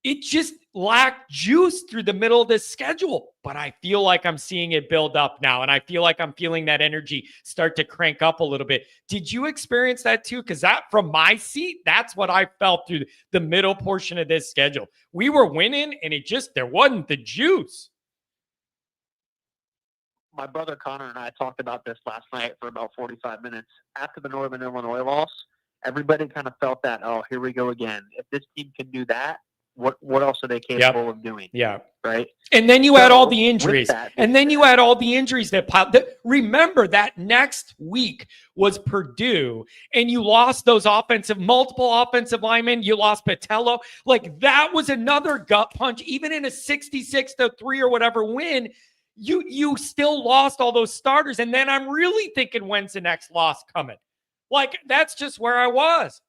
It just lacked juice through the middle of this schedule, but I feel like I'm seeing it build up now. And I feel like I'm feeling that energy start to crank up a little bit. Did you experience that too? Because that, from my seat, that's what I felt through the middle portion of this schedule. We were winning and there wasn't the juice. My brother Connor and I talked about this last night for about 45 minutes. After the Northern Illinois loss, everybody kind of felt that, oh, here we go again. If this team can do that, what else are they capable of doing? Yeah. Right. And then you had all the injuries. That piled. Remember that next week was Purdue, and you lost those multiple offensive linemen. You lost Patello. Like, that was another gut punch. Even in a 66-3 or whatever win, you still lost all those starters. And then I'm really thinking, when's the next loss coming? Like, that's just where I was.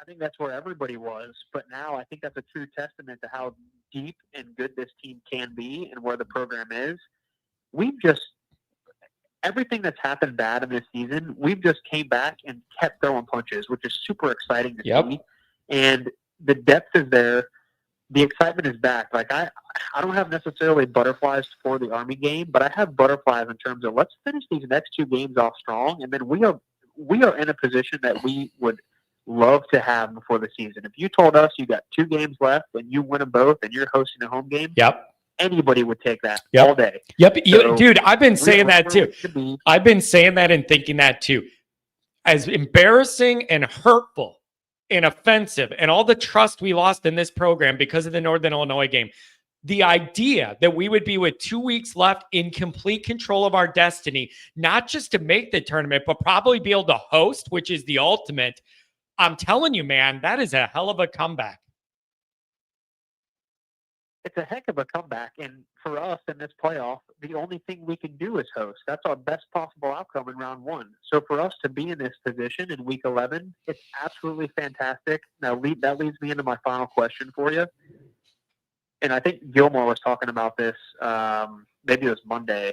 I think that's where everybody was, but now I think that's a true testament to how deep and good this team can be and where the program is. Everything that's happened bad in this season, we've just came back and kept throwing punches, which is super exciting to see. And the depth is there. The excitement is back. Like, I don't have necessarily butterflies for the Army game, but I have butterflies in terms of let's finish these next two games off strong, and then we are in a position that we would love to have before the season. If you told us you got 2 games left and you win them both and you're hosting a home game, anybody would take that all day. So, dude, I've been saying that too. I've been saying that and thinking that too. As embarrassing and hurtful and offensive and all the trust we lost in this program because of the Northern Illinois game, the idea that we would be with 2 weeks left in complete control of our destiny, not just to make the tournament, but probably be able to host, which is the ultimate. I'm telling you, man, that is a hell of a comeback. It's a heck of a comeback. And for us in this playoff, the only thing we can do is host. That's our best possible outcome in round 1. So for us to be in this position in week 11, it's absolutely fantastic. Now, that leads me into my final question for you. And I think Gilmore was talking about this, maybe it was Monday.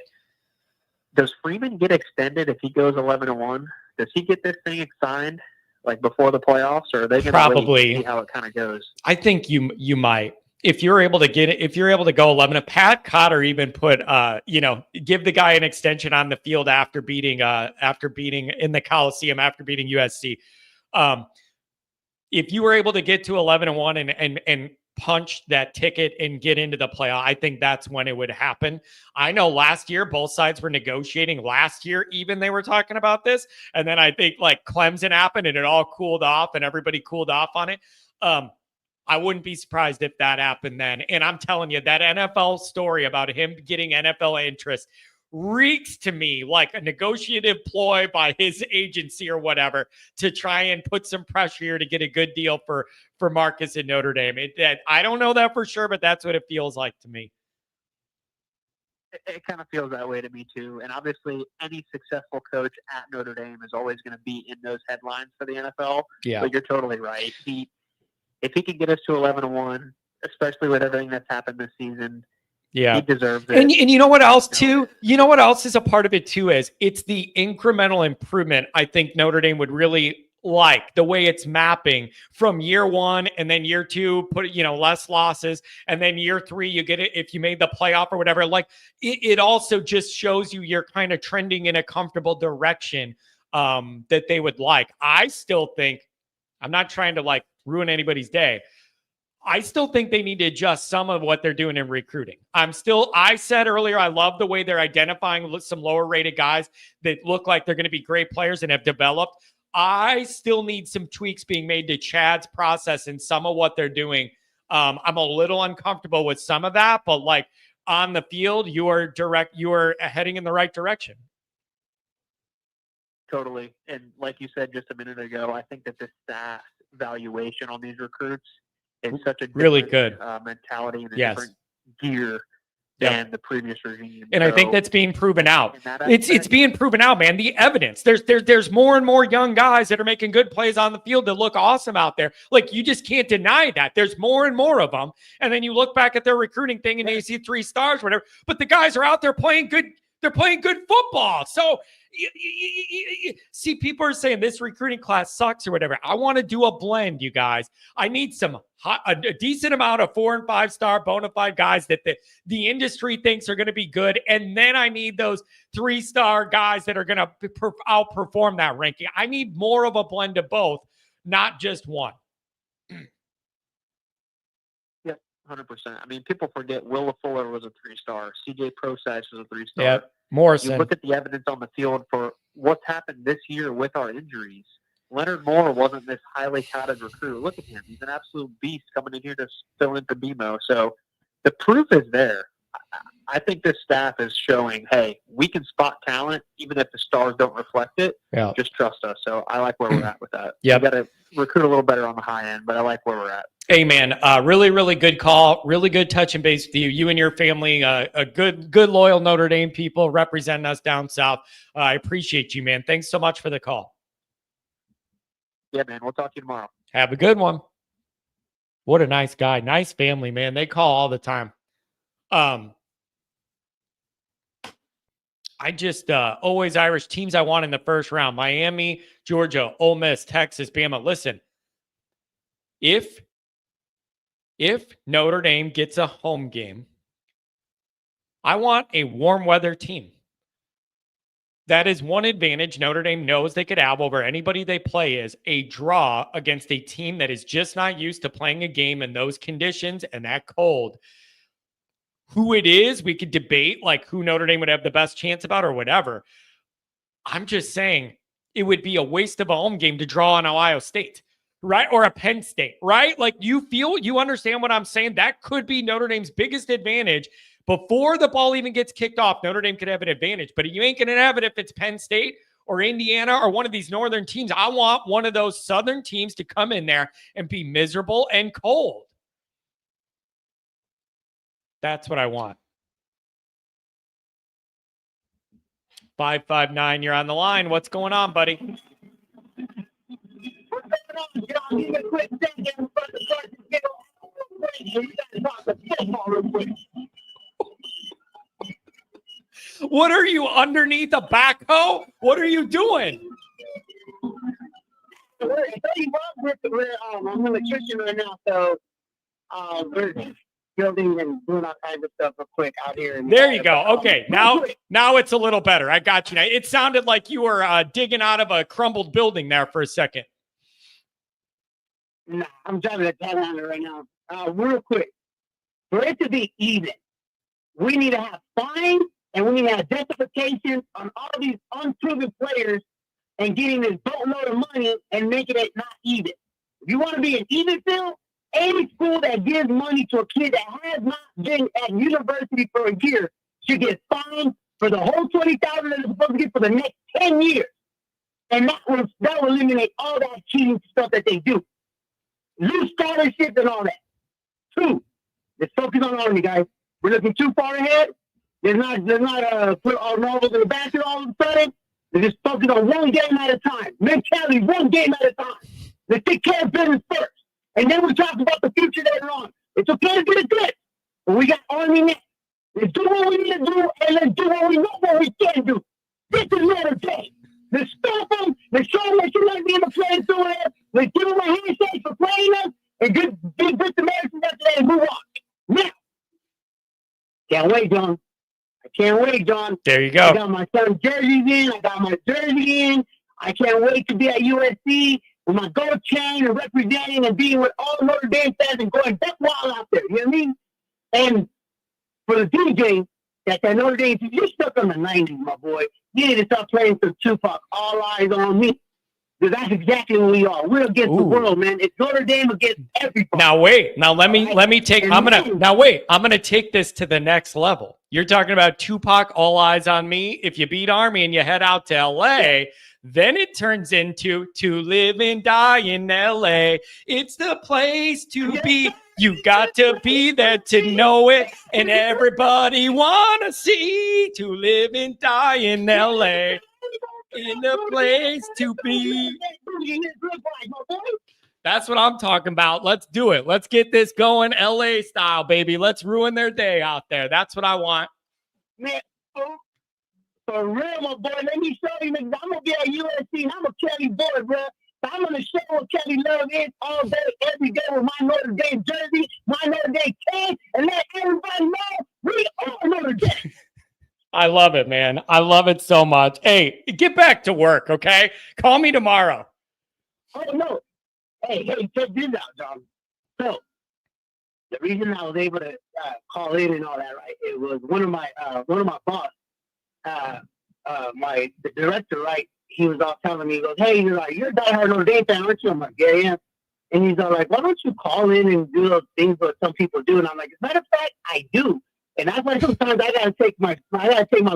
Does Freeman get extended if he goes 11-1? Does he get this thing signed like before the playoffs, or are they going to wait and see how it kind of goes? I think you might. If you're able to get it, if you're able to go 11, Pat Cotter even put, give the guy an extension on the field after beating in the Coliseum, after beating USC. If you were able to get to 11-1 and punch that ticket and get into the playoff, I think that's when it would happen. I know last year both sides were negotiating. Last year even they were talking about this, and then I think like Clemson happened and it all cooled off and everybody cooled off on it. I wouldn't be surprised if that happened then. And I'm telling you, that NFL story about him getting NFL interest reeks to me like a negotiative ploy by his agency or whatever to try and put some pressure here to get a good deal for Marcus at Notre Dame. I don't know that for sure, but that's what it feels like to me. It kind of feels that way to me too. And obviously any successful coach at Notre Dame is always going to be in those headlines for the NFL. Yeah. But you're totally right. If he can get us to 11-1, especially with everything that's happened this season, he deserves it. And you know what else too? You know what else is a part of it too is it's the incremental improvement I think Notre Dame would really like, the way it's mapping from year 1 and then year 2, put less losses, and then year 3 you get it if you made the playoff or whatever. Like it also just shows you're kind of trending in a comfortable direction that they would like. I still think, I'm not trying to like ruin anybody's day, I still think they need to adjust some of what they're doing in recruiting. I said earlier, I love the way they're identifying some lower rated guys that look like they're going to be great players and have developed. I still need some tweaks being made to Chad's process and some of what they're doing. I'm a little uncomfortable with some of that, but like on the field, you are heading in the right direction. Totally. And like you said just a minute ago, I think that the staff valuation on these recruits is such a Really different, good. mentality and a Yes. different gear Yep. than the previous regime. And I think So, that's being proven out. in that It's aspect, being proven out, man. The evidence. There's more and more young guys that are making good plays on the field that look awesome out there. Like, you just can't deny that. There's more and more of them. And then you look back at their recruiting thing and you see 3 stars, whatever. But the guys are out there playing good. They're playing good football. So see, people are saying this recruiting class sucks or whatever. I want to do a blend, you guys. I need a decent amount of 4 and 5 star bona fide guys that the industry thinks are going to be good. And then I need those 3-star guys that are going to outperform that ranking. I need more of a blend of both, not just one. 100%. I mean, people forget Willa Fuller was a 3-star. CJ Process was a 3-star. Yeah, Morrison. You look at the evidence on the field for what's happened this year with our injuries. Leonard Moore wasn't this highly touted recruit. Look at him. He's an absolute beast coming in here to fill in for BMO. So the proof is there. I think this staff is showing, hey, we can spot talent even if the stars don't reflect it. Yeah. Just trust us. So I like where we're at with that. Yep. We got to recruit a little better on the high end, but I like where we're at. Hey, man, really, really good call. Really good touching base with you. You and your family, a good, loyal Notre Dame people representing us down south. I appreciate you, man. Thanks so much for the call. Yeah, man. We'll talk to you tomorrow. Have a good one. What a nice guy. Nice family, man. They call all the time. I just always Irish teams I want in the first round. Miami, Georgia, Ole Miss, Texas, Bama. Listen, if Notre Dame gets a home game, I want a warm weather team. That is one advantage Notre Dame knows they could have over anybody they play is a draw against a team that is just not used to playing a game in those conditions and that cold. Who it is, we could debate like who Notre Dame would have the best chance about or whatever. I'm just saying it would be a waste of a home game to draw on Ohio State, right? Or a Penn State, right? Like you understand what I'm saying? That could be Notre Dame's biggest advantage. Before the ball even gets kicked off, Notre Dame could have an advantage, but you ain't going to have it if it's Penn State or Indiana or one of these northern teams. I want one of those southern teams to come in there and be miserable and cold. That's what I want. 559, you're on the line. What's going on, buddy? What are you, underneath a backhoe? What are you doing? I'm an electrician right now, so we're building and doing all kinds of stuff real quick out here. There you go. Okay, now it's a little better. I got you. It sounded like you were digging out of a crumbled building there for a second. Nah, I'm driving a Telehandler right now. Real quick, for it to be even, we need to have fines and we need to have justification on all these unproven players and getting this boatload of money and making it not even. If you want to be an even field, any school that gives money to a kid that has not been at university for a year should get fined for the whole $20,000 that they're supposed to get for the next 10 years. And that will eliminate all that cheating stuff that they do. Lose scholarships and all that. 2, let's focus on Army, guys. We're looking too far ahead. Let's not put our novels in the basket all of a sudden. Let's just focus on one game at a time. Mentality, one game at a time. Let's take care of business first. And then we'll talk about the future later on. It's okay to get a good. But we got Army next. Let's do what we need to do, and let's do what we know what we can do. This is Notre Dame. Let's stop them. Let's show them that you like being a player doing it. Let's give them a handshake for playing us and be good Americans after that and move on. Now, can't wait, John. I can't wait, John. There you go. I got my son's jerseys in. I got my jersey in. I can't wait to be at USC with my gold chain and representing and being with all Notre Dame fans and going buck wild out there. You know what I mean? And for the DJ, that Notre Dame, you're stuck on the 90s, my boy. You need to start playing some Tupac. All eyes on me. Because that's exactly what we are. We're against the world, man. It's Notre Dame against everybody. Now wait. Now let me take. I'm gonna take this to the next level. You're talking about Tupac, all eyes on me. If you beat Army and you head out to LA, Then it turns into to live and die in LA. It's the place to be. You got to be there to know it. And everybody wanna see to live and die in LA. In the place to be. That's what I'm talking about. Let's do it. Let's get this going LA style, baby. Let's ruin their day out there. That's what I want. Man, for real, my boy. Let me show you, nigga. I'm gonna be at USC. I'm a Kelly boy, bro. I'm gonna show what Kelly love is all day, every day with my Notre Dame jersey, my Notre Dame can, and let everybody know we are Notre Dame. I love it, man. I love it so much. Hey, get back to work, okay? Call me tomorrow. Oh no. Hey, check this out, John. So the reason I was able to call in and all that, right? It was one of my boss, the director, right? He was all telling me, he goes, "Hey, you're a diehard Notre Dame fan, aren't you?" I'm like, "Yeah, yeah." And he's all like, "Why don't you call in and do those things that some people do?" And I'm like, "As a matter of fact, I do." And that's why sometimes I gotta take my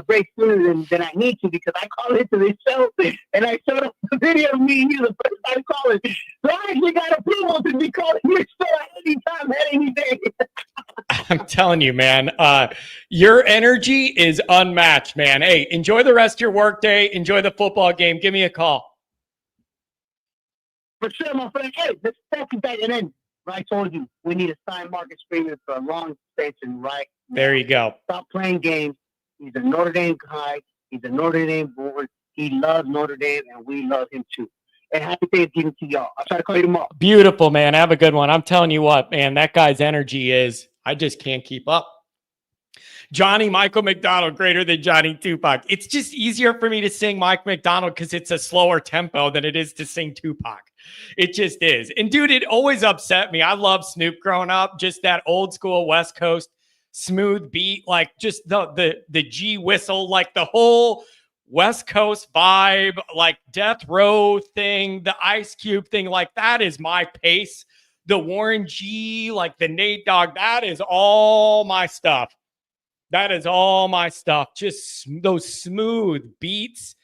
break sooner than I need to, because I call into this show and I showed up the video of me and you the first time calling. So I actually got approval to be calling your show at any time, at any day. I'm telling you, man, your energy is unmatched, man. Hey, enjoy the rest of your work day. Enjoy the football game. Give me a call. For sure, my friend. Hey, let's focus that. And then, I told you, we need to sign Marcus Freeman for a long extension, right? There you go. Stop playing games. He's a Notre Dame guy. He's a Notre Dame boy. He loves Notre Dame, and we love him too. And happy Thanksgiving to y'all. I'll try to call you tomorrow. Beautiful, man. Have a good one. I'm telling you what, man, that guy's energy is, I just can't keep up. Johnny Michael McDonald, greater than Johnny Tupac. It's just easier for me to sing Mike McDonald because it's a slower tempo than it is to sing Tupac. It just is. And dude, it always upset me. I love Snoop growing up, just that old school West Coast smooth beat, like just the G whistle, like the whole West Coast vibe, like Death Row thing, the Ice Cube thing, like that is my pace. The Warren G, like the Nate Dogg, that is all my stuff. That is all my stuff. Just those smooth beats.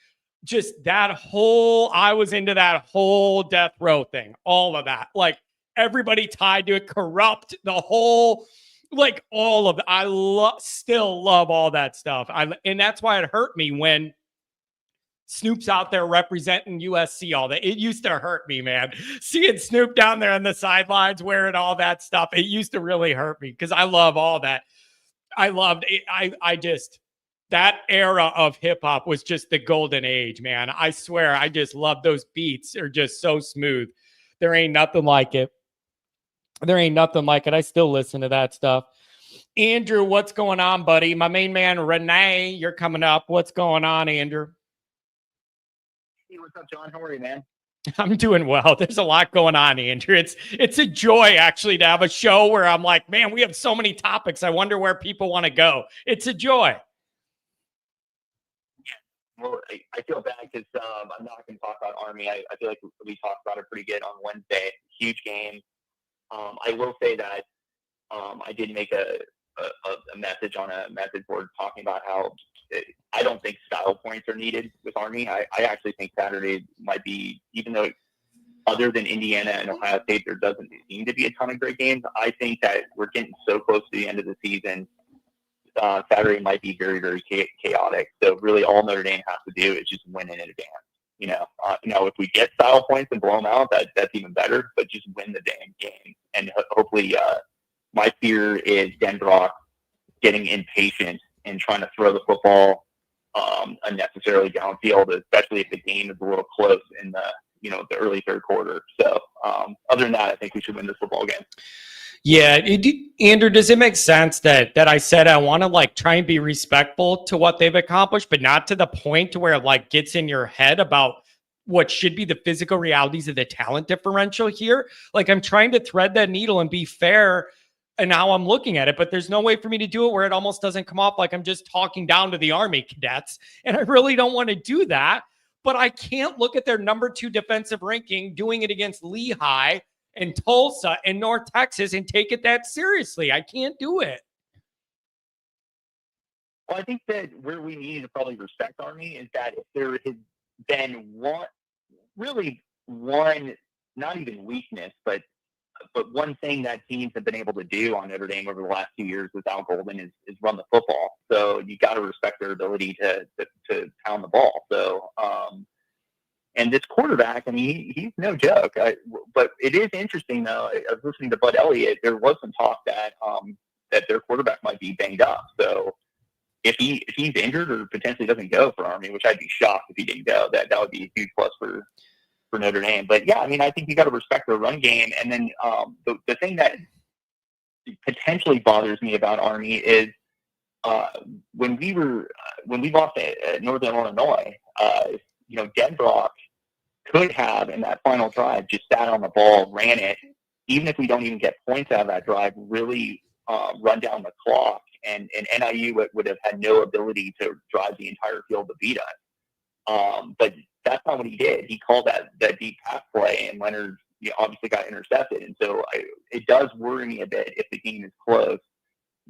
Just that whole, I was into that whole Death Row thing. All of that. Like everybody tied to it, Corrupt, the whole, like all of it. I still love all that stuff. And that's why it hurt me when Snoop's out there representing USC all that. It used to hurt me, man. Seeing Snoop down there on the sidelines wearing all that stuff, it used to really hurt me because I love all that. I loved it. I just, that era of hip hop was just the golden age, man. I swear, I just love those beats. They're just so smooth. There ain't nothing like it. There ain't nothing like it. I still listen to that stuff. Andrew, what's going on, buddy? My main man, Renee, you're coming up. What's going on, Andrew? Hey, what's up, John? How are you, man? I'm doing well. There's a lot going on, Andrew. It's a joy actually to have a show where I'm like, man, we have so many topics. I wonder where people want to go. It's a joy. Well, I feel bad because I'm not going to talk about Army. I feel like we talked about it pretty good on Wednesday. Huge game. I will say that I did make a message on a message board talking about how I don't think style points are needed with Army. I actually think Saturday might be, even though other than Indiana and Ohio State, there doesn't seem to be a ton of great games. I think that we're getting so close to the end of the season. Saturday might be very, very chaotic. So really all Notre Dame has to do is just win in advance. If we get style points and blow them out, that's even better, but just win the damn game. And hopefully my fear is Denbrock getting impatient and trying to throw the football unnecessarily downfield, especially if the game is a little close in the early third quarter. So other than that, I think we should win this football game. Yeah, Andrew, does it make sense that I said I want to like try and be respectful to what they've accomplished, but not to the point to where it like gets in your head about what should be the physical realities of the talent differential here? Like I'm trying to thread that needle and be fair and how I'm looking at it, but there's no way for me to do it where it almost doesn't come off like I'm just talking down to the Army cadets. And I really don't want to do that, but I can't look at their number 2 defensive ranking doing it against Lehigh and Tulsa and North Texas and take it that seriously. I can't do it. Well, I think that where we need to probably respect Army is that if there is been one, not even weakness, but one thing that teams have been able to do on Notre Dame over the last 2 years without Golden is run the football. So you got to respect their ability to pound the ball. So, and this quarterback, I mean, he's no joke. But it is interesting, though. I was listening to Bud Elliott. There was some talk that their quarterback might be banged up. So if he's injured or potentially doesn't go for Army, which I'd be shocked if he didn't go, that would be a huge plus for Notre Dame. But yeah, I mean, I think you got to respect their run game. And then the thing that potentially bothers me about Army is when we lost at Northern Illinois, Denbrock could have in that final drive just sat on the ball, ran it, even if we don't even get points out of that drive, really run down the clock, and NIU would have had no ability to drive the entire field to beat us. But that's not what he did. He called that deep pass play, and Leonard obviously got intercepted. And so it does worry me a bit if the game is close.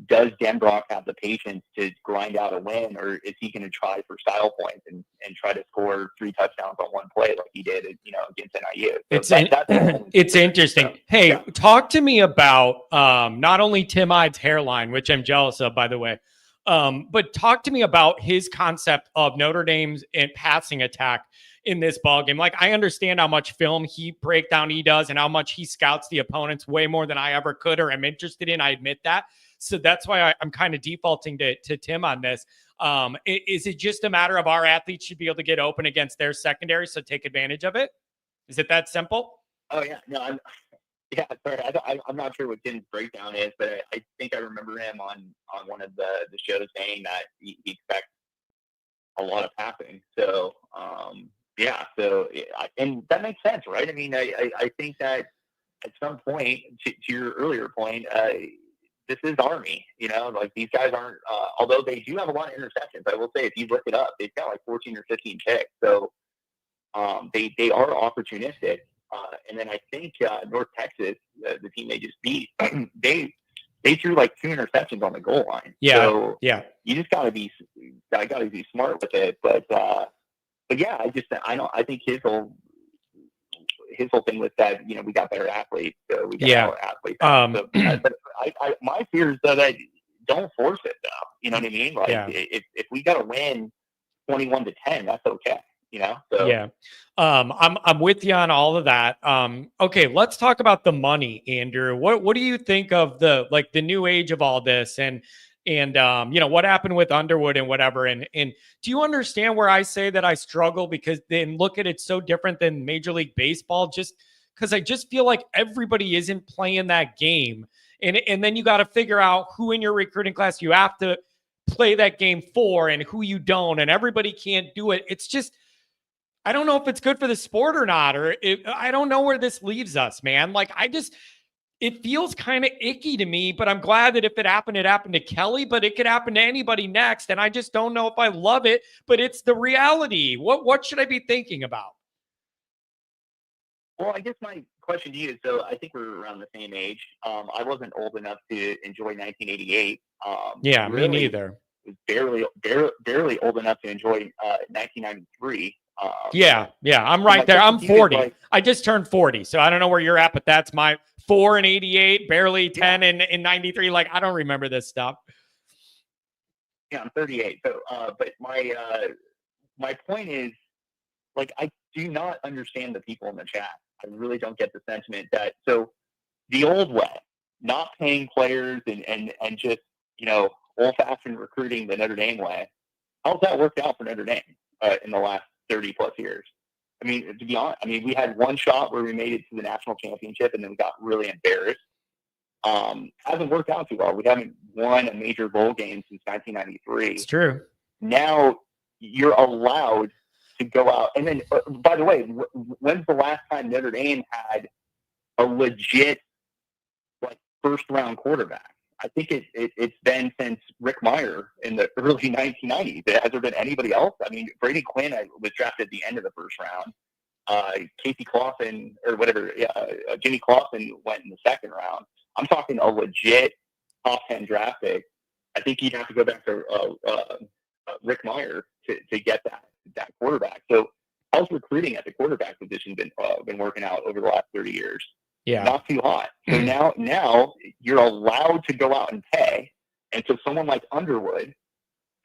Does Denbrock have the patience to grind out a win, or is he going to try for style points and try to score 3 touchdowns on one play like he did, against NIU? So it's interesting. So, hey, yeah. Talk to me about not only Tim Ide's hairline, which I'm jealous of, by the way, but talk to me about his concept of Notre Dame's passing attack in this ballgame. Like, I understand how much film breakdown he does and how much he scouts the opponents way more than I ever could or am interested in. I admit that. So that's why I'm kind of defaulting to Tim on this. Is it just a matter of our athletes should be able to get open against their secondary, so take advantage of it? Is it that simple? Oh, yeah. No, sorry. I'm not sure what Tim's breakdown is, but I think I remember him on one of the shows saying that he expects a lot of passing. So, and that makes sense, right? I mean, I think that at some point, to your earlier point, this is Army, like these guys aren't, although they do have a lot of interceptions. I will say, if you look it up, they've got like 14 or 15 picks. So they are opportunistic. And then I think North Texas, the team they just beat, they threw like 2 interceptions on the goal line. Yeah. So yeah. You just gotta be smart with it. But yeah, I think his whole thing was that we got better athletes, so we got more athletes. But my fear is that don't force it, though. You know what I mean? Like if we got to win 21-10, that's okay. So yeah, I'm with you on all of that. Okay, let's talk about the money, Andrew. What do you think of the new age of all this and what happened with Underwood and whatever? And do you understand where I say that I struggle because then look at it so different than Major League Baseball, just because I just feel like everybody isn't playing that game. And then you got to figure out who in your recruiting class you have to play that game for and who you don't, and everybody can't do it. It's just, I don't know if it's good for the sport or not, I don't know where this leaves us, man. Like, it feels kind of icky to me, but I'm glad that if it happened to Kelly, but it could happen to anybody next. And I just don't know if I love it, but it's the reality. What should I be thinking about? Well, I guess my question to you is, so I think we're around the same age. I wasn't old enough to enjoy 1988. Yeah, really, me neither. Barely old enough to enjoy 1993. Yeah, I'm right there. I'm 40. I just turned 40, so I don't know where you're at, but that's my 4 in 88, barely 10 in 93. Like, I don't remember this stuff. Yeah, I'm 38. So, but my point is, like, I do not understand the people in the chat. I really don't get the sentiment that, so the old way, not paying players and just, old-fashioned recruiting the Notre Dame way, how's that worked out for Notre Dame in the last 30 plus years? I mean, to be honest, we had one shot where we made it to the national championship and then we got really embarrassed. Hasn't worked out too well. We haven't won a major bowl game since 1993. It's true. Now you're allowed to go out. And then, by the way, when's the last time Notre Dame had a legit first round quarterback? I think it's been since Rick Meyer in the early 1990s. Has there been anybody else? Brady Quinn was drafted at the end of the first round. Casey Clausen or whatever, Jimmy Clausen went in the second round. I'm talking a legit top 10 draft pick. I think you'd have to go back to Rick Meyer to get that quarterback. So how's recruiting at the quarterback position been working out over the last 30 years? Yeah. Not too hot. So now you're allowed to go out and pay. And so someone like Underwood,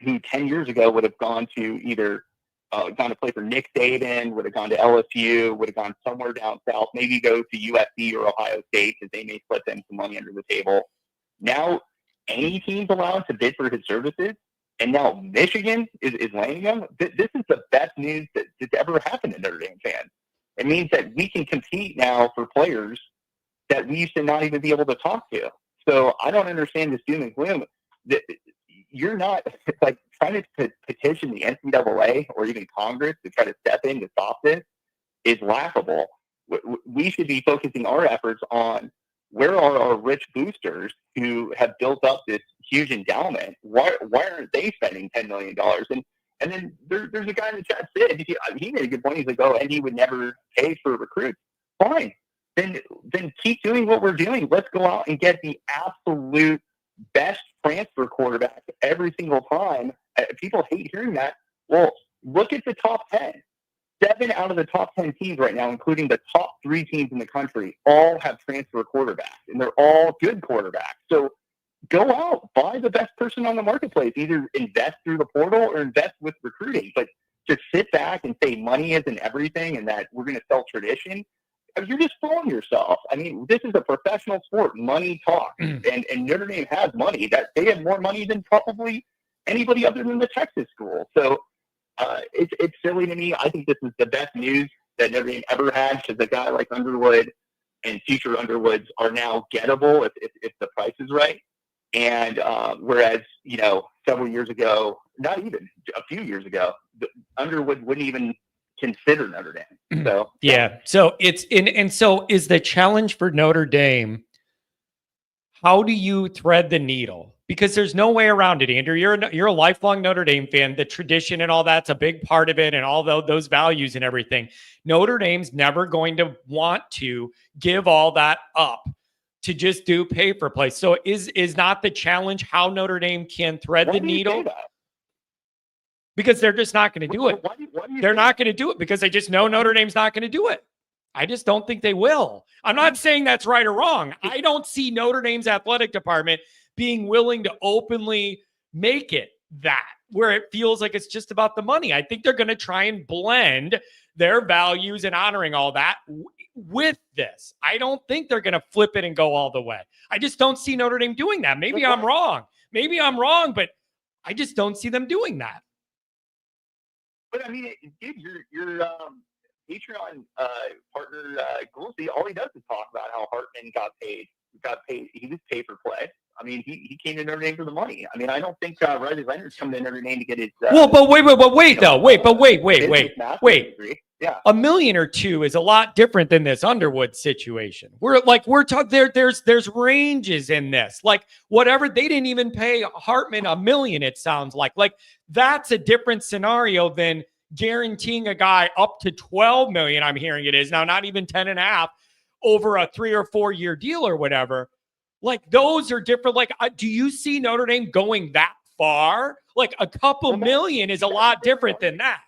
who 10 years ago would have gone to either gone to play for Nick Saban, would have gone to LSU, would have gone somewhere down south, maybe go to USC or Ohio State because they may split them some money under the table. Now any team's allowed to bid for his services, and now Michigan is landing him. This is the best news that's ever happened to Notre Dame fans. It means that we can compete now for players that we used to not even be able to talk to. So I don't understand this doom and gloom. You're not like trying to petition the NCAA or even Congress to try to step in to stop this is laughable. We should be focusing our efforts on where are our rich boosters who have built up this huge endowment? Why aren't they spending $10 million? And then there's a guy in the chat, Sid, he made a good point. He's like, oh, and he would never pay for recruits. Fine. Then keep doing what we're doing. Let's go out and get the absolute best transfer quarterback every single time. People hate hearing that. Well, look at the top 10. 7 out of the top 10 teams right now, including the top 3 teams in the country, all have transfer quarterbacks, and they're all good quarterbacks. So go out, buy the best person on the marketplace. Either invest through the portal or invest with recruiting. But to sit back and say money isn't everything and that we're going to sell tradition, you're just fooling yourself. I mean, this is a professional sport. Money talks, and Notre Dame has money. That they have more money than probably anybody other than the Texas school. So it's silly to me. I think this is the best news that Notre Dame ever had because a guy like Underwood and future Underwoods are now gettable if the price is right. And whereas, several years ago, not even a few years ago, Underwood wouldn't even consider Notre Dame. So yeah. So it's and so is the challenge for Notre Dame. How do you thread the needle? Because there's no way around it, Andrew. You're a lifelong Notre Dame fan. The tradition and all that's a big part of it, and all those values and everything. Notre Dame's never going to want to give all that up to just do pay for play. So is not the challenge how Notre Dame can thread the needle? Because they're just not going to do it. They're not going to do it because they just know Notre Dame's not going to do it. I just don't think they will. I'm not saying that's right or wrong. I don't see Notre Dame's athletic department being willing to openly make it that, where it feels like it's just about the money. I think they're going to try and blend their values and honoring all that with this. I don't think they're going to flip it and go all the way. I just don't see Notre Dame doing that. Maybe I'm wrong. But I just don't see them doing that. But I mean, dude, your Patreon partner Goolsey, all he does is talk about how Hartman got paid. He was paid for play. I mean, he came to Notre Dame for the money. I mean, I don't think Riley Leonard's coming to Notre Dame to get his. Wait. Yeah, $1 million or $2 million is a lot different than this Underwood situation. We're talking there's ranges in this. Like whatever, they didn't even pay Hartman $1 million. It sounds like that's a different scenario than guaranteeing a guy up to $12 million. I'm hearing it is now, not even 10.5 over a 3 or 4 year deal or whatever. Like those are different. Like, do you see Notre Dame going that far? Like a couple million is a lot different than that.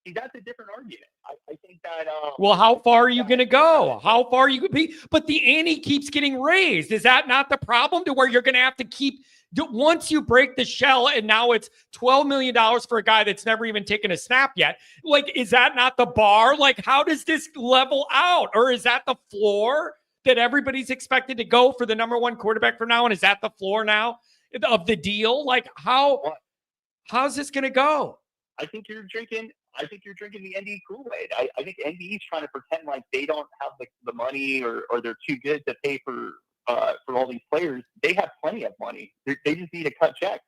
See, that's a different argument. I think that. Well, how far are you going to go? How far are you going to be? But the ante keeps getting raised. Is that not the problem to where you're going to have to keep once you break the shell and now it's $12 million for a guy that's never even taken a snap yet? Like, is that not the bar? Like, how does this level out? Or is that the floor that everybody's expected to go for the number one quarterback from now on? Is that the floor now of the deal? Like, how's this going to go? I think you're drinking the ND Kool-Aid. I think ND's trying to pretend like they don't have the money or they're too good to pay for all these players. They have plenty of money. They just need to cut checks.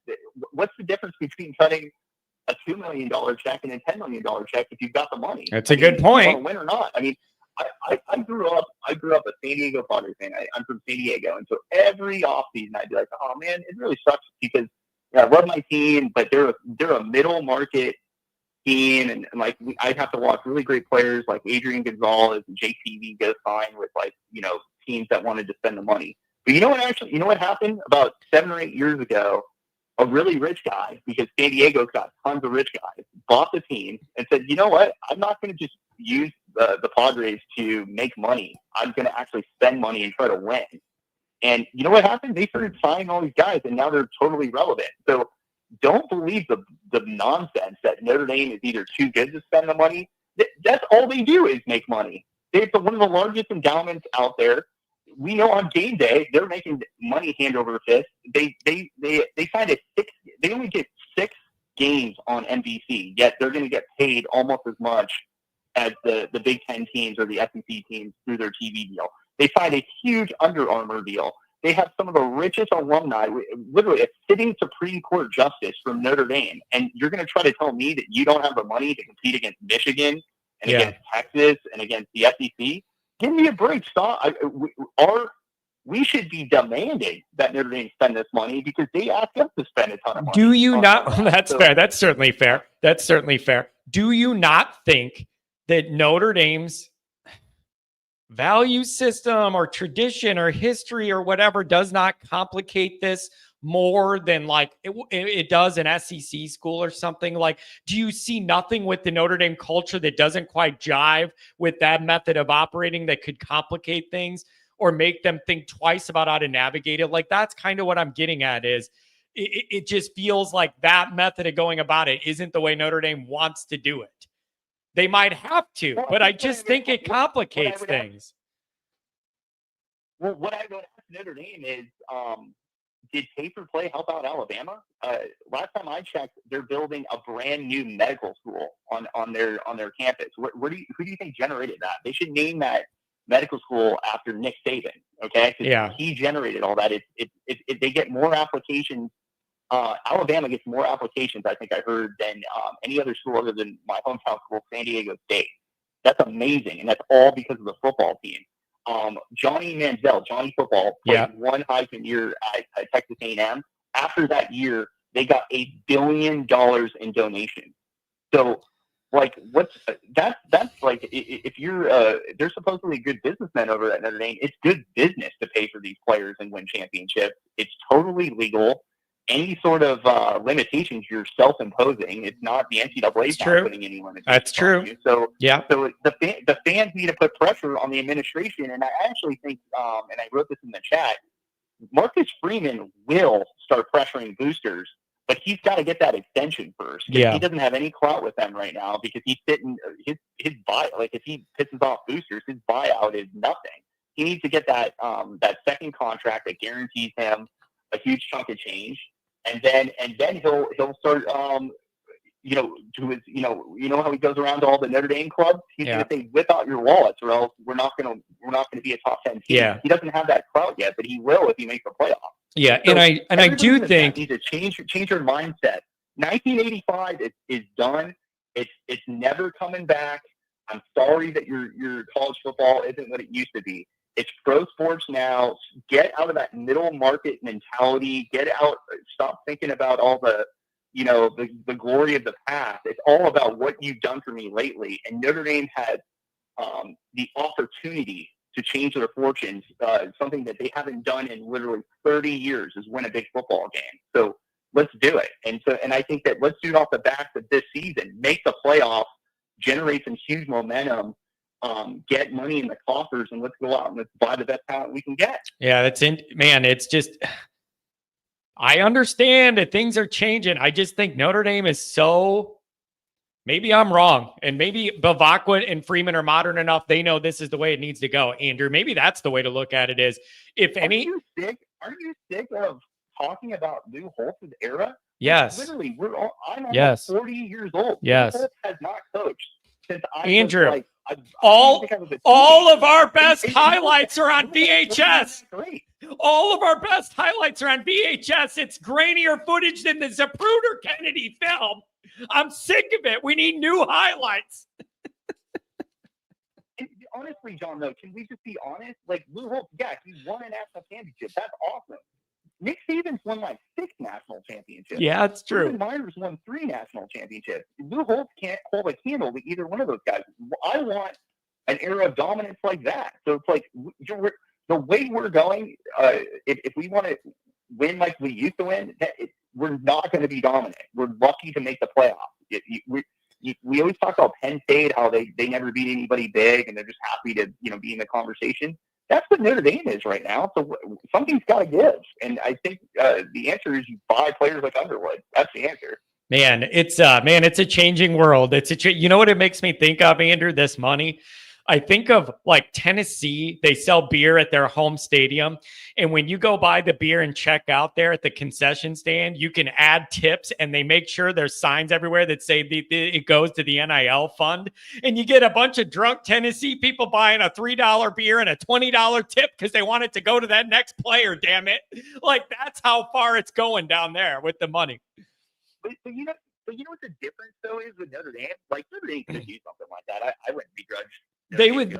What's the difference between cutting a $2 million check and a $10 million check if you've got the money? That's a good point. You want to win or not? I mean, I grew up a San Diego Padres fan. I'm from San Diego, and so every offseason I'd be like, oh man, it really sucks because I love my team, but they're a middle market team, and I'd have to watch really great players like Adrian Gonzalez and JTV go sign with teams that wanted to spend the money. But you know what happened about 7 or 8 years ago? A really rich guy, because San Diego's got tons of rich guys, bought the team and said, you know what? I'm not going to just use the Padres to make money. I'm going to actually spend money and try to win. And you know what happened? They started signing all these guys, and now they're totally relevant. So don't believe the nonsense that Notre Dame is either too good to spend the money. That's all they do is make money. They're one of the largest endowments out there. We know on game day they're making money hand over fist. They signed they only get 6 games on NBC, yet they're going to get paid almost as much as the Big Ten teams or the SEC teams through their TV deal. They signed a huge Under Armour deal. They have some of the richest alumni, literally a sitting Supreme Court justice from Notre Dame. And you're going to try to tell me that you don't have the money to compete against Michigan and against Texas and against the SEC? Give me a break. Stop. We should be demanding that Notre Dame spend this money because they ask us to spend a ton of money. Do you not? That's fair. That's certainly fair. That's certainly fair. Do you not think that Notre Dame's value system or tradition or history or whatever does not complicate this more than like it does an SEC school or something? Like, do you see nothing with the Notre Dame culture that doesn't quite jive with that method of operating that could complicate things or make them think twice about how to navigate it? Like, that's kind of what I'm getting at is it just feels like that method of going about it isn't the way Notre Dame wants to do it. They might have to, but I just think it complicates things. Well, what I would ask Notre Dame is, did pay-for-play help out Alabama? Last time I checked, they're building a brand new medical school on their campus. Who do you think generated that? They should name that medical school after Nick Saban. Okay, yeah, he generated all that. They get more applications. Alabama gets more applications, I think I heard, than any other school other than my hometown school, San Diego State. That's amazing, and that's all because of the football team. Johnny Manziel, Johnny Football, played one Heisman year at Texas A&M. After that year, they got $1 billion in donations. So, like, that's like, if you're they're supposedly good businessmen over at Notre Dame, it's good business to pay for these players and win championships. It's totally legal. Any sort of limitations you're self-imposing. It's not the NCAA not putting any limitations. That's true. So the fans need to put pressure on the administration, and I actually think, and I wrote this in the chat, Marcus Freeman will start pressuring boosters, but he's got to get that extension first. Yeah. He doesn't have any clout with them right now because he's sitting his buy. Like, if he pisses off boosters, his buyout is nothing. He needs to get that second contract that guarantees him a huge chunk of change. And then he'll start, to his, how he goes around to all the Notre Dame clubs. He's going to say, whip out your wallets, or else we're not going to be a top 10 team. Yeah. He doesn't have that clout yet, but he will if he makes the playoffs. Yeah, So and I do think need to change your mindset. 1985 is done. It's never coming back. I'm sorry that your college football isn't what it used to be. It's pro sports now. Get out of that middle market mentality. Get out. Stop thinking about all the glory of the past. It's all about what you've done for me lately. And Notre Dame had the opportunity to change their fortunes, something that they haven't done in literally 30 years is win a big football game. So let's do it. And I think that let's do it off the back of this season. Make the playoffs, generate some huge momentum, get money in the coffers, and let's go out and let's buy the best talent we can get. Yeah, it's just, I understand that things are changing. I just think Notre Dame is so, maybe I'm wrong. And maybe Bavacqua and Freeman are modern enough. They know this is the way it needs to go. Andrew, maybe that's the way to look at it is Aren't you sick of talking about Lou Holtz's era? Yes. Literally, I'm almost 40 years old. Yes. Lou Holtz has not coached since I Andrew, was like, all of our best highlights are on VHS. All of our best highlights are on VHS. It's grainier footage than the Zapruder Kennedy film. I'm sick of it. We need new highlights. Honestly, John, though, can we just be honest? Like, Lou Holtz, he won a national championship. That's awesome. Nick Saban's won like 6 national championships. Yeah, that's true. Urban Meyer's won 3 national championships. Lou Holtz can't hold a candle to either one of those guys. I want an era of dominance like that. So it's like the way we're going, if we want to win like we used to win, we're not going to be dominant. We're lucky to make the playoffs. we always talk about Penn State, how they never beat anybody big, and they're just happy to be in the conversation. That's what Notre Dame is right now. So something's got to give, and I think the answer is you buy players like Underwood. That's the answer. Man, it's a changing world. You know what it makes me think of, Andrew? This money. I think of like Tennessee. They sell beer at their home stadium, and when you go buy the beer and check out there at the concession stand, you can add tips, and they make sure there's signs everywhere that say it goes to the NIL fund, and you get a bunch of drunk Tennessee people buying a $3 beer and a $20 tip because they want it to go to that next player. Damn it! Like that's how far it's going down there with the money. But you know what the difference though is with Notre Dame? Like Notre Dame could do something like that. I wouldn't begrudge. They would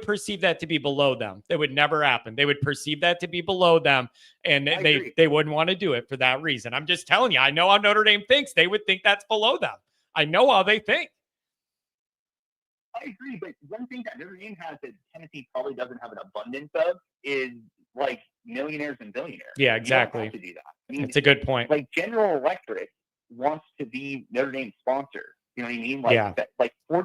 perceive that to be below them. It would never happen. They would perceive that to be below them, and they wouldn't want to do it for that reason. I'm just telling you. I know how Notre Dame thinks. They would think that's below them. I know how they think. I agree, but one thing that Notre Dame has that Tennessee probably doesn't have an abundance of is like millionaires and billionaires. Yeah, exactly. You don't have to do that. I mean, it's a good point. Like General Electric wants to be Notre Dame's sponsor. You know what I mean? Like, yeah.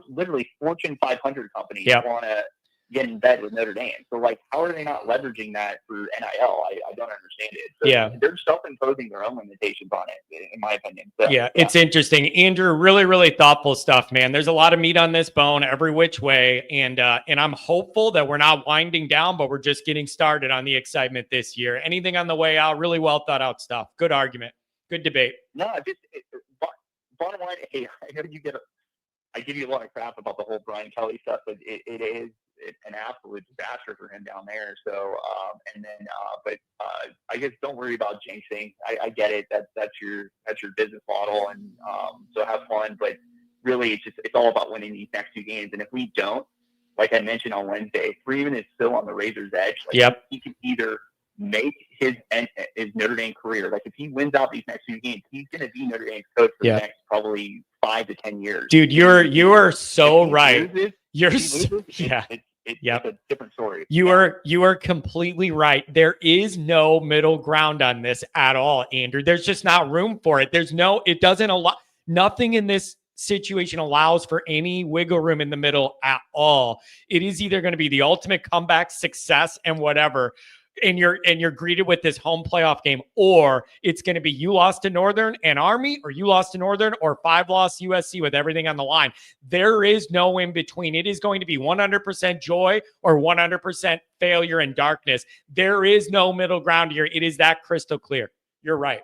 Literally Fortune 500 companies yep. want to get in bed with Notre Dame. So, like, how are they not leveraging that for NIL? I don't understand it. So yeah. They're self-imposing their own limitations on it, in my opinion. So, yeah, it's interesting. Andrew, really, really thoughtful stuff, man. There's a lot of meat on this bone every which way. And I'm hopeful that we're not winding down, but we're just getting started on the excitement this year. Anything on the way out, really well thought out stuff. Good argument. Good debate. No, bottom line, hey, I know I give you a lot of crap about the whole Brian Kelly stuff, but it is an absolute disaster for him down there. So, but I guess don't worry about jinxing. I get it. That's your business model, and so have fun. But really, it's all about winning these next two games. And if we don't, like I mentioned on Wednesday, Freeman is still on the razor's edge. Like, yep. He can either make his Notre Dame career. Like if he wins out these next few games, he's going to be Notre Dame's coach for the next probably 5 to 10 years. Dude, you are so right. It's a different story. You are completely right. There is no middle ground on this at all, Andrew. There's just not room for it. It doesn't allow, nothing in this situation allows for any wiggle room in the middle at all. It is either going to be the ultimate comeback success and whatever, and you're greeted with this home playoff game, or it's going to be you lost to Northern and Army, or you lost to Northern, or 5-loss USC with everything on the line. There is no in between. It is going to be 100% joy or 100% failure and darkness. There is no middle ground here. It is that crystal clear. You're right.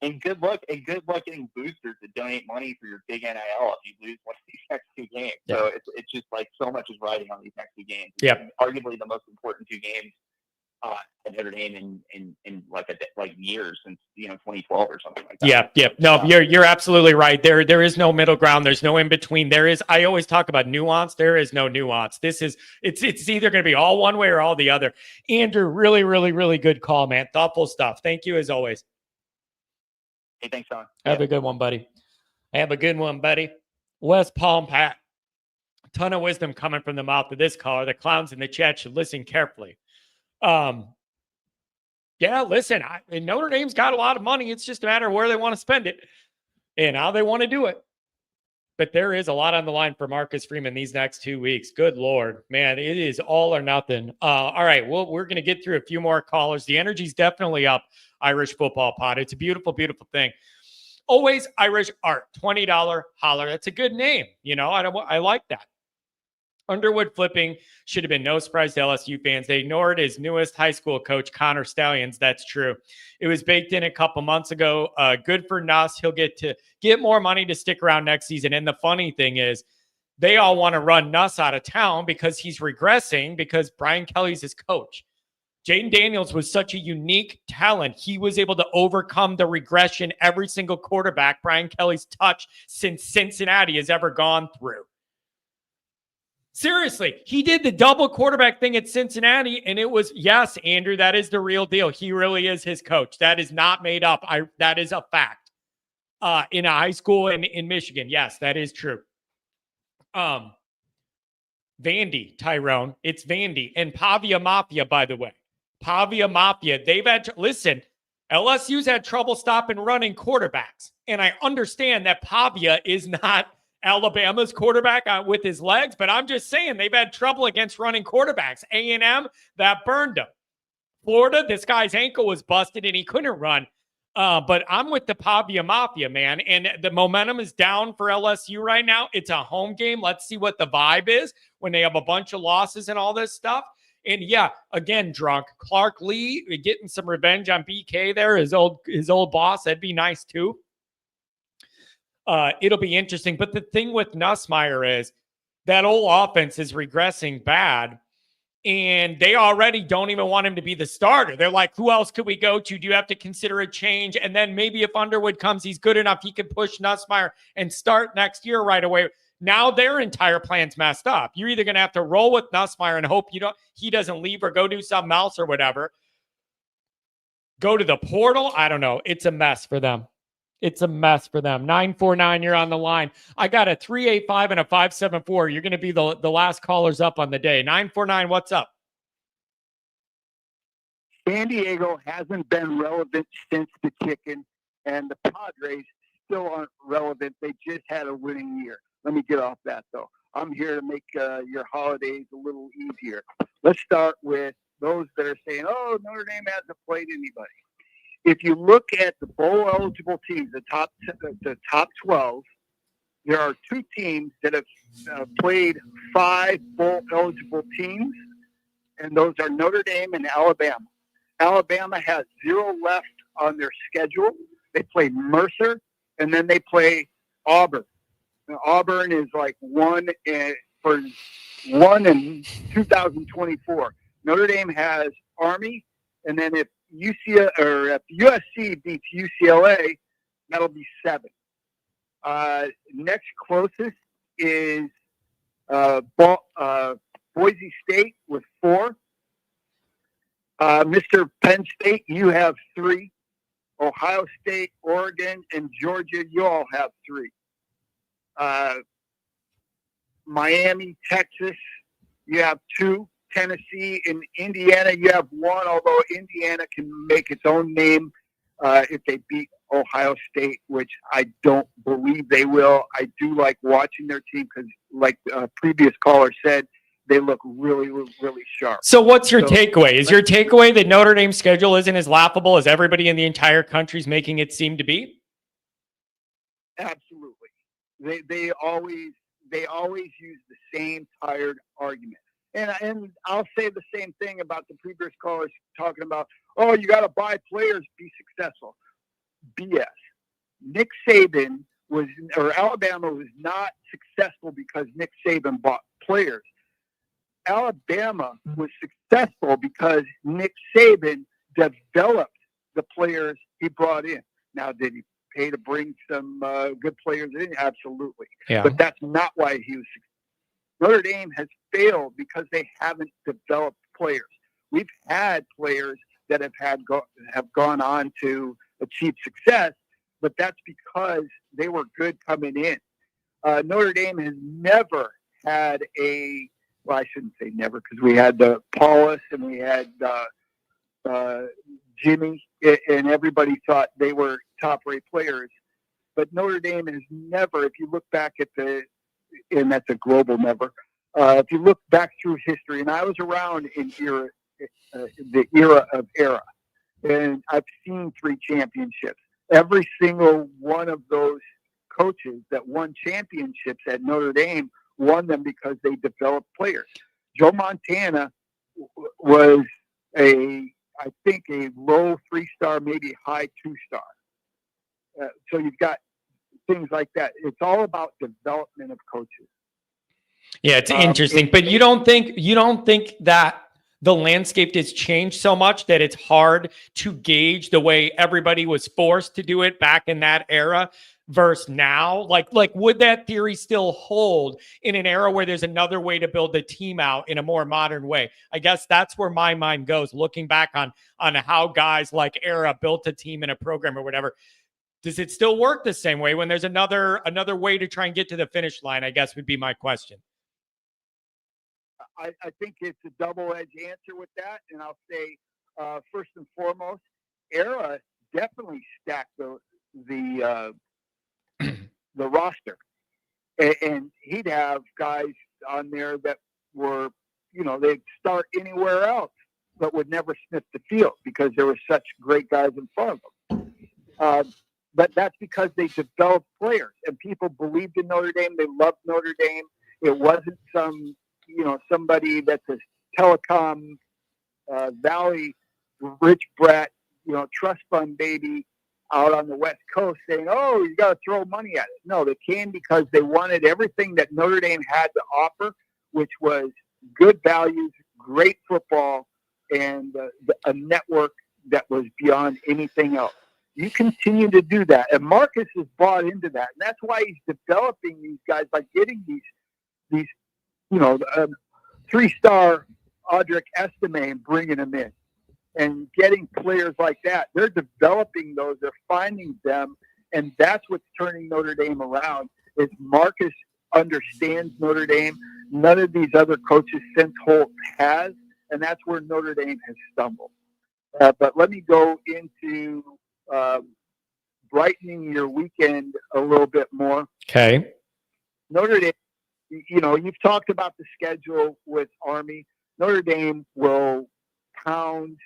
And good luck getting boosters to donate money for your big NIL if you lose one of these next two games. Yeah. So it's just like so much is riding on these next two games. Yeah. Arguably the most important two games at Notre Dame in like years since 2012 or something like that. Yeah. No, you're absolutely right. There is no middle ground. There's no in between. I always talk about nuance. There is no nuance. It's either going to be all one way or all the other. Andrew, really, really, really good call, man. Thoughtful stuff. Thank you as always. Hey, thanks, Sean. Have a good one, buddy. West Palm Pat. A ton of wisdom coming from the mouth of this caller. The clowns in the chat should listen carefully. Yeah, listen, Notre Dame's got a lot of money. It's just a matter of where they want to spend it and how they want to do it. But there is a lot on the line for Marcus Freeman these next 2 weeks. Good Lord, man, it is all or nothing. All right, well, we're going to get through a few more callers. The energy's definitely up, Irish Football Pod. It's a beautiful, beautiful thing. Always Irish Art, $20 holler. That's a good name. I like that. Underwood flipping should have been no surprise to LSU fans. They ignored his newest high school coach, Connor Stallions. That's true. It was baked in a couple months ago. Good for Nuss. He'll get more money to stick around next season. And the funny thing is, they all want to run Nuss out of town because he's regressing because Brian Kelly's his coach. Jaden Daniels was such a unique talent. He was able to overcome the regression every single quarterback Brian Kelly's touched since Cincinnati has ever gone through. Seriously, he did the double quarterback thing at Cincinnati, and it was, yes, Andrew, that is the real deal. He really is his coach. That is not made up. That is a fact. In a high school in Michigan, yes, that is true. Vandy, Tyrone, it's Vandy. And Pavia Mafia, by the way. Pavia Mafia, they've had to, listen, LSU's had trouble stopping running quarterbacks. And I understand that Pavia is not Alabama's quarterback with his legs, but I'm just saying they've had trouble against running quarterbacks. A&M, that burned him. Florida, this guy's ankle was busted and he couldn't run. But I'm with the Pavia Mafia, man. And the momentum is down for LSU right now. It's a home game. Let's see what the vibe is when they have a bunch of losses and all this stuff. And yeah, again, drunk. Clark Lee getting some revenge on BK there, his old boss. That'd be nice too. It'll be interesting. But the thing with Nussmeier is that old offense is regressing bad. And they already don't even want him to be the starter. They're like, who else could we go to? Do you have to consider a change? And then maybe if Underwood comes, he's good enough, he could push Nussmeier and start next year right away. Now their entire plan's messed up. You're either going to have to roll with Nussmeier and hope he doesn't leave or go do something else or whatever. Go to the portal. I don't know. It's a mess for them. It's a mess for them. 949, you're on the line. I got a 385 and a 574. You're going to be the last callers up on the day. 949, what's up? San Diego hasn't been relevant since the chicken, and the Padres still aren't relevant. They just had a winning year. Let me get off that, though. I'm here to make your holidays a little easier. Let's start with those that are saying, oh, Notre Dame hasn't played anybody. If you look at the bowl-eligible teams, the top 12, there are two teams that have played 5 bowl-eligible teams, and those are Notre Dame and Alabama. Alabama has 0 left on their schedule. They play Mercer, and then they play Auburn. Now, Auburn is like one in 2024. Notre Dame has Army, and then if USC beats UCLA, that'll be 7. Next closest is Boise State with 4. Mr. Penn State, you have 3. Ohio State, Oregon, and Georgia, you all have 3. Miami, Texas, you have 2. Tennessee and Indiana, you have 1, although Indiana can make its own name if they beat Ohio State, which I don't believe they will. I do like watching their team because, like a previous caller said, they look really, really sharp. So what's your takeaway? Is your takeaway that Notre Dame's schedule isn't as laughable as everybody in the entire country is making it seem to be? Absolutely. They always use the same tired argument. And I'll say the same thing about the previous callers talking about, oh, you got to buy players to be successful. BS. Nick Saban Alabama was not successful because Nick Saban bought players. Alabama was successful because Nick Saban developed the players he brought in. Now, did he pay to bring some good players in? Absolutely. Yeah. But that's not why he was successful. Notre Dame has failed because they haven't developed players. We've had players that have gone on to achieve success, but that's because they were good coming in. Notre Dame has never had I shouldn't say never because we had Paulus and we had Jimmy, and everybody thought they were top-rate players. But Notre Dame has never, if you look back at and that's a global never. If you look back through history, and I was around in the era of era, and I've seen 3 championships. Every single one of those coaches that won championships at Notre Dame won them because they developed players. Joe Montana was I think a low 3-star, maybe high 2-star. So you've got things like that. It's all about development of coaches. Yeah, it's interesting, but you don't think that the landscape has changed so much that it's hard to gauge the way everybody was forced to do it back in that era versus now? Like would that theory still hold in an era where there's another way to build the team out in a more modern way? I guess that's where my mind goes, looking back on how guys like Era built a team and a program or whatever. Does it still work the same way when there's another way to try and get to the finish line, I guess would be my question. I think it's a double-edged answer with that. And I'll say, first and foremost, Era stack the roster, and he'd have guys on there that were, they'd start anywhere else, but would never sniff the field because there were such great guys in front of them. But that's because they developed players, and people believed in Notre Dame. They loved Notre Dame. It wasn't somebody that's a telecom Valley rich brat, trust fund baby out on the West Coast saying, "Oh, you got to throw money at it." No, they came because they wanted everything that Notre Dame had to offer, which was good values, great football, and a network that was beyond anything else. You continue to do that, and Marcus has bought into that, and that's why he's developing these guys by getting these 3-star Audric Estime and bringing them in, and getting players like that. They're developing those, they're finding them, and that's what's turning Notre Dame around. Is Marcus understands Notre Dame. None of these other coaches since Holt has, and that's where Notre Dame has stumbled. But let me go into brightening your weekend a little bit more. Okay. Notre Dame, you've talked about the schedule with Army. Notre Dame will pound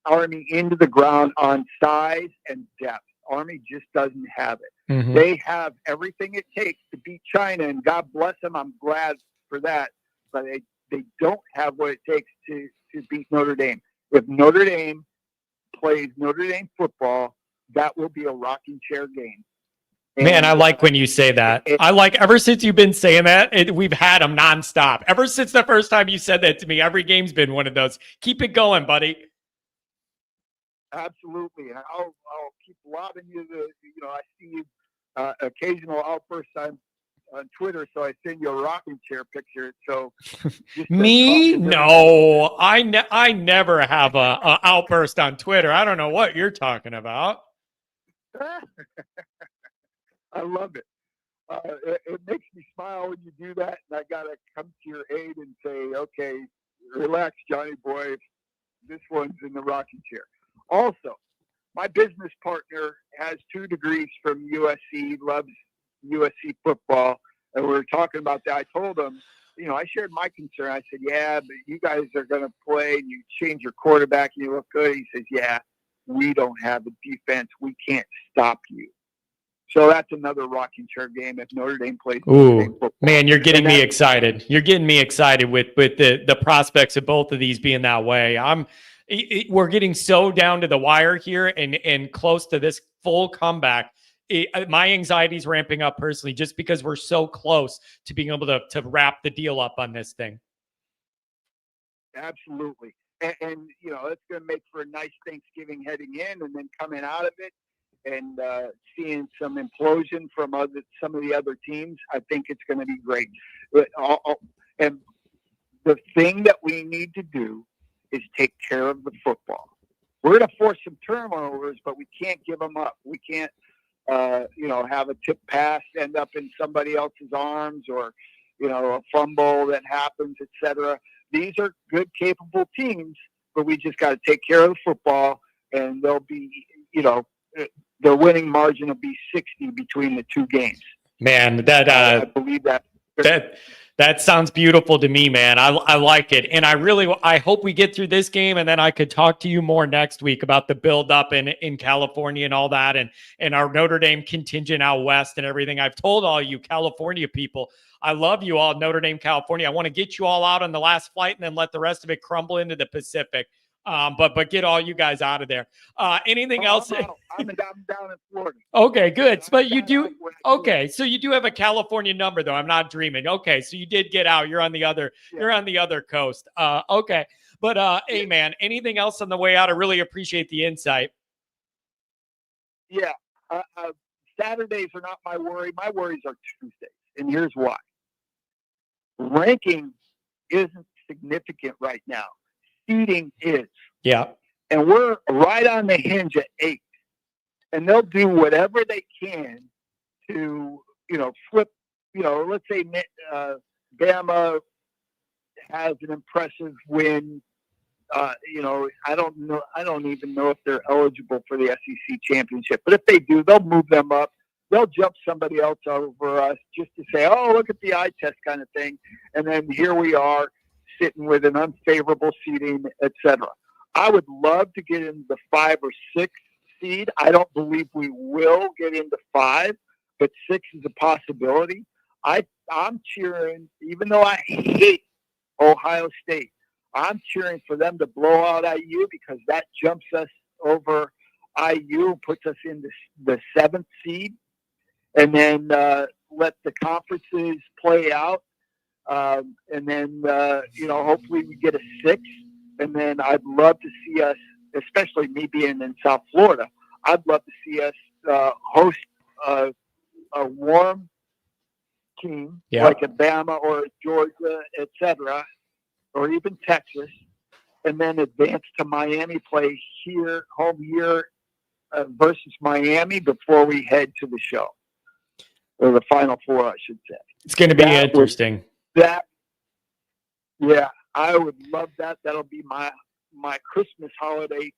Army into the ground on size and depth. Army just doesn't have it. Mm-hmm. They have everything it takes to beat China, and God bless them. I'm glad for that. But they don't have what it takes to beat Notre Dame. If Notre Dame plays Notre Dame football, that will be a rocking chair game. Man, I like when you say that. I like, ever since you've been saying that, we've had them nonstop. Ever since the first time you said that to me, every game's been one of those. Keep it going, buddy. Absolutely. And I'll keep lobbing you I see you occasional outbursts on Twitter, so I send you a rocking chair picture. So me? No, I never have a outburst on Twitter. I don't know what you're talking about. I love it. It makes me smile when you do that, and I gotta come to your aid and say, "Okay, relax, Johnny boy. This one's in the rocking chair." Also, my business partner has 2 degrees from USC, loves USC football, and we were talking about that. I told him, I shared my concern. I said, "Yeah, but you guys are going to play, and you change your quarterback, and you look good." He says, "Yeah, we don't have the defense. We can't stop you." So that's another rocking chair game if Notre Dame plays Notre Dame football. Man, you're getting me excited. You're getting me excited with the prospects of both of these being that way. We're getting so down to the wire here and close to this full comeback. My anxiety is ramping up personally just because we're so close to being able to wrap the deal up on this thing. Absolutely. And it's going to make for a nice Thanksgiving heading in, and then coming out of it and seeing some implosion from some of the other teams. I think it's going to be great. And the thing that we need to do is take care of the football. We're going to force some turnovers, but we can't give them up. We can't, have a tip pass end up in somebody else's arms, or, a fumble that happens, etc. These are good, capable teams, but we just got to take care of the football, and they'll be, the winning margin will be 60 between the 2 games. Man, I believe that. That sounds beautiful to me, man. I like it. And I hope we get through this game, and then I could talk to you more next week about the build up in California and all that, and our Notre Dame contingent out west and everything. I've told all you California people, I love you all, Notre Dame, California. I want to get you all out on the last flight and then let the rest of it crumble into the Pacific. But get all you guys out of there. Anything else? I'm down in Florida. Okay, good. But you do. Okay, so you do have a California number, though. I'm not dreaming. Okay, so you did get out. You're on the other. Yeah. You're on the other coast. Okay, but hey, man. Anything else on the way out? I really appreciate the insight. Yeah, Saturdays are not my worry. My worries are Tuesdays, and here's why. Ranking isn't significant right now. Seeding is. Yeah. And we're right on the hinge at 8. And they'll do whatever they can to, flip, let's say Bama has an impressive win I don't know. I don't even know if they're eligible for the SEC championship. But if they do, they'll move them up. They'll jump somebody else over us just to say, "Oh, look at the eye test," kind of thing. And then here we are sitting with an unfavorable seeding, etc. I would love to get into the 5 or 6 seed. I don't believe we will get into 5, but 6 is a possibility. I'm cheering, even though I hate Ohio State. I'm cheering for them to blow out IU because that jumps us over IU, puts us in the 7th seed, and then let the conferences play out. And then, hopefully we get a 6th. And then I'd love to see us, especially me being in South Florida, I'd love to see us host a warm team like Alabama or Georgia, etc., or even Texas, and then advance to Miami, play home here versus Miami before we head to the show, or the Final Four, I should say. It's going to be interesting. Yeah, I would love that. That'll be my Christmas holiday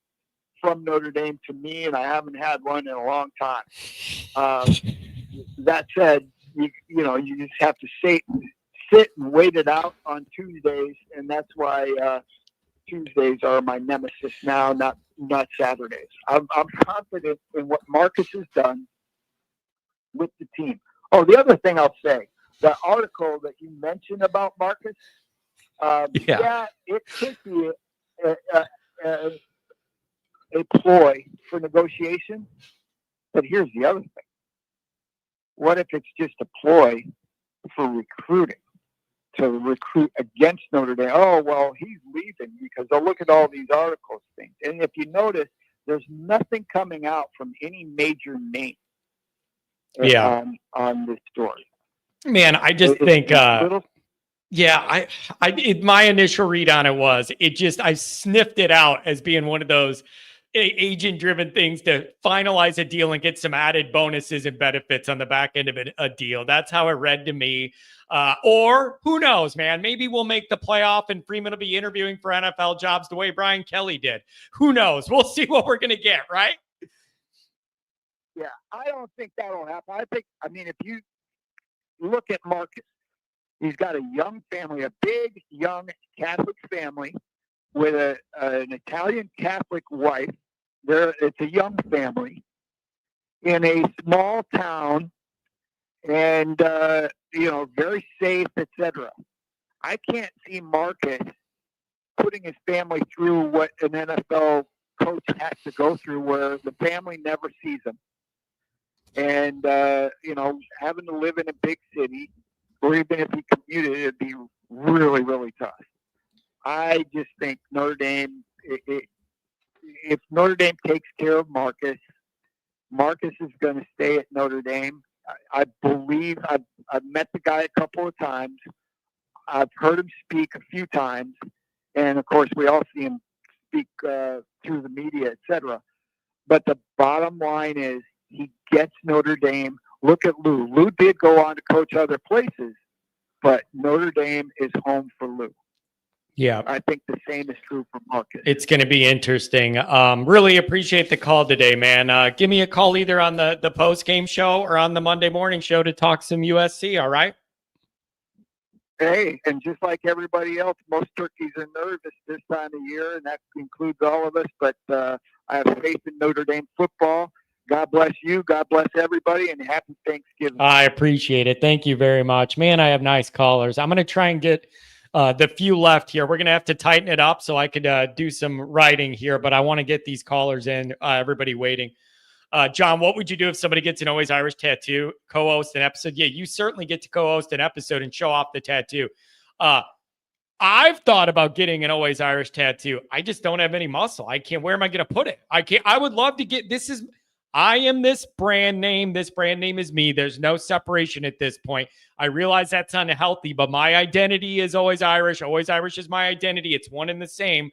from Notre Dame to me, and I haven't had one in a long time. That said, you just have to sit and wait it out on Tuesdays, and that's why Tuesdays are my nemesis now, not Saturdays. I'm confident in what Marcus has done with the team. Oh, the other thing I'll say, the article that you mentioned about Marcus, it could be a ploy for negotiation, but here's the other thing. What if it's just a ploy for recruiting, to recruit against Notre Dame? Oh, well, he's leaving because they'll look at all these articles things. And if you notice, there's nothing coming out from any major name on this story. Man, I just think my initial read on it was I sniffed it out as being one of those agent-driven things to finalize a deal and get some added bonuses and benefits on the back end of a deal. That's how it read to me. Or who knows, man? Maybe we'll make the playoff and Freeman will be interviewing for NFL jobs the way Brian Kelly did. Who knows? We'll see what we're going to get, right? Yeah, I don't think that'll happen. If you look at Marcus, he's got a young family, a big, young Catholic family with an Italian Catholic wife. It's a young family in a small town, and very safe, etc. I can't see Marcus putting his family through what an NFL coach has to go through, where the family never sees him, and having to live in a big city, or even if he commuted, it'd be really, really tough. I just think Notre Dame, if Notre Dame takes care of Marcus is going to stay at Notre Dame. I believe I've met the guy a couple of times. I've heard him speak a few times. And, of course, we all see him speak through the media, etc. But the bottom line is he gets Notre Dame. Look at Lou. Lou did go on to coach other places, but Notre Dame is home for Lou. Yeah. I think the same is true for Marcus. It's going to be interesting. Really appreciate the call today, man. Give me a call either on the post-game show or on the Monday morning show to talk some USC, all right? Hey, and just like everybody else, most turkeys are nervous this time of year, and that includes all of us, but I have faith in Notre Dame football. God bless you. God bless everybody, and happy Thanksgiving. I appreciate it. Thank you very much. Man, I have nice callers. I'm going to try and get the few left here. We're going to have to tighten it up so I could do some writing here, but I want to get these callers in. Everybody waiting. John, what would you do if somebody gets an Always Irish tattoo, co-host an episode? Yeah, you certainly get to co-host an episode and show off the tattoo. I've thought about getting an Always Irish tattoo. I just don't have any muscle. I can't. Where am I going to put it? I would love to get, I am this brand name. This brand name is me. There's no separation at this point. I realize that's unhealthy, but my identity is Always Irish. Always Irish is my identity. It's one and the same.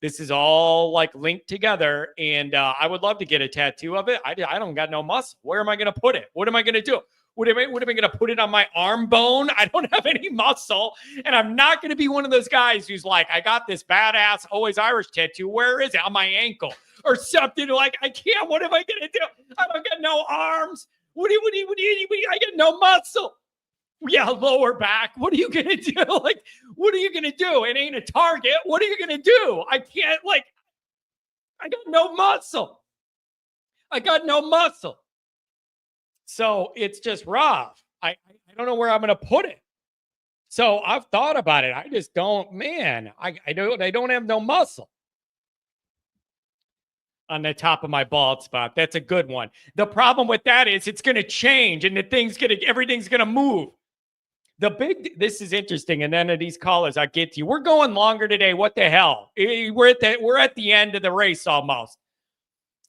This is all like linked together, and I would love to get a tattoo of it. I don't got no muscle. Where am I going to put it? What am I going to do? Would have been going to put it on my arm bone. I don't have any muscle, and I'm not going to be one of those guys who's like, I got this badass always Irish tattoo. Where is it? On my ankle or something. Like, I can't. What am I going to do? I don't got no arms. What do you? I got no muscle. Yeah, lower back. What are you going to do? Like, what are you going to do? It ain't a target. What are you going to do? I can't, like, I got no muscle. I got no muscle. So it's just rough. I don't know where I'm going to put it. So I've thought about it. I just don't, man, I don't have no muscle on the top of my bald spot. That's a good one. The problem with that is it's going to change and everything's going to move. This is interesting. And then of these callers, I get to you. We're going longer today. What the hell? We're at the end of the race almost.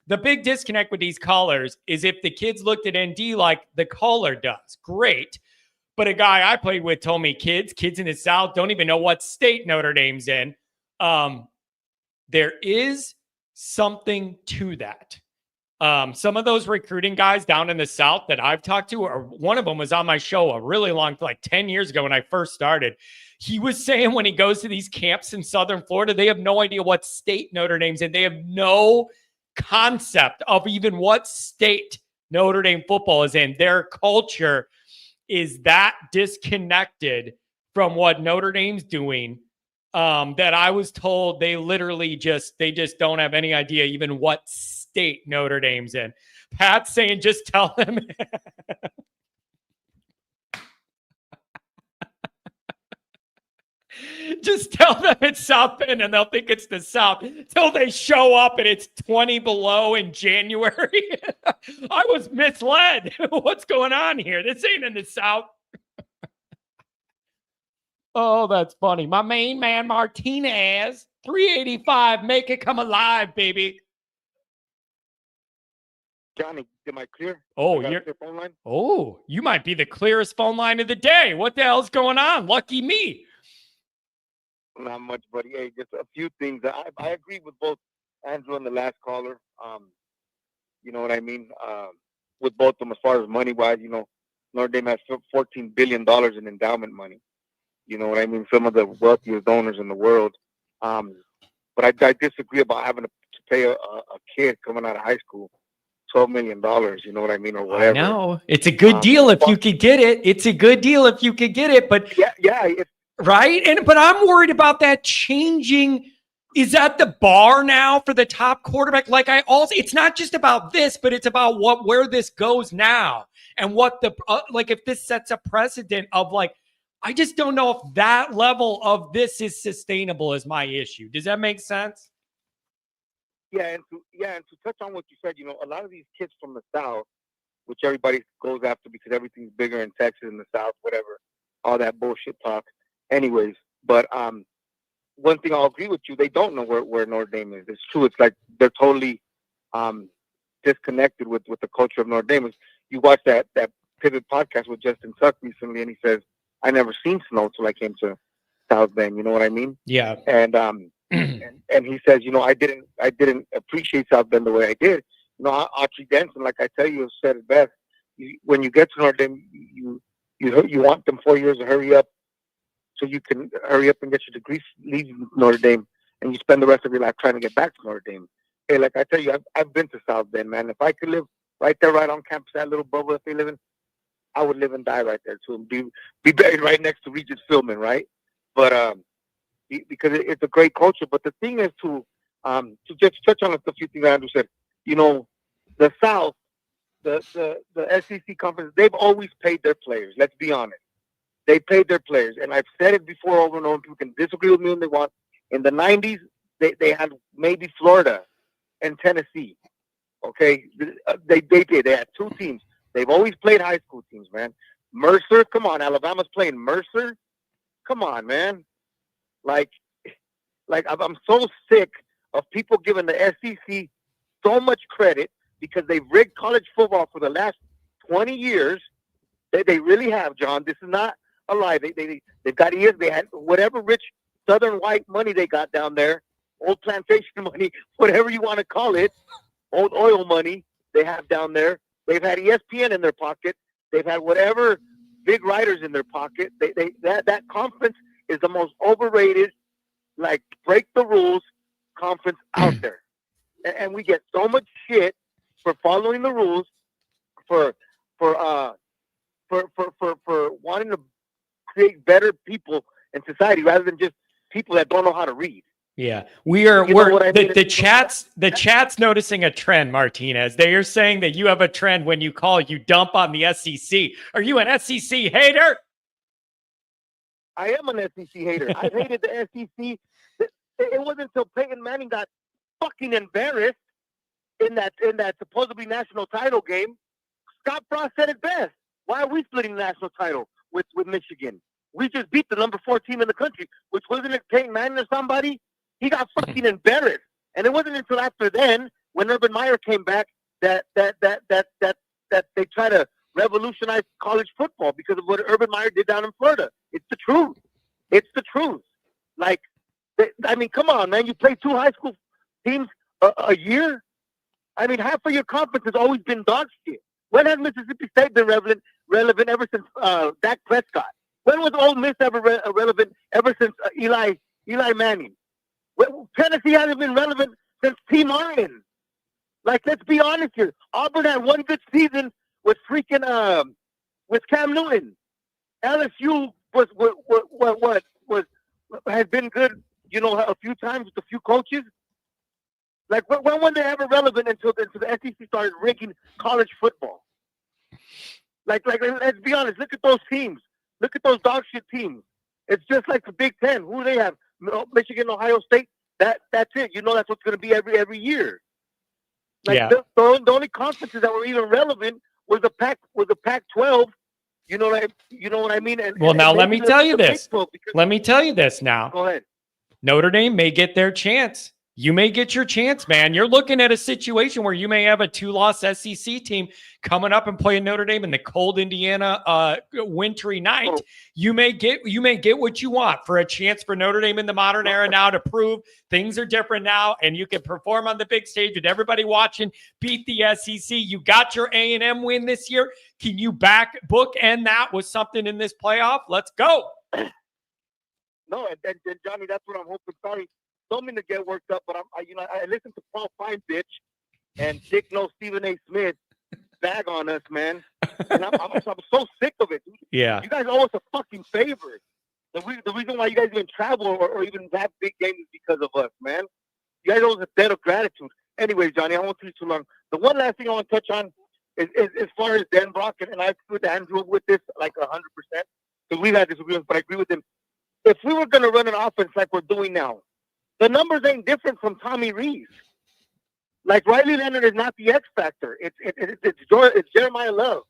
The big disconnect with these callers is if the kids looked at ND like the caller does. Great. But a guy I played with told me kids in the South don't even know what state Notre Dame's in. There is something to that. Some of those recruiting guys down in the South that I've talked to, or one of them was on my show a really long, like 10 years ago when I first started. He was saying when he goes to these camps in Southern Florida, they have no idea what state Notre Dame's in. They have no concept of even what state Notre Dame football is in. Their culture is that disconnected from what Notre Dame's doing. That I was told they just don't have any idea even what state Notre Dame's in. Pat's saying, just tell them. Just tell them it's South Bend and they'll think it's the South till they show up and it's 20 below in January. I was misled. What's going on here? This ain't in the South. Oh, that's funny. My main man, Martinez, 385. Make it come alive, baby. Johnny, am I clear? Oh, I got a clear phone line? Oh, you might be the clearest phone line of the day. What the hell's going on? Lucky me. Not much, buddy. Hey, just a few things. I agree with both Andrew and the last caller. You know what I mean? With both of them, as far as money-wise, Notre Dame has $14 billion in endowment money. You know what I mean? Some of the wealthiest donors in the world. But I disagree about having to pay a kid coming out of high school $12 million. You know what I mean? Or whatever. I know. It's a good deal if you could get it. It's a good deal if you could get it. But yeah. Right? But I'm worried about that changing. Is that the bar now for the top quarterback? It's not just about this, but it's about where this goes now and what if this sets a precedent of I just don't know if that level of this is sustainable is my issue. Does that make sense? Yeah, and to touch on what you said, a lot of these kids from the South, which everybody goes after because everything's bigger in Texas and the South, whatever, all that bullshit talk. Anyways, but one thing I'll agree with you, they don't know where Notre Dame is. It's true. It's like they're totally disconnected with the culture of Notre Dame. You watch that Pivot podcast with Justin Tuck recently, and he says, I never seen snow till I came to South Bend. You know what I mean? Yeah. And and he says, I didn't appreciate South Bend the way I did. Archie Denson, like I tell you, said it best. When you get to Notre Dame, you want them 4 years to hurry up, so you can hurry up and get your degree, leave Notre Dame, and you spend the rest of your life trying to get back to Notre Dame. Hey, like I tell you, I've been to South Bend, man. If I could live right there, right on campus, that little bubble that they live in, I would live and die right there too, and be buried right next to Regis Philbin, right? But because it's a great culture. But the thing is to just touch on a few things Andrew said. The South, the SEC conference, they've always paid their players. Let's be honest. They paid their players. And I've said it before over and over. People can disagree with me when they want. In the 90s, they had maybe Florida and Tennessee. Okay? They did. They had two teams. They've always played high school teams, man. Mercer, come on. Alabama's playing Mercer. Come on, man. Like I'm so sick of people giving the SEC so much credit because they've rigged college football for the last 20 years. They really have, John. This is not a lie. They've got ears. They had whatever rich Southern white money they got down there, old plantation money, whatever you want to call it, old oil money they have down there. They've had ESPN in their pocket. They've had whatever big writers in their pocket. That conference is the most overrated, like break the rules conference out there. And we get so much shit for following the rules, for wanting to create better people in society rather than just people that don't know how to read. Yeah, we're the chat's noticing a trend, Martinez. They are saying that you have a trend when you dump on the SEC. Are you an SEC hater? I am an SEC hater. I hated the SEC. It wasn't until Peyton Manning got fucking embarrassed in that supposedly national title game. Scott Frost said it best. Why are we splitting the national title with Michigan? We just beat the number 4 team in the country, which wasn't it Peyton Manning or somebody? He got fucking embarrassed. And it wasn't until after then, when Urban Meyer came back, that they try to revolutionize college football because of what Urban Meyer did down in Florida. It's the truth. It's the truth. Like, I mean, come on, man. You play 2 high school teams a year? I mean, half of your conference has always been dog shit. When has Mississippi State been relevant ever since Dak Prescott? When was Ole Miss ever relevant ever since Eli Manning? Tennessee hasn't been relevant since T. Martin. Like, let's be honest here. Auburn had one good season with freaking with Cam Newton. LSU has been good, you know, a few times with a few coaches. Like, when were they ever relevant until the SEC started ranking college football? Like, let's be honest. Look at those teams. Look at those dog shit teams. It's just like the Big Ten. Who do they have? Michigan, Ohio State. That's it. You know, that's what's going to be every year. Like, yeah. The only conferences that were even relevant was the Pac-12. You know what I mean? And, well, now and let me tell you this. Let me tell you this now. Go ahead. Notre Dame may get their chance. You may get your chance, man. You're looking at a situation where you may have a 2-loss SEC team coming up and playing Notre Dame in the cold Indiana wintry night. Oh. You may get what you want for a chance for Notre Dame in the modern era now to prove things are different now, and you can perform on the big stage with everybody watching. Beat the SEC. You got your A&M win this year. Can you bookend that with something in this playoff? Let's go. No, and Johnny, that's what I'm hoping. Sorry. Don't mean to get worked up, but I listen to Paul Fine, bitch, and Dick No Stephen A. Smith bag on us, man. And I'm so sick of it. Yeah. You guys owe us a fucking favor. The reason why you guys even travel or even have big games is because of us, man. You guys owe us a debt of gratitude. Anyway, Johnny, I won't keep you too long. The one last thing I want to touch on is as far as Dan Brock, and I agree with Andrew with this like 100%, because we've had disagreements, but I agree with him. If we were going to run an offense like we're doing now, the numbers ain't different from Tommy Rees. Like, Riley Leonard is not the X factor. It's Jeremiah Love.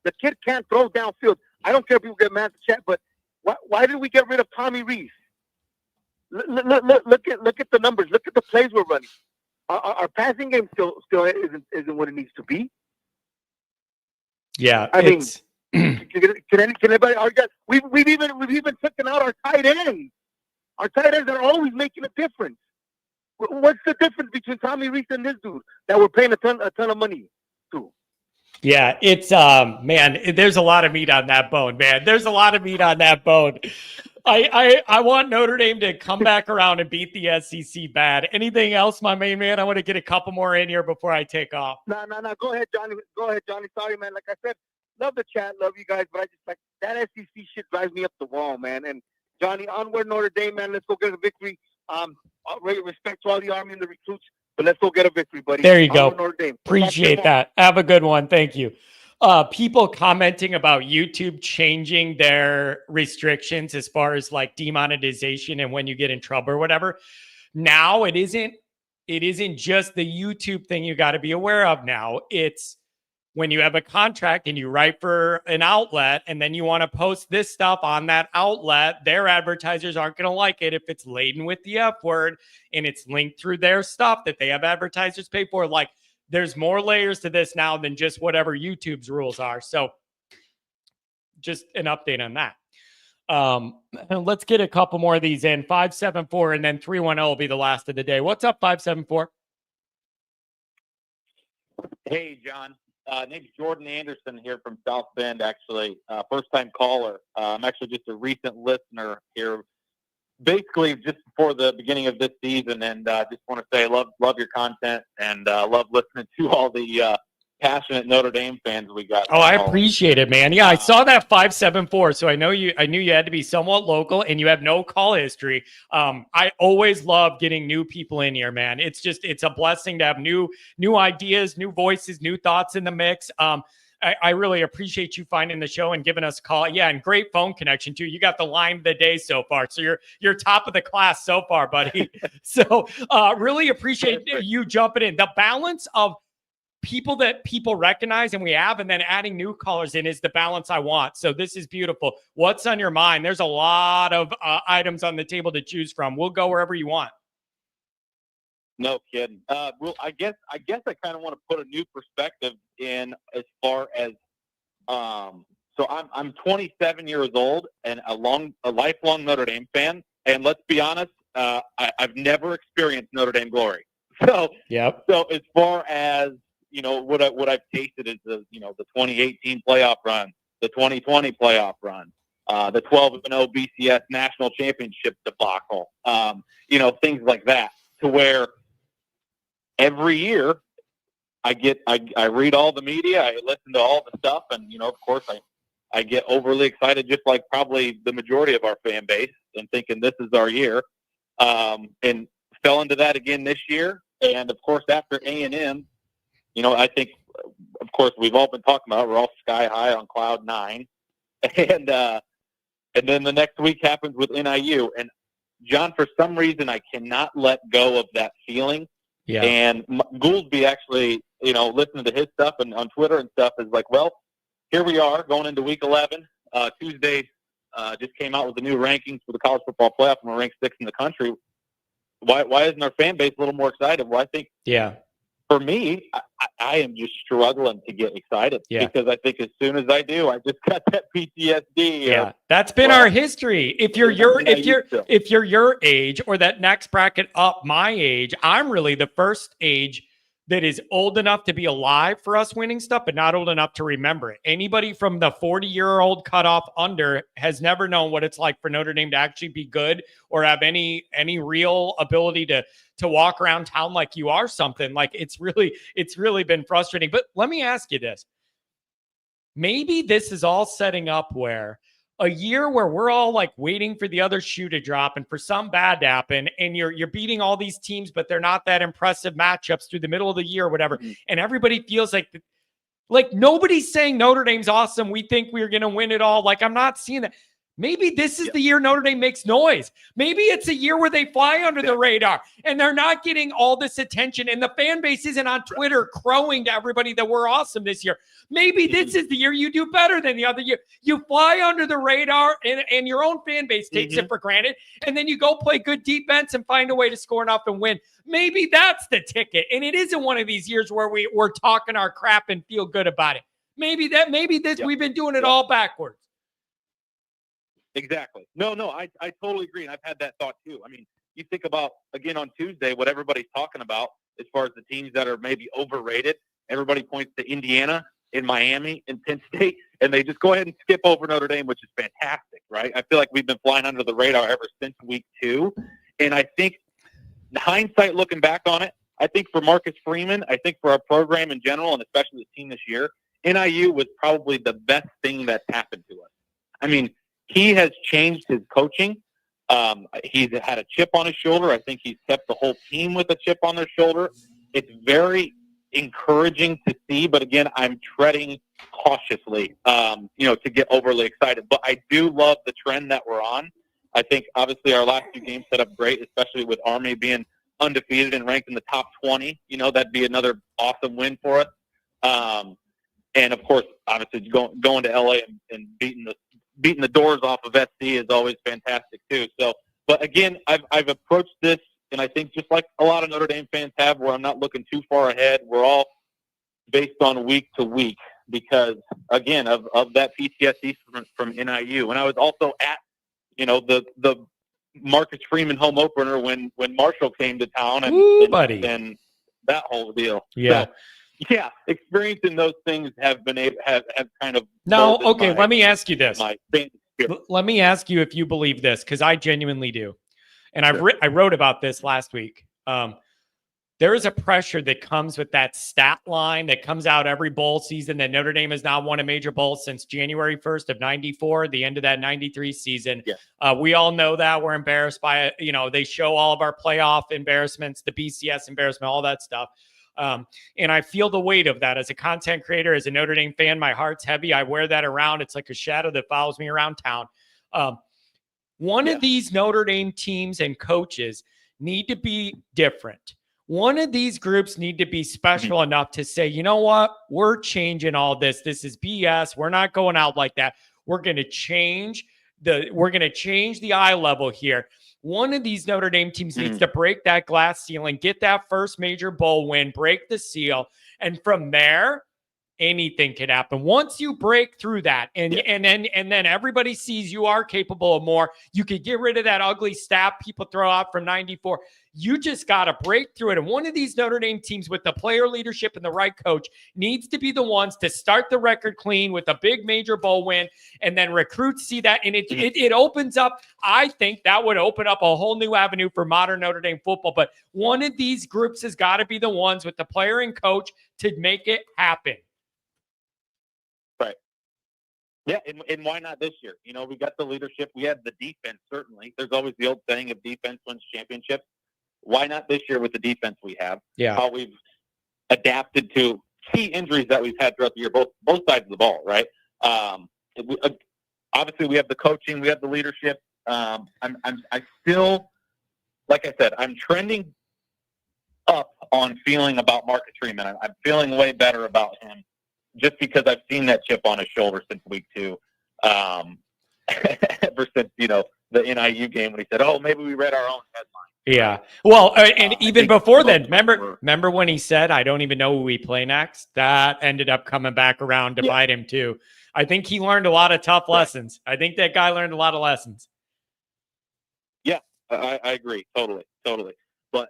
The kid can't throw downfield. I don't care if people get mad at the chat, but why did we get rid of Tommy Rees? Look at the numbers. Look at the plays we're running. Our passing game still isn't what it needs to be. Yeah, I mean, can anybody argue? We've even taken out our tight ends. Our tight ends are always making a difference. What's the difference between Tommy Rees and this dude that we're paying a ton of money to? Yeah, it's man, there's a lot of meat on that bone, man. There's a lot of meat on that bone. I want Notre Dame to come back around and beat the SEC bad. Anything else, my main man? I want to get a couple more in here before I take off. No. Go ahead, Johnny. Sorry, man. Like I said, love the chat, love you guys, but I just like that SEC shit drives me up the wall, man. And Johnny, onward Notre Dame, man. Let's go get a victory. Respect to all the Army and the recruits, but let's go get a victory, buddy. There you onward, go. Notre Dame. Appreciate that. Have a good one. Thank you. People commenting about YouTube changing their restrictions as far as like demonetization and when you get in trouble or whatever. Now it isn't just the YouTube thing you got to be aware of now. It's when you have a contract and you write for an outlet and then you want to post this stuff on that outlet, their advertisers aren't going to like it if it's laden with the F word and it's linked through their stuff that they have advertisers pay for. Like, there's more layers to this now than just whatever YouTube's rules are. So just an update on that. Let's get a couple more of these in. 574 and then 310 will be the last of the day. What's up, 574? Hey, John. Name's Jordan Anderson here from South Bend, actually. First-time caller. I'm actually just a recent listener here, basically just before the beginning of this season, and just want to say I love your content and love listening to all the passionate Notre Dame fans we got. Oh, I appreciate it, man. Yeah, I saw that 574, so I knew you had to be somewhat local, and you have no call history. I always love getting new people in here, man. It's a blessing to have new ideas, new voices, new thoughts in the mix. I really appreciate you finding the show and giving us a call. Yeah, and great phone connection too. You got the line of the day so far, so you're top of the class so far, buddy. So really appreciate you jumping in. The balance of people that people recognize and we have, and then adding new callers in is the balance I want. So this is beautiful. What's on your mind? There's a lot of items on the table to choose from. We'll go wherever you want. No kidding. Well, I guess I kind of want to put a new perspective in as far as, so I'm 27 years old and a lifelong Notre Dame fan. And let's be honest, I've never experienced Notre Dame glory. So, yep. So as far as, what I've tasted is the 2018 playoff run, the 2020 playoff run, the 12-0 BCS national championship debacle, things like that, to where every year I read all the media, I listen to all the stuff, and, of course I get overly excited, just like probably the majority of our fan base, and thinking this is our year, and fell into that again this year. And of course, after A&M, I think, of course, we've all been talking about, we're all sky high on cloud 9. And then the next week happens with NIU. And, John, for some reason, I cannot let go of that feeling. Yeah. And Gouldsby actually, listening to his stuff and on Twitter and stuff is like, well, here we are going into week 11. Tuesday just came out with the new rankings for the college football playoff, and we're ranked 6th in the country. Why isn't our fan base a little more excited? Well, I think for me, I am just struggling to get excited because I think as soon as I do, I just got that PTSD. Yeah, that's been our history. If you're your age or that next bracket up my age, I'm really the first age that is old enough to be alive for us winning stuff, but not old enough to remember it. Anybody from the 40-year-old cutoff under has never known what it's like for Notre Dame to actually be good or have any real ability to walk around town like you are something. Like it's really been frustrating. But let me ask you this. Maybe this is all setting up where a year where we're all like waiting for the other shoe to drop and for some bad to happen, and you're beating all these teams, but they're not that impressive matchups through the middle of the year or whatever. Mm-hmm. And everybody feels like nobody's saying Notre Dame's awesome. We think we're going to win it all. Like, I'm not seeing that. Maybe this is the year Notre Dame makes noise. Maybe it's a year where they fly under the radar and they're not getting all this attention, and the fan base isn't on Twitter crowing to everybody that we're awesome this year. Maybe this is the year you do better than the other year. You fly under the radar and your own fan base takes it for granted, and then you go play good defense and find a way to score enough and win. Maybe that's the ticket, and it isn't one of these years where we're talking our crap and feel good about it. Maybe we've been doing it all backwards. Exactly. No, I totally agree. And I've had that thought too. I mean, you think about, again, on Tuesday, what everybody's talking about as far as the teams that are maybe overrated. Everybody points to Indiana and Miami and Penn State, and they just go ahead and skip over Notre Dame, which is fantastic, right? I feel like we've been flying under the radar ever since week 2. And I think hindsight, looking back on it, I think for Marcus Freeman, I think for our program in general, and especially the team this year, NIU was probably the best thing that's happened to us. I mean, he has changed his coaching. He's had a chip on his shoulder. I think he's kept the whole team with a chip on their shoulder. It's very encouraging to see, but again, I'm treading cautiously, to get overly excited. But I do love the trend that we're on. I think obviously our last 2 games set up great, especially with Army being undefeated and ranked in the top 20. That'd be another awesome win for us. And of course, obviously going to LA and beating the doors off of SC is always fantastic too. So, but again, I've approached this, and I think just like a lot of Notre Dame fans have, where I'm not looking too far ahead. We're all based on week to week because, again, of that PTSD from NIU. And I was also at, the Marcus Freeman home opener when Marshall came to town and that whole deal. Yeah. Yeah, experiencing those things have been have kind of Now, molded okay, my- let me ask you this. my fan spirit. Let me ask you if you believe this, because I genuinely do. And Sure. I wrote about this last week. There is a pressure that comes with that stat line that comes out every bowl season that Notre Dame has not won a major bowl since January 1st of 94, the end of that 93 season. Yeah. We all know that. We're embarrassed by it. You know, they show all of our playoff embarrassments, the BCS embarrassment, all that stuff. And I feel the weight of that as a content creator, as a Notre Dame fan. My heart's heavy. I wear that around. It's like a shadow that follows me around town. One of these Notre Dame teams and coaches need to be different. One of these groups need to be special enough to say, you know what? We're changing all this. This is BS. We're not going out like that. We're going to change the eye level here. One of these Notre Dame teams needs to break that glass ceiling, get that first major bowl win, break the seal. And from there, anything can happen. Once you break through that and then everybody sees you are capable of more, you could get rid of that ugly stat people throw out from 94. You just got to break through it. And one of these Notre Dame teams with the player leadership and the right coach needs to be the ones to start the record clean with a big major bowl win, and then recruits see that. And it opens up, I think that would open up a whole new avenue for modern Notre Dame football. But one of these groups has got to be the ones with the player and coach to make it happen. Yeah, and why not this year? You know, we got the leadership. We had the defense, certainly. There's always the old saying of defense wins championships. Why not this year with the defense we have? Yeah. How we've adapted to key injuries that we've had throughout the year, both sides of the ball, right? Obviously, we have the coaching. We have the leadership. I still, like I said, I'm trending up on feeling about Marcus Freeman. I'm feeling way better about him, just because I've seen that chip on his shoulder since week 2, ever since, you know, the NIU game when he said, "Oh, maybe we read our own headline." Yeah. Well, and even before then, were- remember when he said, "I don't even know who we play next"? That ended up coming back around to bite him too. I think he learned a lot of tough lessons. I think that guy learned a lot of lessons. Yeah, I agree. Totally. But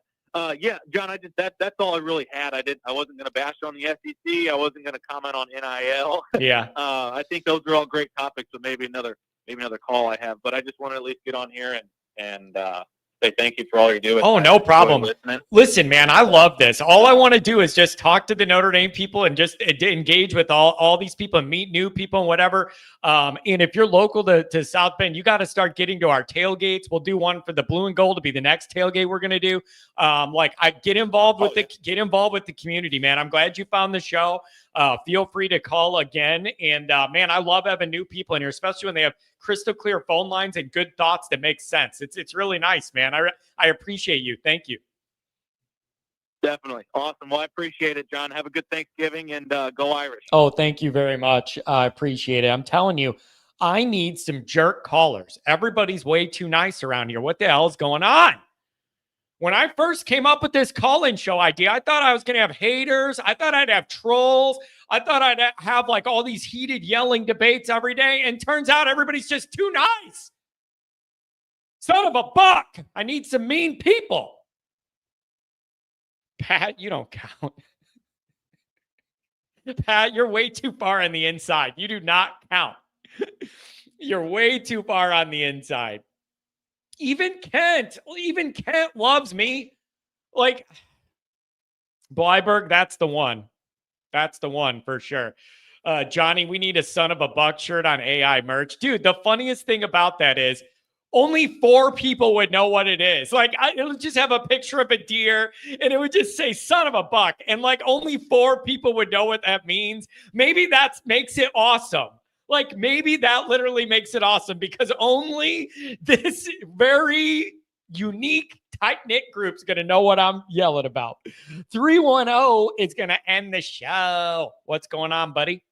yeah, John, that's all I really had. I wasn't going to bash on the SEC. I wasn't going to comment on NIL. Yeah. I think those are all great topics, so maybe another call I have. But I just want to at least get on here and say thank you for all you do. Oh, no problem. Listen, man, I love this. All I want to do is just talk to the Notre Dame people and just engage with all these people and meet new people and whatever. And if you're local to South Bend, you got to start getting to our tailgates. We'll do one for the blue and gold to be the next tailgate we're going to do. I get involved with get involved with the community, man. I'm glad you found the show. Feel free to call again. And man, I love having new people in here, especially when they have crystal clear phone lines and good thoughts that make sense. It's really nice, man. I appreciate you. Thank you. Definitely. Awesome. Well, I appreciate it, John. Have a good Thanksgiving and go Irish. Oh, thank you very much. I appreciate it. I'm telling you, I need some jerk callers. Everybody's way too nice around here. What the hell is going on? When I first came up with this call-in show idea, I thought I was going to have haters. I thought I'd have trolls. I thought I'd have like all these heated yelling debates every day. And turns out everybody's just too nice. Son of a buck. I need some mean people. Pat, you don't count. Pat, you're way too far on the inside. You do not count. You're way too far on the inside. Even Kent loves me. Like, Blyberg, that's the one. That's the one for sure. Johnny, we need a son of a buck shirt on AI merch. Dude, the funniest thing about that is only 4 people would know what it is. Like, it would just have a picture of a deer and it would just say son of a buck. And like only 4 people would know what that means. Maybe that makes it awesome. Like maybe that literally makes it awesome because only this very unique, tight-knit group's going to know what I'm yelling about. 310 is going to end the show. What's going on, buddy?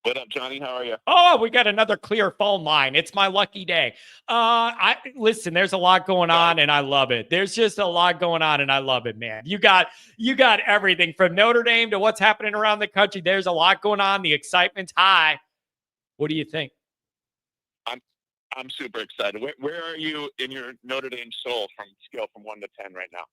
What up, Johnny? How are you? Oh, we got another clear phone line. It's my lucky day. Listen, there's a lot going on and I love it. There's just a lot going on and I love it, man. You got everything from Notre Dame to what's happening around the country. There's a lot going on. The excitement's high. What do you think? I'm super excited. Where are you in your Notre Dame soul from scale from 1 to 10 right now?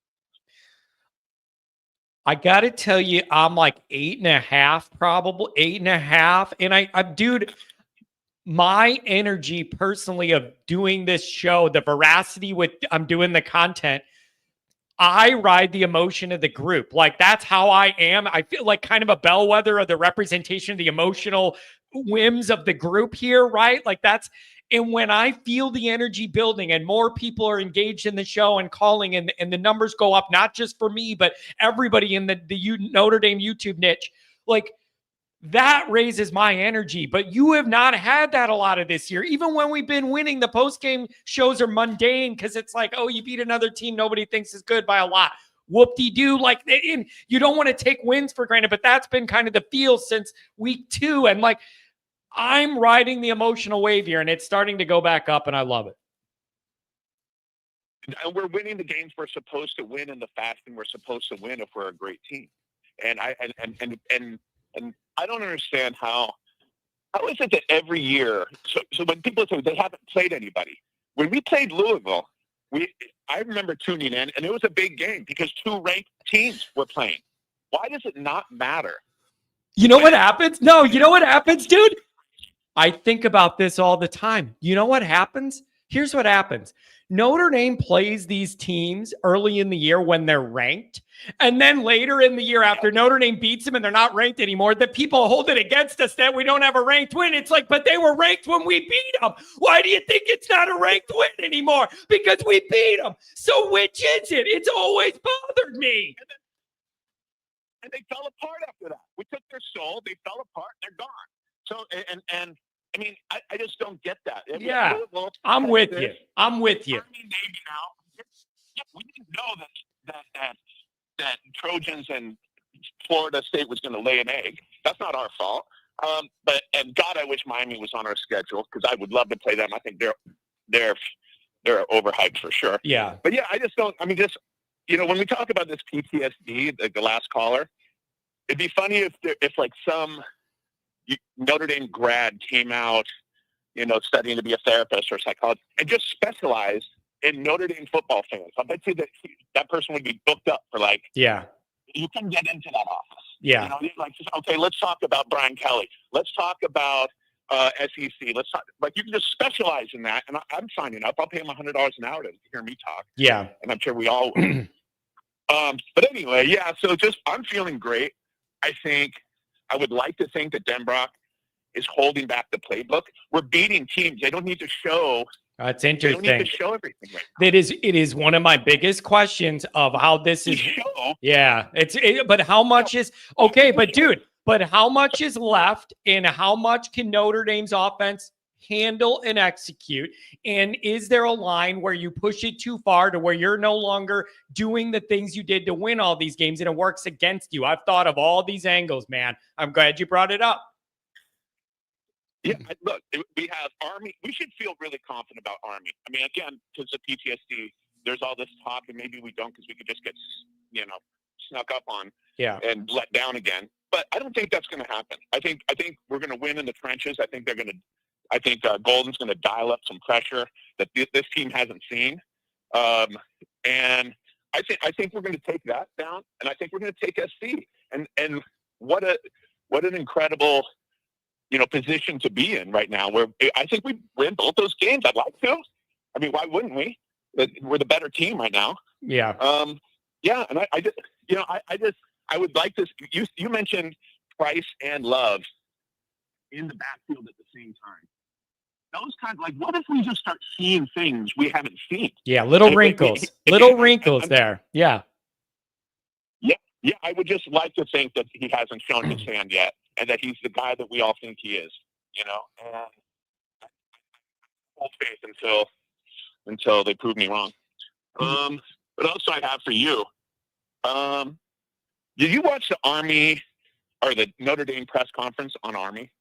I got to tell you, I'm like 8.5, probably 8.5. And dude, my energy personally of doing this show, the veracity with I'm doing the content, I ride the emotion of the group. Like that's how I am. I feel like kind of a bellwether of the representation of the emotional whims of the group here, right? Like that's, and when I feel the energy building and more people are engaged in the show and calling and the numbers go up, not just for me, but everybody in the Notre Dame YouTube niche, like that raises my energy. But you have not had that a lot of this year. Even when we've been winning, the post-game shows are mundane because it's like, oh, you beat another team nobody thinks is good by a lot. Whoop-de-doo. Like, you don't want to take wins for granted, but that's been kind of the feel since week 2. And like, I'm riding the emotional wave here, and it's starting to go back up, and I love it. And we're winning the games we're supposed to win in the fashion we're supposed to win if we're a great team. And I don't understand how is it that every year, so when people say they haven't played anybody, when we played Louisville, I remember tuning in, and it was a big game because 2 ranked teams were playing. Why does it not matter? You know what happens? No, you know what happens, dude? I think about this all the time. You know what happens? Here's what happens. Notre Dame plays these teams early in the year when they're ranked. And then later in the year, after Notre Dame beats them and they're not ranked anymore, the people hold it against us that we don't have a ranked win. It's like, but they were ranked when we beat them. Why do you think it's not a ranked win anymore? Because we beat them. So which is it? It's always bothered me. And they fell apart after that. We took their soul. They fell apart. They're gone. So, and I mean, I just don't get that. Yeah, I'm with you. I'm with you. Maybe now, we didn't know that Trojans and Florida State was going to lay an egg. That's not our fault. But God, I wish Miami was on our schedule because I would love to play them. I think they're overhyped for sure. Yeah. But yeah, I just don't. I mean, just when we talk about this PTSD, the last caller, it'd be funny if like some Notre Dame grad came out, studying to be a therapist or psychologist and just specialized in Notre Dame football fans. I bet you that person would be booked up for you can get into that office. Yeah. Okay, let's talk about Brian Kelly. Let's talk about SEC. Let's talk, you can just specialize in that. And I'm signing up. I'll pay him $100 an hour to hear me talk. Yeah. And I'm sure we all will. But anyway, yeah, so I'm feeling great. I would like to think that Denbrock is holding back the playbook. We're beating teams. They don't need to show. It's interesting. They don't need to show everything right now. It is one of my biggest questions of how this is. Yeah. But how much is okay? But dude, how much is left, and how much can Notre Dame's offense handle and execute? And is there a line where you push it too far to where you're no longer doing the things you did to win all these games and it works against you? I've thought of all these angles, man. I'm glad you brought it up. Yeah, look, we have Army. We should feel really confident about Army. I mean, again, because of PTSD, there's all this talk, and maybe we don't because we could just get, snuck up on and let down again. But I don't think that's going to happen. I think we're going to win in the trenches. I think Golden's going to dial up some pressure that this team hasn't seen, and I think we're going to take that down, and I think we're going to take SC. And what an incredible position to be in right now. Where I think we win both those games. I'd like to. I mean, why wouldn't we? We're the better team right now. Yeah. Yeah, and I would like to. You mentioned Price and Love in the backfield at the same time. Those kinds what if we just start seeing things we haven't seen? Yeah, little wrinkles there. Yeah. Yeah, I would just like to think that he hasn't shown his hand yet, and that he's the guy that we all think he is. And hold faith until they prove me wrong. What else do I have for you? Did you watch the Army or the Notre Dame press conference on Army?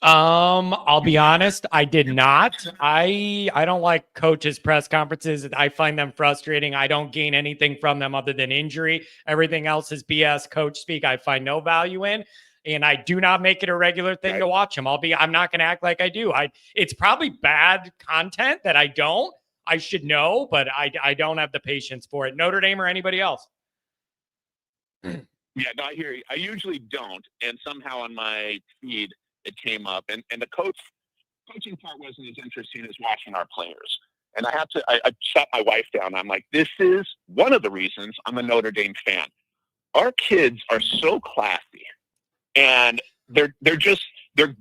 I'll be honest, I did not. I don't like coaches' press conferences. I find them frustrating. I don't gain anything from them other than injury. Everything else is BS coach speak. I find no value in, and I do not make it a regular thing to watch them. I'm not going to act like I do. It's probably bad content that I should know, but I don't have the patience for it. Notre Dame or anybody else. Yeah, no, I hear you. I usually don't, and somehow on my feed it came up, and the coaching part wasn't as interesting as watching our players. And I sat my wife down. I'm like, this is one of the reasons I'm a Notre Dame fan. Our kids are so classy, and they're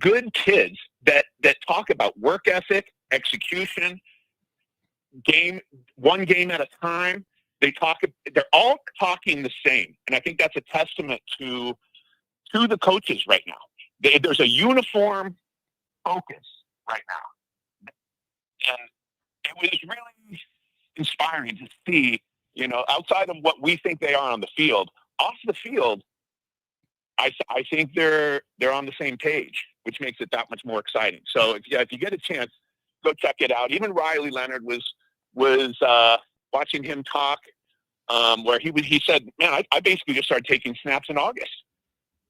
good kids that talk about work ethic, execution, one game at a time. They're all talking the same, and I think that's a testament to the coaches right now. There's a uniform focus right now, and it was really inspiring to see. Outside of what we think they are on the field, off the field, I think they're on the same page, which makes it that much more exciting. So if you get a chance, go check it out. Even Riley Leonard was watching him talk, where he said, "Man, I basically just started taking snaps in August."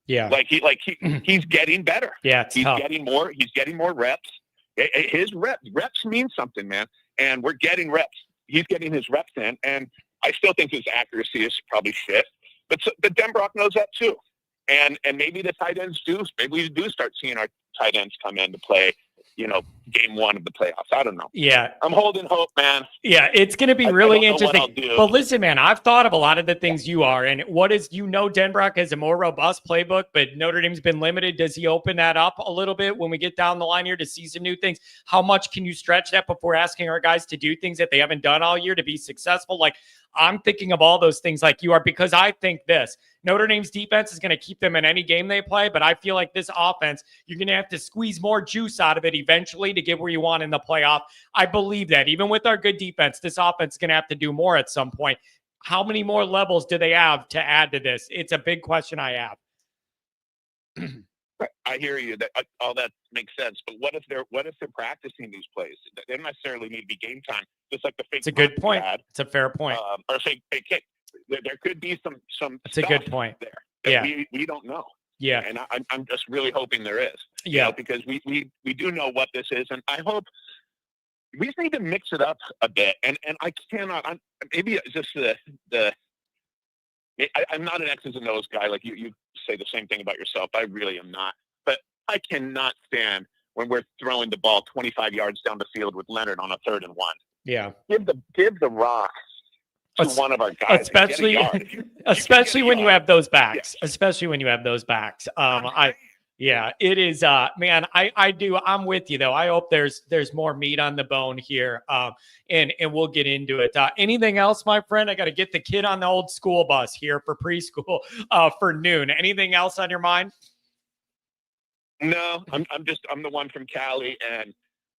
Yeah, he's getting better. Yeah, he's tough. getting more reps. His reps mean something, man, and we're getting reps. He's getting his reps in, and I still think his accuracy is probably shit. But Denbrock knows that too, and maybe the tight ends do. Maybe we do start seeing our tight ends come into play. Game one of the playoffs. I don't know. Yeah. I'm holding hope, man. Yeah, it's going to be really interesting. Do. But listen, man, I've thought of a lot of the things you are. And Denbrock has a more robust playbook, but Notre Dame's been limited. Does he open that up a little bit when we get down the line here to see some new things? How much can you stretch that before asking our guys to do things that they haven't done all year to be successful? Like, I'm thinking of all those things like you are, because I think Notre Dame's defense is going to keep them in any game they play, but I feel like this offense, you're going to have to squeeze more juice out of it eventually to get where you want in the playoff. I believe that. Even with our good defense, this offense is going to have to do more at some point. How many more levels do they have to add to this? It's a big question I have. I hear you. That all that makes sense. But what if they're practicing these plays? They don't necessarily need to be game time. Just like the fake. It's a good point. It's a fair point. Or fake kick. There could be some. It's a good point there. Yeah. We don't know. Yeah. And I'm just really hoping there is. Yeah. Because we do know what this is, and I hope we just need to mix it up a bit. And I cannot. Maybe it's just I'm not an X's and O's guy. Like you say the same thing about yourself. I really am not. But I cannot stand when we're throwing the ball 25 yards down the field with Leonard on a 3rd and 1. Yeah. Give the rock to one of our guys. Especially when you have those backs. Yeah. Especially when you have those backs. Yeah, it is. Man, I'm with you though. I hope there's more meat on the bone here. And we'll get into it. Anything else, my friend? I got to get the kid on the old school bus here for preschool for noon. Anything else on your mind? No, I'm the one from Cali, and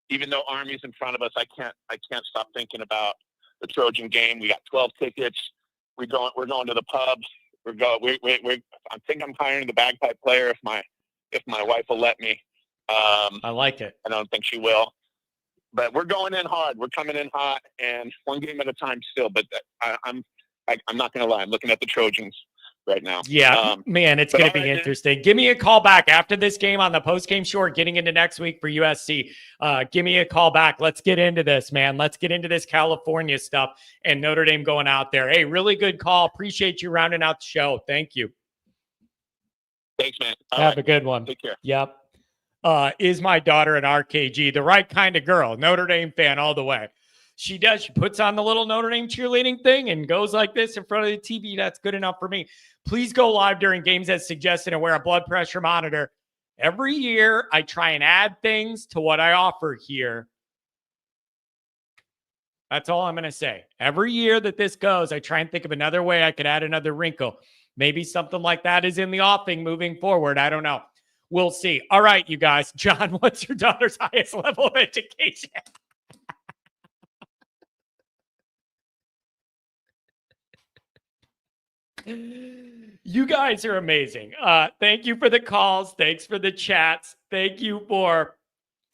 even though Army's in front of us, I can't stop thinking about the Trojan game. We got 12 tickets. We're going to the pub. I think I'm hiring the bagpipe player if my wife will let me. I like it. I don't think she will. But we're going in hard. We're coming in hot, and one game at a time still. But I'm not going to lie. I'm looking at the Trojans right now. Yeah, man, it's going to be interesting. Give me a call back after this game on the post-game short, getting into next week for USC. Give me a call back. Let's get into this, man. Let's get into this California stuff and Notre Dame going out there. Hey, really good call. Appreciate you rounding out the show. Thank you. Thanks, man. Have a good one. Take care. Yep. Is my daughter an RKG? The right kind of girl. Notre Dame fan all the way. She does. She puts on the little Notre Dame cheerleading thing and goes like this in front of the TV. That's good enough for me. Please go live during games as suggested and wear a blood pressure monitor. Every year, I try and add things to what I offer here. That's all I'm going to say. Every year that this goes, I try and think of another way I could add another wrinkle. Maybe something like that is in the offing moving forward. I don't know. We'll see. All right, you guys. John, what's your daughter's highest level of education? You guys are amazing. Thank you for the calls. Thanks for the chats. Thank you for...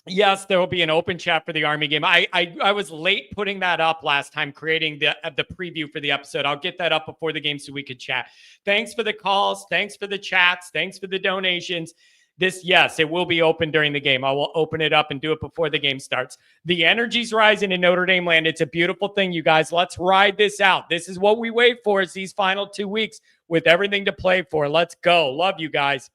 Yes, there will be an open chat for the Army game. I was late putting that up last time, creating the preview for the episode. I'll get that up before the game so we could chat. Thanks for the calls. Thanks for the chats. Thanks for the donations. Yes, it will be open during the game. I will open it up and do it before the game starts. The energy's rising in Notre Dame land. It's a beautiful thing, you guys. Let's ride this out. This is what we wait for is these final 2 weeks. with everything to play for. Let's go. Love you guys.